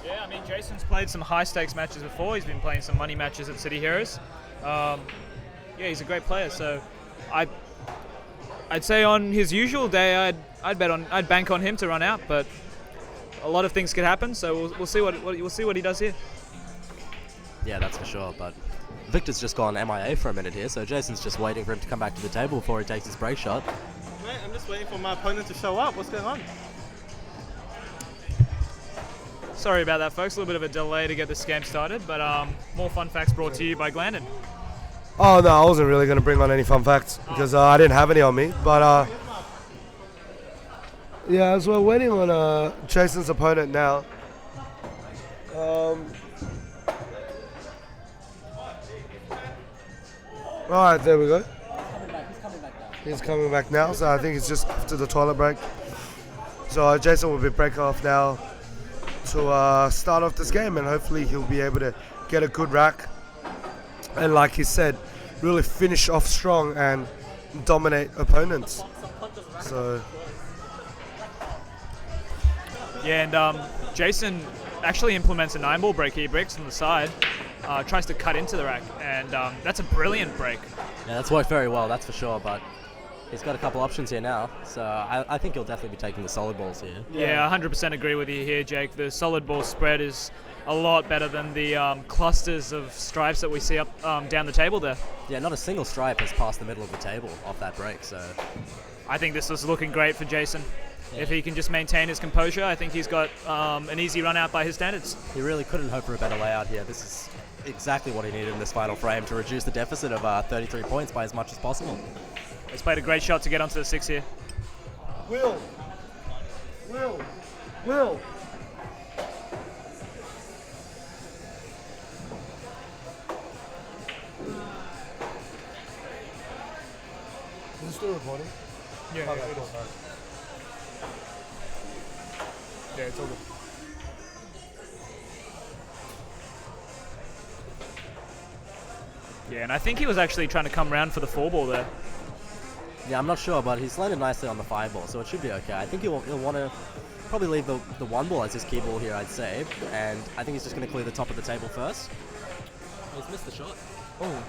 Yeah, I mean, Jason's played some high-stakes matches before. He's been playing some money matches at City Heroes. He's a great player. So, I'd say on his usual day, I'd bank on him to run out. But a lot of things could happen. So we'll see what he does here. Yeah, that's for sure. But Victor's just gone MIA for a minute here, so Jason's just waiting for him to come back to the table before he takes his break shot. Mate, I'm just waiting for my opponent to show up. What's going on? Sorry about that, folks. A little bit of a delay to get this game started, but more fun facts brought to you by Glanden. Oh no, I wasn't really going to bring on any fun facts because I didn't have any on me. But as we're waiting on Jason's opponent now. Alright, there we go. He's coming back now, so I think he's just after the toilet break. So Jason will be breaking off now to start off this game, and hopefully he'll be able to get a good rack and, like he said, really finish off strong and dominate opponents. So yeah, and Jason actually implements a 9-ball break. He breaks from the side, tries to cut into the rack, and that's a brilliant break. Yeah, that's worked very well, that's for sure, but he's got a couple options here now, so I think he'll definitely be taking the solid balls here. Yeah, 100% agree with you here, Jake. The solid ball spread is a lot better than the clusters of stripes that we see up down the table there. Yeah, not a single stripe has passed the middle of the table off that break, so... I think this is looking great for Jason. Yeah. If he can just maintain his composure, I think he's got an easy run out by his standards. He really couldn't hope for a better layout here. This is exactly what he needed in this final frame to reduce the deficit of 33 points by as much as possible. He's played a great shot to get onto the 6 here. Will. Is it still recording? Yeah, it is. Yeah, it's all good. Yeah, and I think he was actually trying to come round for the 4-ball there. Yeah, I'm not sure, but he's landed nicely on the 5-ball, so it should be okay. I think he'll want to probably leave the 1-ball as his key ball here, I'd say. And I think he's just going to clear the top of the table first. He's missed the shot. Oh,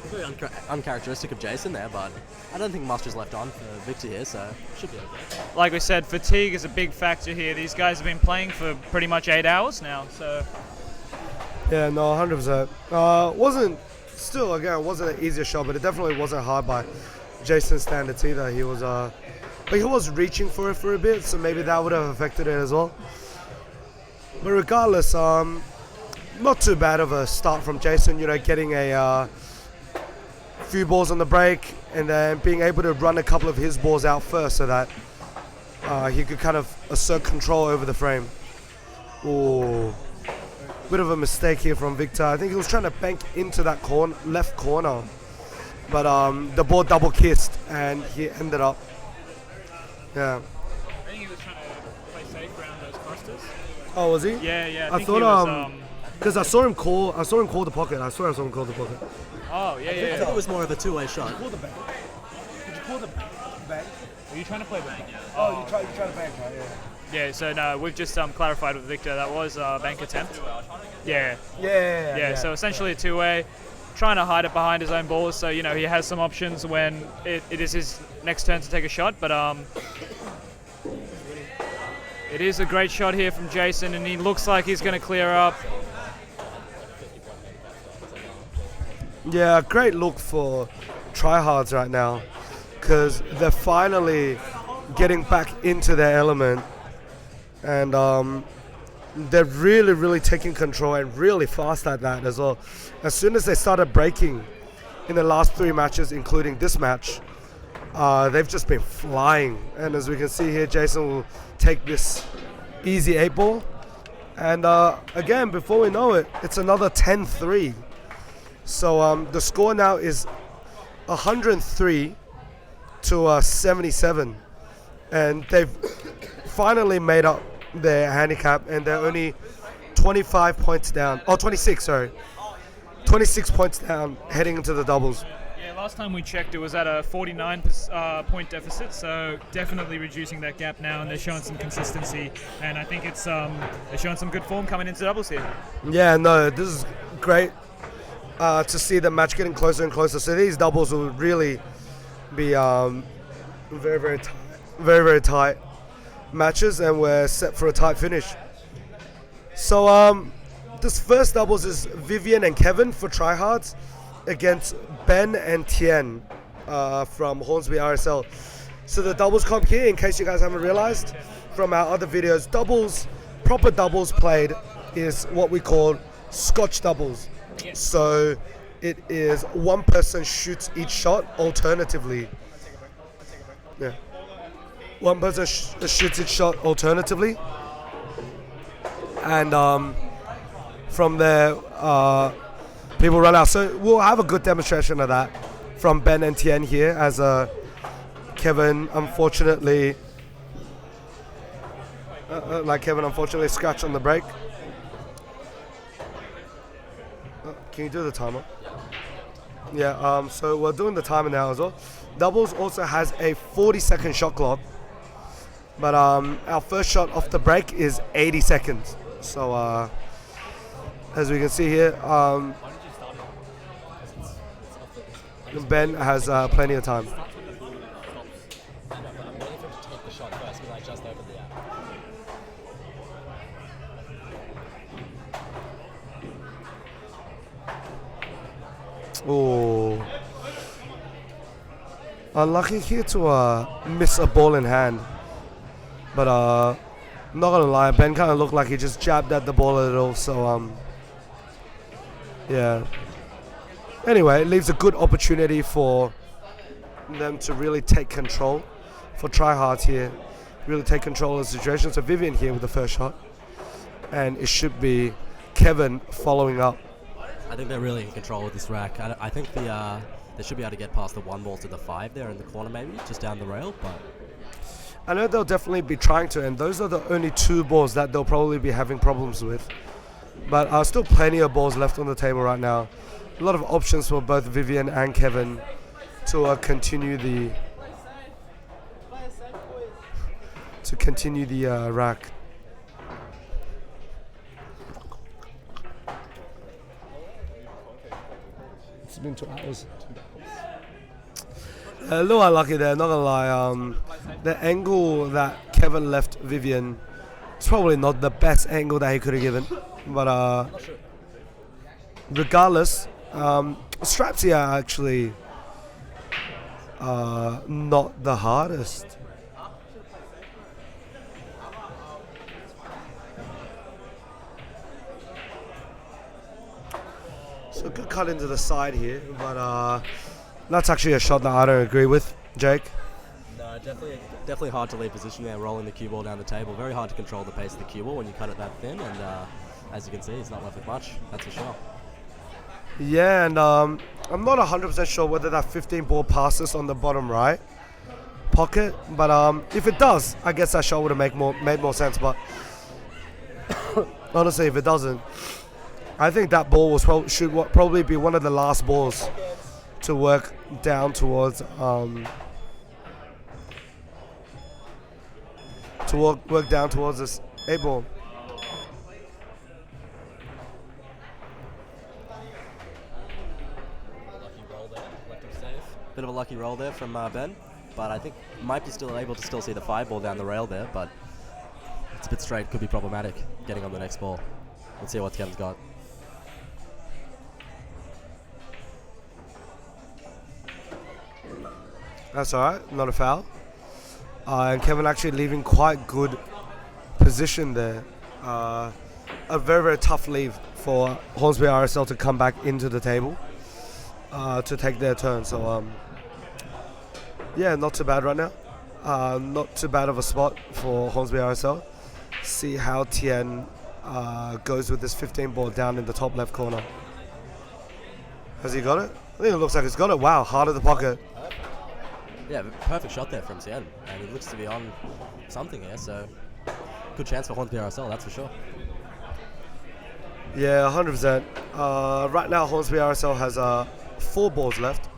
very uncharacteristic of Jason there, but I don't think much is left on for Victor here, so should be okay. Like we said, fatigue is a big factor here. These guys have been playing for pretty much 8 hours now, so... Yeah, no, 100%. It wasn't an easier shot, but it definitely wasn't hard by Jason's standards either. He was reaching for it for a bit, so maybe that would have affected it as well. But regardless, not too bad of a start from Jason, getting a few balls on the break and then being able to run a couple of his balls out first so that he could kind of assert control over the frame. Ooh, bit of a mistake here from Victor. I think he was trying to bank into that left corner, but the ball double kissed and he ended up, yeah. I think he was trying to play safe around those clusters. Oh, was he? Yeah. I thought because I saw him call the pocket. I swear I saw him call the pocket. Oh, yeah. I think it was more of a two-way shot. Did you call the bank? Were you trying to play bank? Oh, you try to bank, right? Yeah. Yeah, so no, we've just clarified with Victor that was a bank attempt. Yeah. Yeah. So essentially a two-way, trying to hide it behind his own balls, so he has some options when it is his next turn to take a shot. But it is a great shot here from Jason, and he looks like he's going to clear up. Yeah, great look for Tryhards right now, because they're finally getting back into their element, and they're really taking control and really fast at that as well. As soon as they started breaking in the last 3 matches, including this match, they've just been flying. And as we can see here, Jason will take this easy 8-ball, and again, before we know it, it's another 10-3. So the score now is 103 to 77, and they've finally made up their handicap, and they're only 25 points down. Oh, 26, sorry. 26 points down heading into the doubles. Yeah, last time we checked, it was at a 49 point deficit, so definitely reducing that gap now, and they're showing some consistency, and I think it's they're showing some good form coming into doubles here. Yeah, no, this is great. To see the match getting closer and closer. So these doubles will really be very tight matches, and we're set for a tight finish. So this first doubles is Vivien and Kevin for Tryhards against Ben and Thien from Hornsby RSL. So the doubles comp here, in case you guys haven't realized from our other videos, proper doubles played is what we call Scotch doubles. So it is one person shoots each shot alternatively. Yeah. One person shoots each shot alternatively. And from there, people run out. So we'll have a good demonstration of that from Ben and Thien here, as Kevin unfortunately scratched on the break. Can you do the timer? Yeah, so we're doing the timer now as well. Doubles also has a 40-second shot clock, but our first shot off the break is 80 seconds. So as we can see here, Ben has plenty of time. Oh, unlucky here to miss a ball in hand, but not gonna lie, Ben kind of looked like he just jabbed at the ball a little. So yeah. Anyway, it leaves a good opportunity for them to really take control, for Tryhards here, really take control of the situation. So Vivien here with the first shot, and it should be Kevin following up. I think they're really in control with this rack. I think they should be able to get past the 1-ball to the 5 there in the corner, maybe just down the rail. But I know they'll definitely be trying to, and those are the only 2 balls that they'll probably be having problems with. But still plenty of balls left on the table right now. A lot of options for both Vivien and Kevin to continue the rack. It's been 2 hours. A little unlucky there, not gonna lie. The angle that Kevin left Vivien, it's probably not the best angle that he could have given. But regardless, straps here are actually not the hardest. So good cut into the side here, but that's actually a shot that I don't agree with, Jake. No, definitely hard to leave position there, rolling the cue ball down the table. Very hard to control the pace of the cue ball when you cut it that thin, and as you can see, he's not left with much, that's for sure. Yeah, and I'm not 100% sure whether that 15 ball passes on the bottom right pocket, but if it does, I guess that shot would have made more sense, but honestly, if it doesn't, I think that ball should probably be one of the last balls to work down towards work down towards this 8 ball. Bit of a lucky roll there from Ben, but I think might be still able to still see the 5 ball down the rail there, but it's a bit straight, could be problematic getting on the next ball. Let's see what Kevin's got. That's alright, not a foul. And Kevin actually leaving quite good position there. A very, very tough leave for Hornsby RSL to come back into the table to take their turn. So, yeah, not too bad right now. Not too bad of a spot for Hornsby RSL. See how Thien goes with this 15 ball down in the top left corner. Has he got it? I think it looks like he's got it. Wow, hard at the pocket. Yeah, perfect shot there from Thien, and he looks to be on something here, so good chance for Hornsby RSL, that's for sure. Yeah, 100%. Right now, Hornsby RSL has 4 balls left.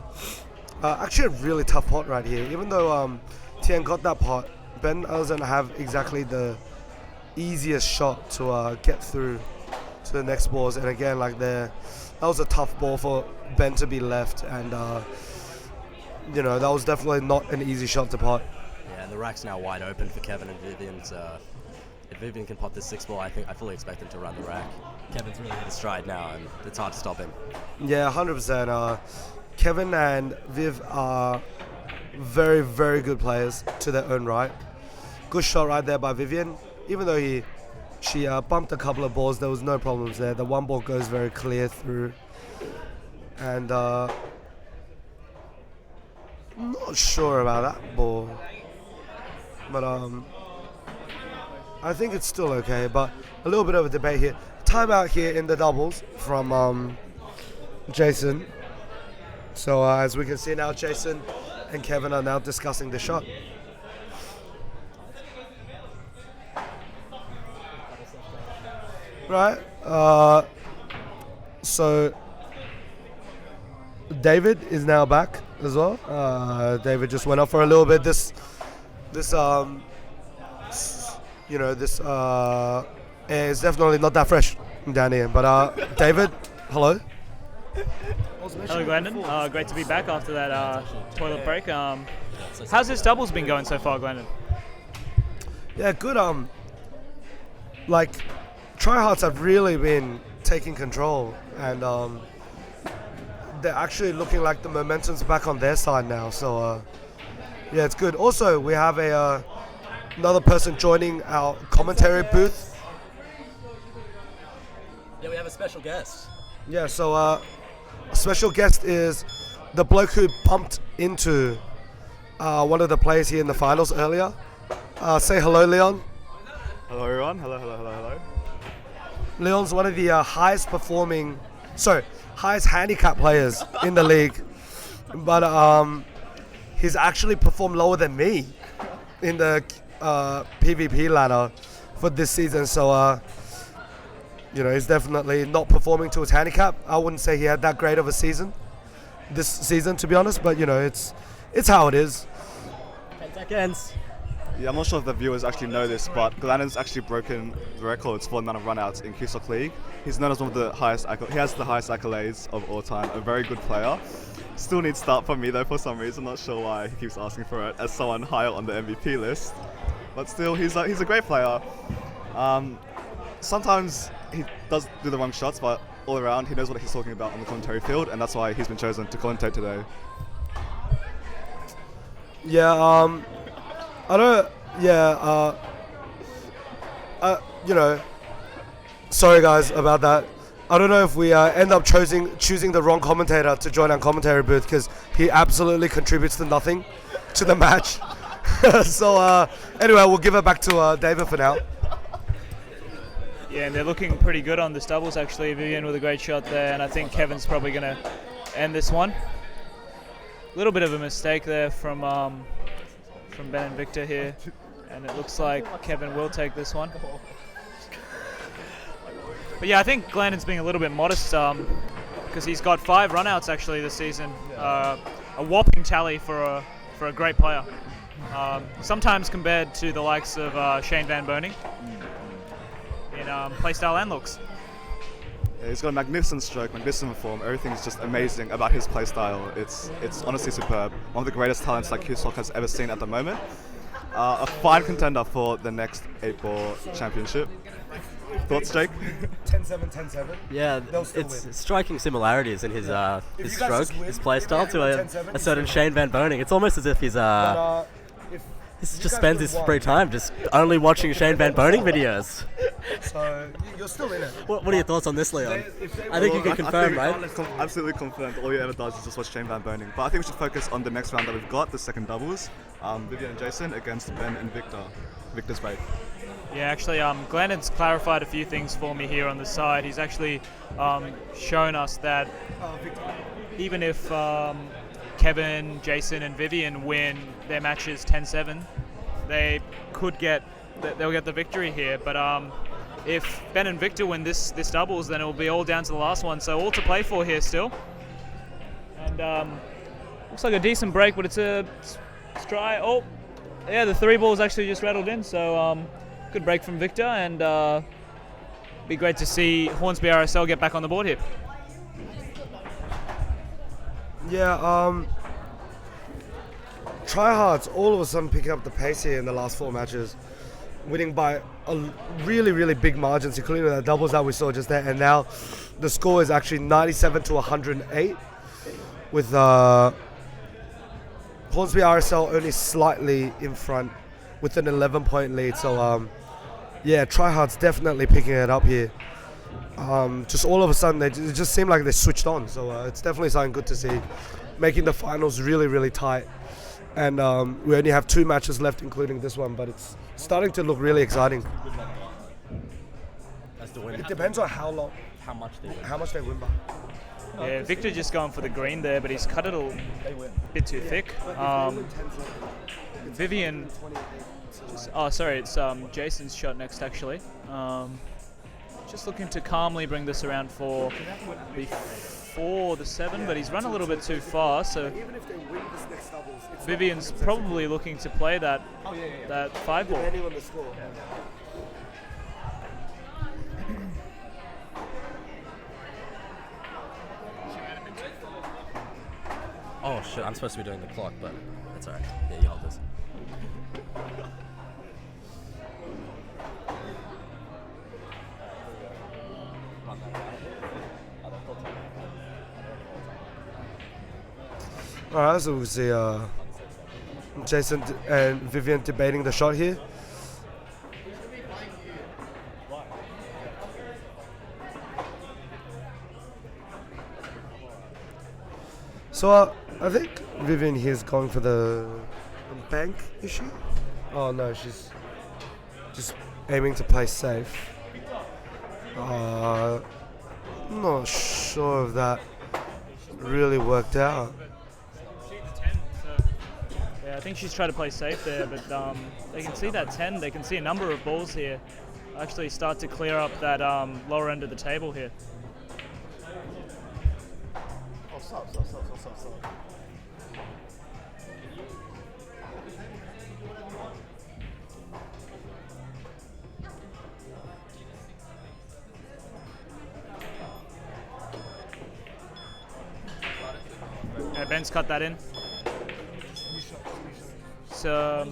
Actually, a really tough pot right here. Even though Thien got that pot, Ben doesn't have exactly the easiest shot to get through to the next balls. And again, like that was a tough ball for Ben to be left, and you know, that was definitely not an easy shot to pot. Yeah, and the rack's now wide open for Kevin and Vivien. If Vivien can pot this 6 ball, I fully expect him to run the rack. Kevin's really hit a stride now, and it's hard to stop him. Yeah, 100%. Kevin and Viv are very, very good players to their own right. Good shot right there by Vivien. Even though she bumped a couple of balls, there was no problems there. The 1 ball goes very clear through. And not sure about that ball, but I think it's still okay. But a little bit of a debate here. Timeout here in the doubles from Jason. So as we can see now, Jason and Kevin are now discussing the shot. Right. So David is now back as well. David just went up for a little bit. This air is definitely not that fresh down here. But David, hello. Hello, Glanden. Great to be back after that toilet break. How's this doubles been going so far, Glanden? Yeah, good. Like, Tryhards have really been taking control, and they're actually looking like the momentum's back on their side now. So, yeah, it's good. Also, we have another person joining our commentary booth. Yeah, we have a special guest. Yeah, so a special guest is the bloke who bumped into one of the players here in the finals earlier. Say hello, Leon. Hello, everyone. Hello. Leon's one of the highest handicap players in the league, but he's actually performed lower than me in the PvP ladder for this season. So he's definitely not performing to his handicap. I wouldn't say he had that great of a season this season, to be honest, but it's how it is. 10 seconds. Yeah, I'm not sure if the viewers actually know this, but Glanden's actually broken the records for the amount of runouts in CueSoc League. He's known as one of the highest. He has the highest accolades of all time. A very good player. Still needs start from me though for some reason. Not sure why he keeps asking for it as someone higher on the MVP list. But still, he's a great player. Sometimes he does do the wrong shots, but all around he knows what he's talking about on the commentary field, and that's why he's been chosen to commentate today. Yeah, I don't. Yeah, sorry guys about that. I don't know if we end up choosing the wrong commentator to join our commentary booth, because he absolutely contributes to nothing to the match. So anyway, we'll give it back to David for now. Yeah, and they're looking pretty good on this doubles actually. Vivien with a great shot there, and I think Kevin's probably going to end this one. A little bit of a mistake there from Ben and Victor here, and it looks like Kevin will take this one. But yeah, I think Glanden's being a little bit modest because he's got 5 runouts actually this season. A whopping tally for a great player. Sometimes compared to the likes of Shane Van Boning in playstyle and looks. Yeah, he's got a magnificent stroke, magnificent form. Everything's just amazing about his playstyle. It's honestly superb. One of the greatest talents that CueSoc has ever seen at the moment. A fine contender for the next 8-ball championship. Thoughts, Jake? 10-7, 10-7. Yeah, it's striking similarities in his stroke, his playstyle to a certain Shane Van Boning. It's almost as if he's he just spends his free time just only watching Shane Van Boning videos. So you're still in it. What are your thoughts on this, Leon? I think you can confirm, right? Absolutely confirmed. All he ever does is just watch Shane Van Boning. But I think we should focus on the next round that we've got, the second doubles. Vivien and Jason against Ben and Victor. Victor's break. Yeah, actually, Glanden's clarified a few things for me here on the side. He's actually shown us that even if Kevin, Jason, and Vivien win their matches 10-7, they'll get the victory here. But if Ben and Victor win this doubles, then it will be all down to the last one. So all to play for here still. And looks like a decent break, but it's a try. Oh, yeah, the 3 balls actually just rattled in. So good break from Victor, and be great to see Hornsby RSL get back on the board here. Yeah, Tryhards all of a sudden picking up the pace here in the last 4 matches, winning by a really, really big margins, including the doubles that we saw just there. And now the score is actually 97 to 108, with Hornsby RSL only slightly in front with an 11-point lead. So yeah, Tryhards definitely picking it up here. Just all of a sudden, it just seemed like they switched on. So it's definitely something good to see, making the finals really, really tight. And we only have 2 matches left, including this one, but it's starting to look really exciting. It depends on how much they win by. Yeah, Victor just going for the green there, but he's cut it a bit too thick. Vivien, it's Jason's shot next actually. Just looking to calmly bring this around for the 7, but he's run a little bit too far. So Vivien's probably looking to play that 5 ball. Oh shit, I'm supposed to be doing the clock, but that's alright. Yeah, you hold this. Alright, so we'll see Jason and Vivien debating the shot here. So I think Vivien here is going for the bank issue. Oh no, she's just aiming to play safe. I'm not sure if that really worked out. Yeah, I think she's trying to play safe there, but they can see that 10. They can see a number of balls here. actually start to clear up that lower end of the table here. Oh, stop. Yeah, Ben's cut that in. So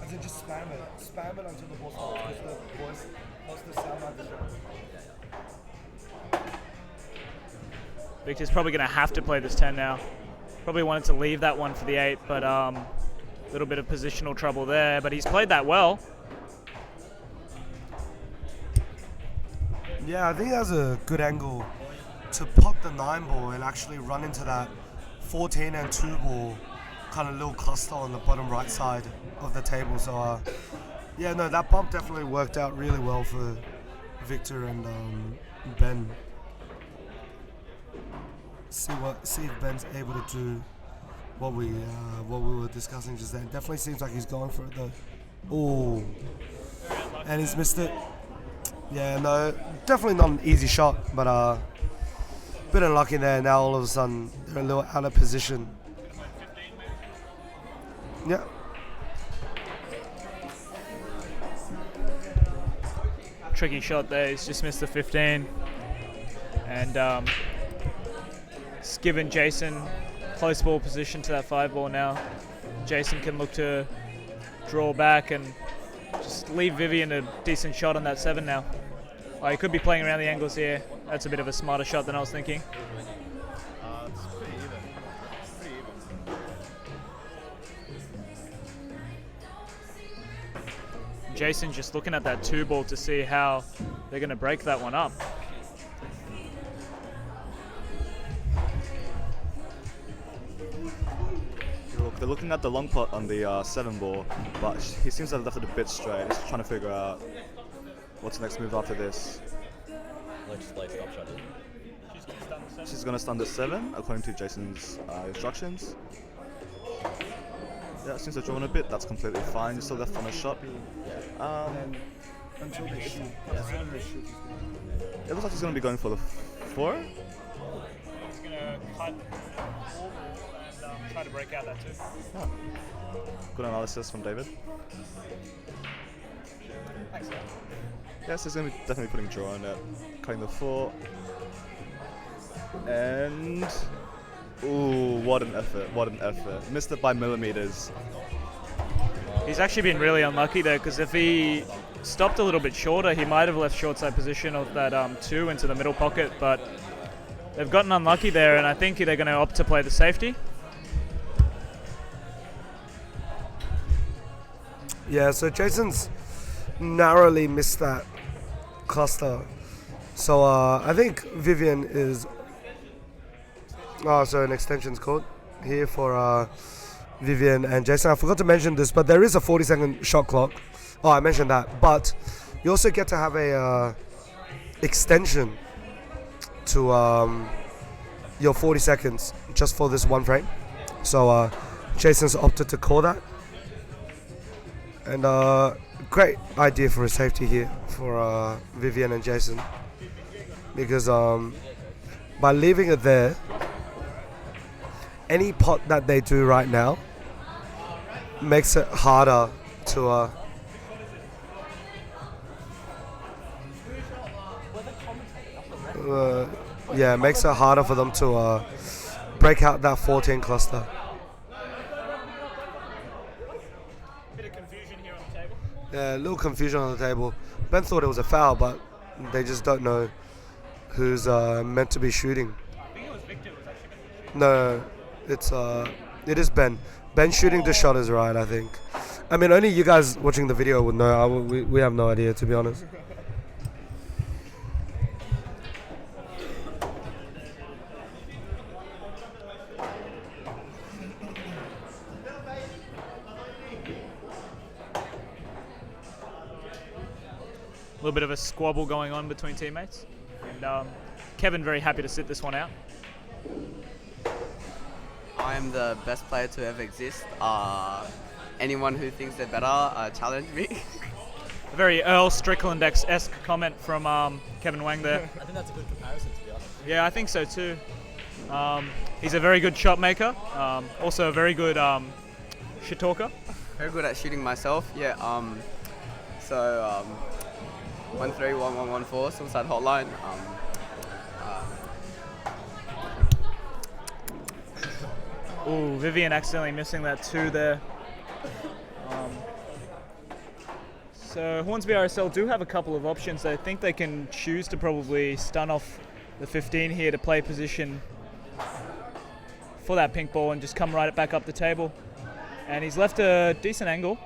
I said just spam it. Spam it until the ball stops. Because the voice wants to sound like the shot. Victor's probably going to have to play this 10 now. Probably wanted to leave that one for the 8, but a little bit of positional trouble there. But he's played that well. Yeah, I think that's a good angle to pot the 9 ball and actually run into that 14 and 2 ball kind of little cluster on the bottom right side of the table. So yeah, no, that bump definitely worked out really well for Victor and Ben. See if Ben's able to do what we were discussing just then. Definitely seems like he's going for it though. Oh, and he's missed it. Yeah, no, definitely not an easy shot, but bit unlucky there. Now all of a sudden they're a little out of position. Yeah. Tricky shot there. He's just missed the 15, and it's given Jason close ball position to that 5 ball now. Jason can look to draw back and just leave Vivien a decent shot on that 7 now. Oh, he could be playing around the angles here. That's a bit of a smarter shot than I was thinking. It's pretty even. Jason just looking at that 2 ball to see how they're going to break that one up. Look, they're looking at the long pot on the 7 ball, but he seems to have left it a bit straight. He's trying to figure out what's the next move after this. Let's play stop shot. She's going to stun the 7, according to Jason's instructions. Yeah, since they're drawn a bit, that's completely fine. You're still left on a shot. Until they shoot. It looks like he's going to be going for the 4. He's going to cut and try to break out that 2. Oh. Good analysis from David. Yes, he's going to be definitely putting draw on it. Cutting the 4. And... ooh, what an effort. Missed it by millimeters. He's actually been really unlucky there, because if he stopped a little bit shorter, he might have left short side position of that 2 into the middle pocket, but they've gotten unlucky there, and I think they're going to opt to play the safety. Yeah, so Jason's narrowly missed that cluster. So I think Vivien is... oh, so an extension's called here for Vivien and Jason. I forgot to mention this, but there is a 40-second shot clock. Oh, I mentioned that. But you also get to have a extension to your 40 seconds just for this one frame. So Jason's opted to call that. And great idea for a safety here for Vivien and Jason. Because by leaving it there, any pot that they do right now makes it harder to yeah, makes it harder for them to break out that 14 cluster. Bit of confusion here on the table. Yeah, a little confusion on the table. Ben thought it was a foul, but they just don't know who's meant to be shooting. I think it was Victor who was actually meant to shoot. No, it is Ben. Ben shooting the shot is right, I think. I mean, only you guys watching the video would know. We have no idea, to be honest. A little bit of a squabble going on between teammates. And Kevin very happy to sit this one out. I am the best player to ever exist. Anyone who thinks they're better, challenge me. a very Earl Strickland-esque comment from Kevin Wang there. I think that's a good comparison, to be honest. Yeah, I think so too. He's a very good shot maker, also a very good shit talker. Very good at shooting myself. Yeah. 131114 Suicide Hotline. Ooh, Vivien accidentally missing that 2 there. So Hornsby RSL do have a couple of options. I think they can choose to probably stun off the 15 here to play position for that pink ball and just come right back up the table. And he's left a decent angle.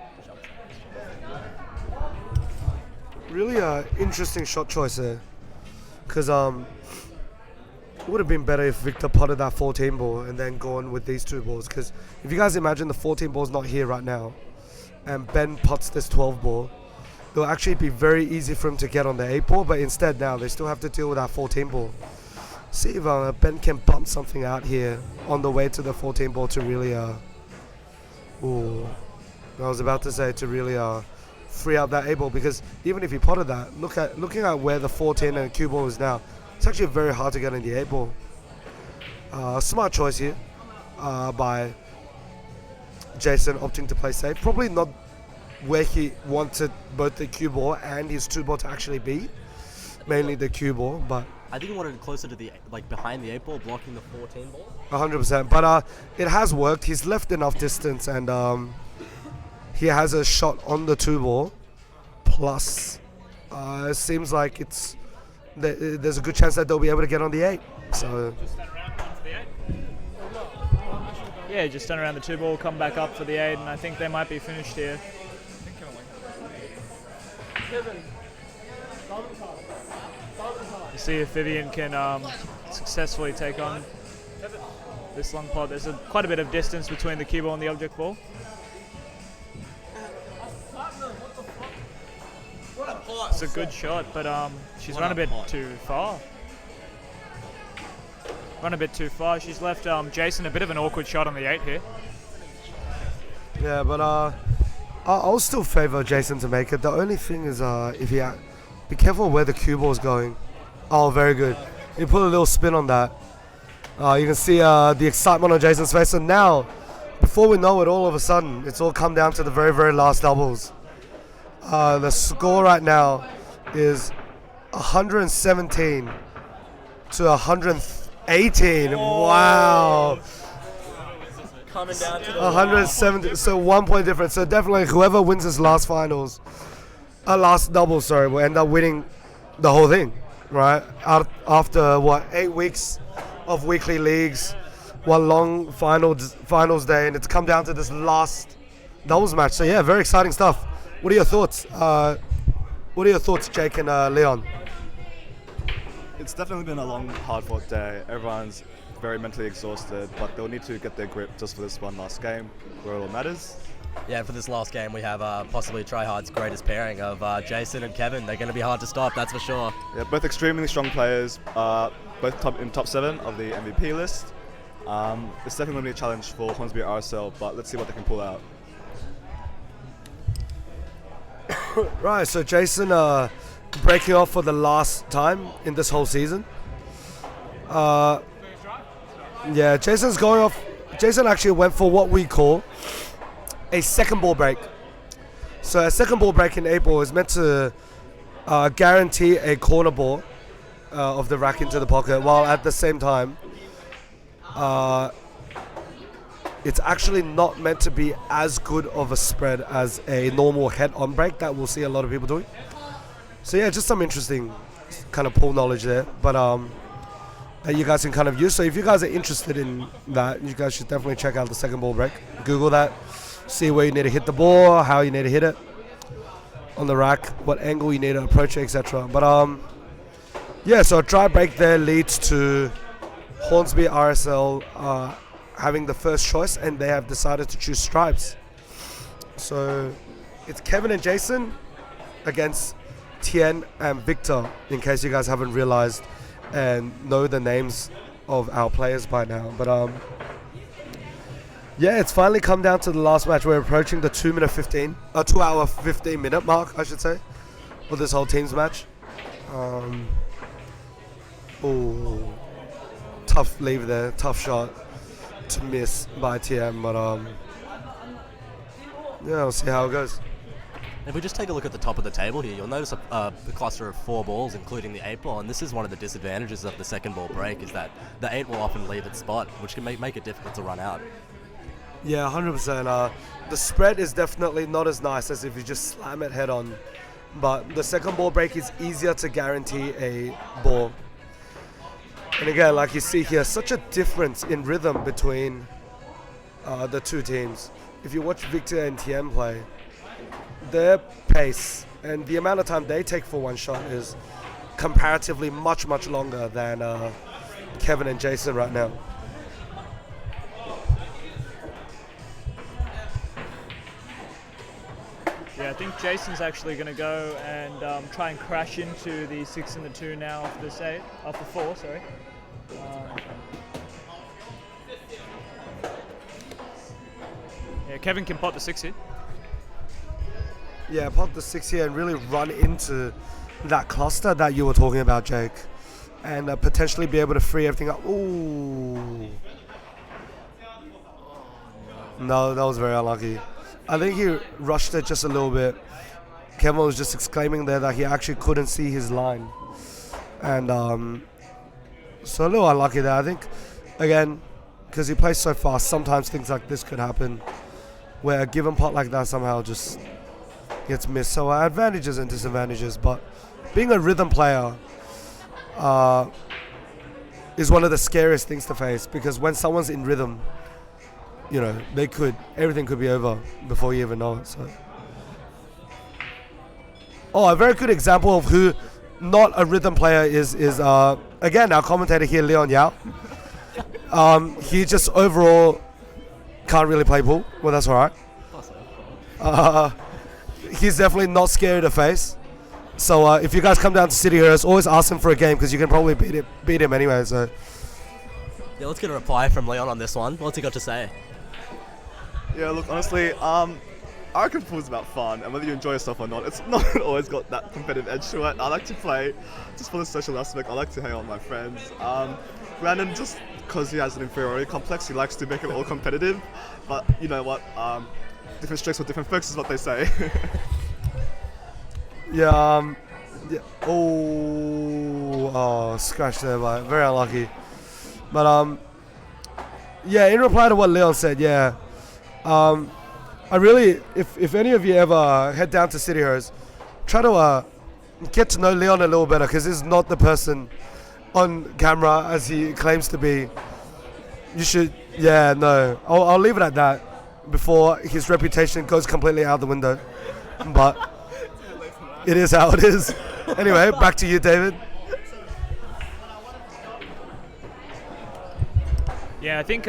Really interesting shot choice there. Because it would have been better if Victor potted that 14 ball and then gone with these 2 balls. Because if you guys imagine the 14 ball's not here right now and Ben pots this 12 ball, it'll actually be very easy for him to get on the 8 ball, but instead now they still have to deal with that 14 ball. See if Ben can bump something out here on the way to the 14 ball to really, I was about to say to really free up that 8 ball, because even if he potted that, looking at where the 14 and cue ball is now, it's actually very hard to get in the 8 ball. Smart choice here by Jason opting to play safe. Probably not where he wanted both the cue ball and his 2 ball to actually be, mainly the cue ball, but I think he wanted it closer to the, behind the 8 ball, blocking the 14 ball. 100%, but it has worked. He's left enough distance, and he has a shot on the 2 ball. Plus, it seems like there's a good chance that they'll be able to get on the 8. So. Yeah, just turn around the 2 ball, come back up for the 8, and I think they might be finished here. You see if Vivien can successfully take on this long pod. There's quite a bit of distance between the cue ball and the object ball. It's a good shot, but she's run a bit too far. She's left Jason a bit of an awkward shot on the 8 here. Yeah, but I'll still favour Jason to make it. The only thing is if he be careful where the cue ball is going. Oh, very good. He put a little spin on that. You can see the excitement on Jason's face. And now, before we know it, all of a sudden, it's all come down to the very, very last doubles. The score right now is 117 to 118. Wow. Coming down to the 170, so 1 point difference. So definitely whoever wins this last double, will end up winning the whole thing, right? After 8 weeks of weekly leagues, one long finals day, and it's come down to this last doubles match. So yeah, very exciting stuff. What are your thoughts? Jake and Leon? It's definitely been a long, hard-fought day. Everyone's very mentally exhausted, but they'll need to get their grip just for this one last game, where it all matters. Yeah, for this last game, we have possibly Tryhards' greatest pairing of Jason and Kevin. They're going to be hard to stop, that's for sure. Yeah, both extremely strong players, both in top 7 of the MVP list. It's definitely going to be a challenge for Hornsby RSL, but let's see what they can pull out. Right, so Jason breaking off for the last time in this whole season. Yeah, Jason's going off. Jason actually went for what we call a second ball break. So a second ball break in 8 ball is meant to guarantee a corner ball of the rack into the pocket, while at the same time it's actually not meant to be as good of a spread as a normal head-on break that we'll see a lot of people doing. So yeah, just some interesting kind of pool knowledge there, but that you guys can kind of use. So if you guys are interested in that, you guys should definitely check out the second ball break. Google that, see where you need to hit the ball, how you need to hit it on the rack, what angle you need to approach it, etc. But yeah, so a dry break there leads to Hornsby RSL having the first choice, and they have decided to choose stripes. So it's Kevin and Jason against Thien and Victor, in case you guys haven't realized and know the names of our players by now. But Yeah, it's finally come down to the last match. We're approaching the 2 hour 15 minute mark, I should say, for this whole teams match. Oh, tough leave there, tough shot to miss by TM, but yeah, we'll see how it goes. If we just take a look at the top of the table here, you'll notice a cluster of 4 balls, including the 8 ball, and this is one of the disadvantages of the second ball break, is that the 8 will often leave its spot, which can make it difficult to run out. Yeah, 100%. The spread is definitely not as nice as if you just slam it head on, but the second ball break is easier to guarantee a ball. And again, like you see here, such a difference in rhythm between the two teams. If you watch Victor and Thien play, their pace and the amount of time they take for one shot is comparatively much longer than Kevin and Jason right now. Yeah, I think Jason's actually going to go and try and crash into the 6 and the 2 now off this 8, off the 4, sorry. Yeah, Kevin can pot the 6 here. Yeah, pop the 6 here and really run into that cluster that you were talking about, Jake, and potentially be able to free everything up. Ooh. No, that was very unlucky. I think he rushed it just a little bit. Kevin was just exclaiming there that he actually couldn't see his line. And so a little unlucky there. I think, again, because he plays so fast, sometimes things like this could happen, where a given pot like that somehow just gets missed. So advantages and disadvantages, but being a rhythm player is one of the scariest things to face, because when someone's in rhythm, you know, everything could be over before you even know it. So, a very good example of who not a rhythm player is again our commentator here, Leon Yao. He just overall can't really play pool. Well, that's all right. He's definitely not scary to face. So if you guys come down to City Heroes, always ask him for a game, because you can probably beat him anyway. So Yeah, let's get a reply from Leon on this one. What's he got to say? Yeah, look, honestly, I reckon pool's about fun, and whether you enjoy yourself or not, it's not always got that competitive edge to it. I like to play just for the social aspect. I like to hang out with my friends. Glanden, just because he has an inferiority complex, he likes to make it all competitive. But you know what? Different strokes for different folks is what they say. yeah. Oh, scratch there, but very unlucky. But yeah, in reply to what Leon said, yeah. I really, if any of you ever head down to City Heroes, try to get to know Leon a little better, because he's not the person on camera as he claims to be. You should, yeah, no. I'll leave it at that before his reputation goes completely out the window. But it is how it is. Anyway, back to you, David. Yeah, I think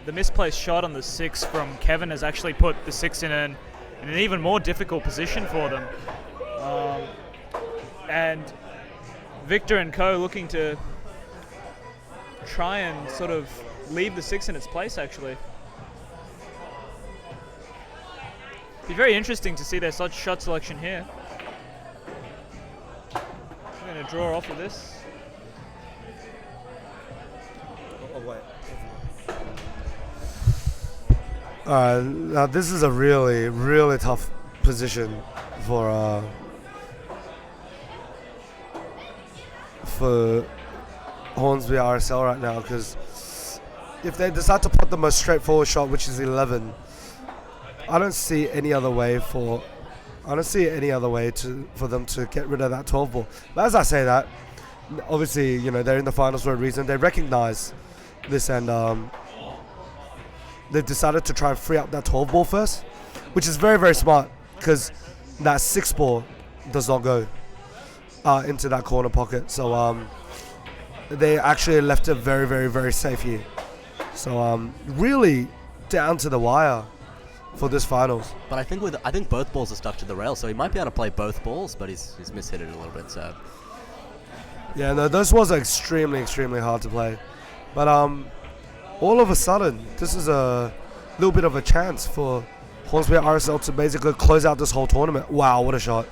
the misplaced shot on the 6 from Kevin has actually put the 6 in an even more difficult position for them. And Victor and co looking to try and sort of leave the 6 in its place, actually. Be very interesting to see their such shot selection here. I'm going to draw off of this. Now this is a really tough position for Hornsby RSL right now, because if they decide to put the most straightforward shot, which is 11, I don't see any other way for them to get rid of that 12 ball. But as I say that, obviously, you know, they're in the finals for a reason. They recognize this, and they've decided to try and free up that 12 ball first, which is very smart, because that 6 ball does not go into that corner pocket. So they actually left it very safe here. So really down to the wire for this finals. But I think both balls are stuck to the rail, so he might be able to play both balls, but he's mishit it a little bit. So yeah, no, those balls are extremely hard to play. But all of a sudden, this is a little bit of a chance for Hornsby RSL to basically close out this whole tournament. Wow, what a shot.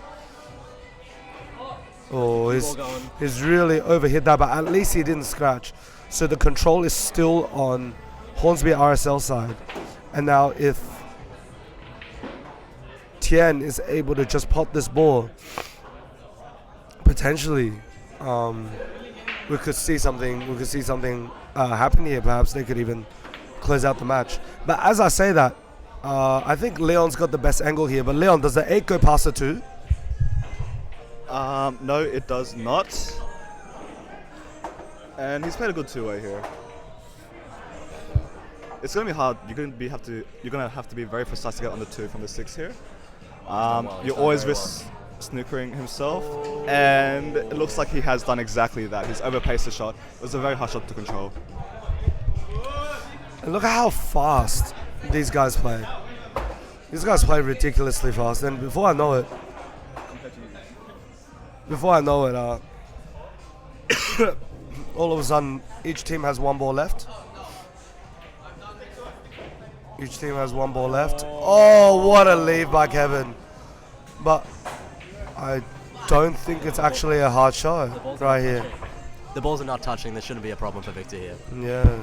Oh, he's really overhit that, but at least he didn't scratch. So the control is still on Hornsby RSL side. And now if Thien is able to just pop this ball, potentially we could see something happen here. Perhaps they could even close out the match. But as I say that, I think Leon's got the best angle here. But Leon, does the 8 go past the 2? No, it does not. And he's played a good two-way here. It's gonna be hard. You're gonna have to be very precise to get on the 2 from the 6 here. You always risk snookering himself, and it looks like he has done exactly that. He's overpaced the shot. It was a very hard shot to control. And look at how fast these guys play. These guys play ridiculously fast, and before I know it, all of a sudden, each team has 1 ball left. Each team has 1 ball left. Oh, what a lead by Kevin. But I don't think it's actually a hard shot right here. The balls are not touching. There shouldn't be a problem for Victor here. Yeah.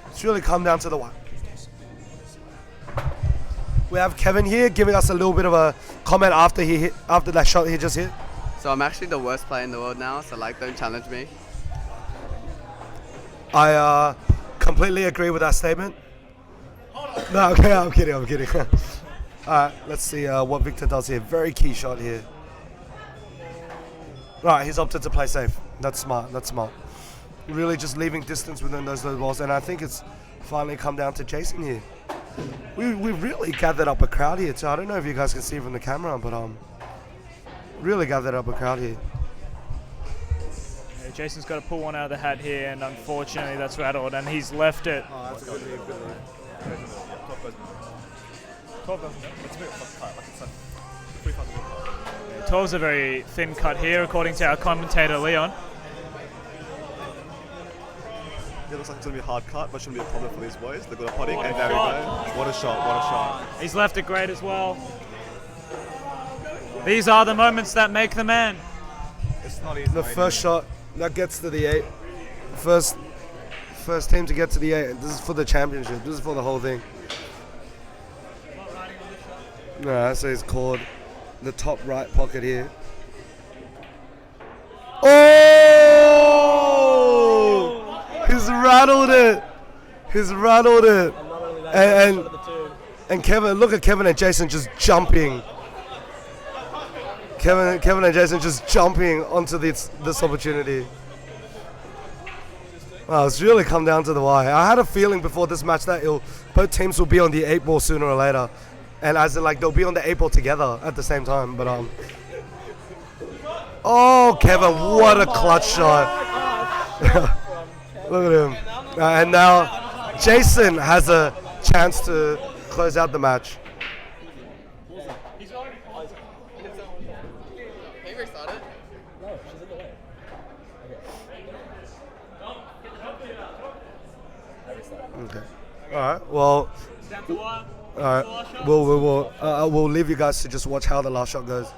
It's really come down to the one. We have Kevin here giving us a little bit of a comment after that shot he just hit. So I'm actually the worst player in the world now, so like don't challenge me. I completely agree with that statement. No, okay, I'm kidding. Alright, let's see what Victor does here. Very key shot here. Right, he's opted to play safe. That's smart. Really just leaving distance within those low balls, and I think it's finally come down to Jason here. We really gathered up a crowd here too. I don't know if you guys can see from the camera, but really gathered up a crowd here. Yeah, Jason's got to pull one out of the hat here, and unfortunately that's rattled, and he's left it. Oh, that's a good lead. 12's a very thin cut here, according to our commentator Leon. It looks like it's going to be a hard cut, but shouldn't be a problem for these boys. They're good at putting, and there we go. What a shot. He's left it great as well. These are the moments that make the man. It's not easy. The first shot that gets to the 8. First team to get to the 8. This is for the championship. This is for the whole thing. No, so he's called the top right pocket here. Oh! He's rattled it. And Kevin, look at Kevin and Jason just jumping. Kevin and Jason just jumping onto this opportunity. Wow, it's really come down to the wire. I had a feeling before this match that both teams will be on the 8 ball sooner or later. And as in, like, they'll be on the 8 ball together at the same time. But oh, Kevin, what a clutch shot. Look at him. And now Jason has a chance to close out the match. Okay. All right. Well. All right. We'll leave you guys to just watch how the last shot goes.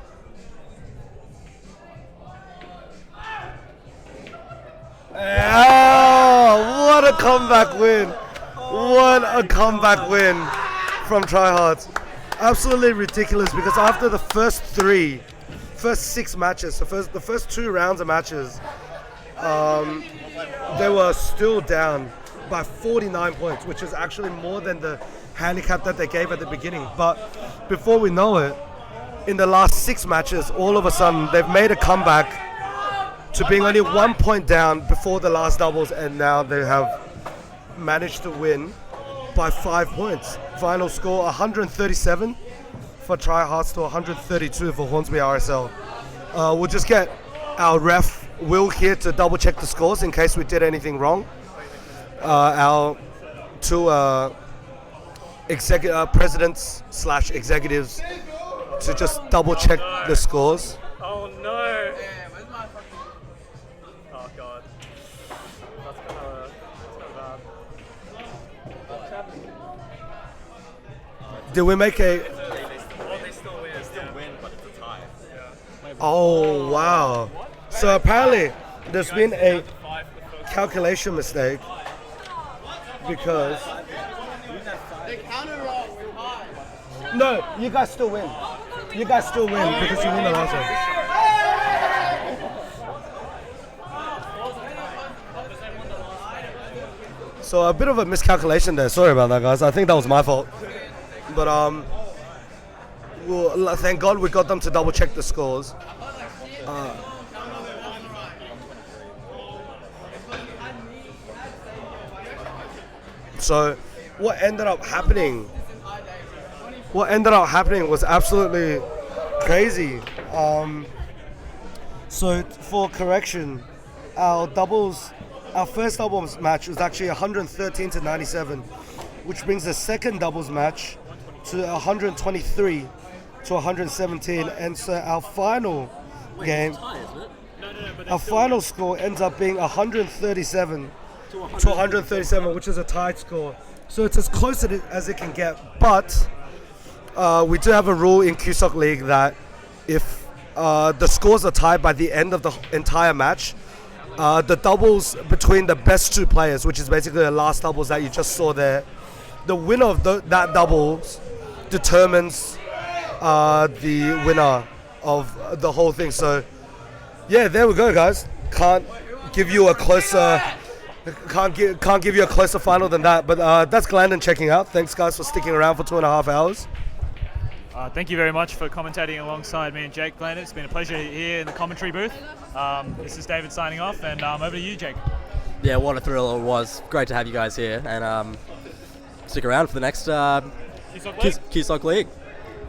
Oh, what a comeback win! What a comeback win from Tryhards. Absolutely ridiculous, because after the first 6 matches, the first 2 rounds of matches, they were still down by 49 points, which is actually more than the handicap that they gave at the beginning. But before we know it, in the last 6 matches, all of a sudden they've made a comeback to being only 1 point down before the last doubles, and now they have managed to win by 5 points. Final score 137 for Tryhards to 132 for Hornsby RSL. We'll just get our ref Will here to double check the scores in case we did anything wrong. Our 2 presidents / executives to just double check the scores. Oh no! Oh god. That's kind of bad. Did we make a? They still win, but it's a tie. Oh wow! So apparently there's been a calculation mistake because. No, you guys still win. You guys still win because you win the last one. So a bit of a miscalculation there. Sorry about that, guys. I think that was my fault. But well, thank God we got them to double check the scores. So what ended up happening was absolutely crazy. So for correction, our first doubles match was actually 113 to 97, which brings the second doubles match to 123 to 117, and so our final game, our final score ends up being 137 to 137, which is a tied score. So it's as close as it can get, but we do have a rule in CueSoc League that if the scores are tied by the end of the entire match, the doubles between the best two players, which is basically the last doubles that you just saw there, the winner of that doubles determines the winner of the whole thing. So yeah, there we go, guys. Can't give you a closer final than that. But that's Glanden checking out. Thanks, guys, for sticking around for 2.5 hours. Thank you very much for commentating alongside me and Jake, Glanden. It's been a pleasure here in the commentary booth. This is David signing off, and over to you, Jake. Yeah, what a thrill it was. Great to have you guys here, and stick around for the next CueSoc League.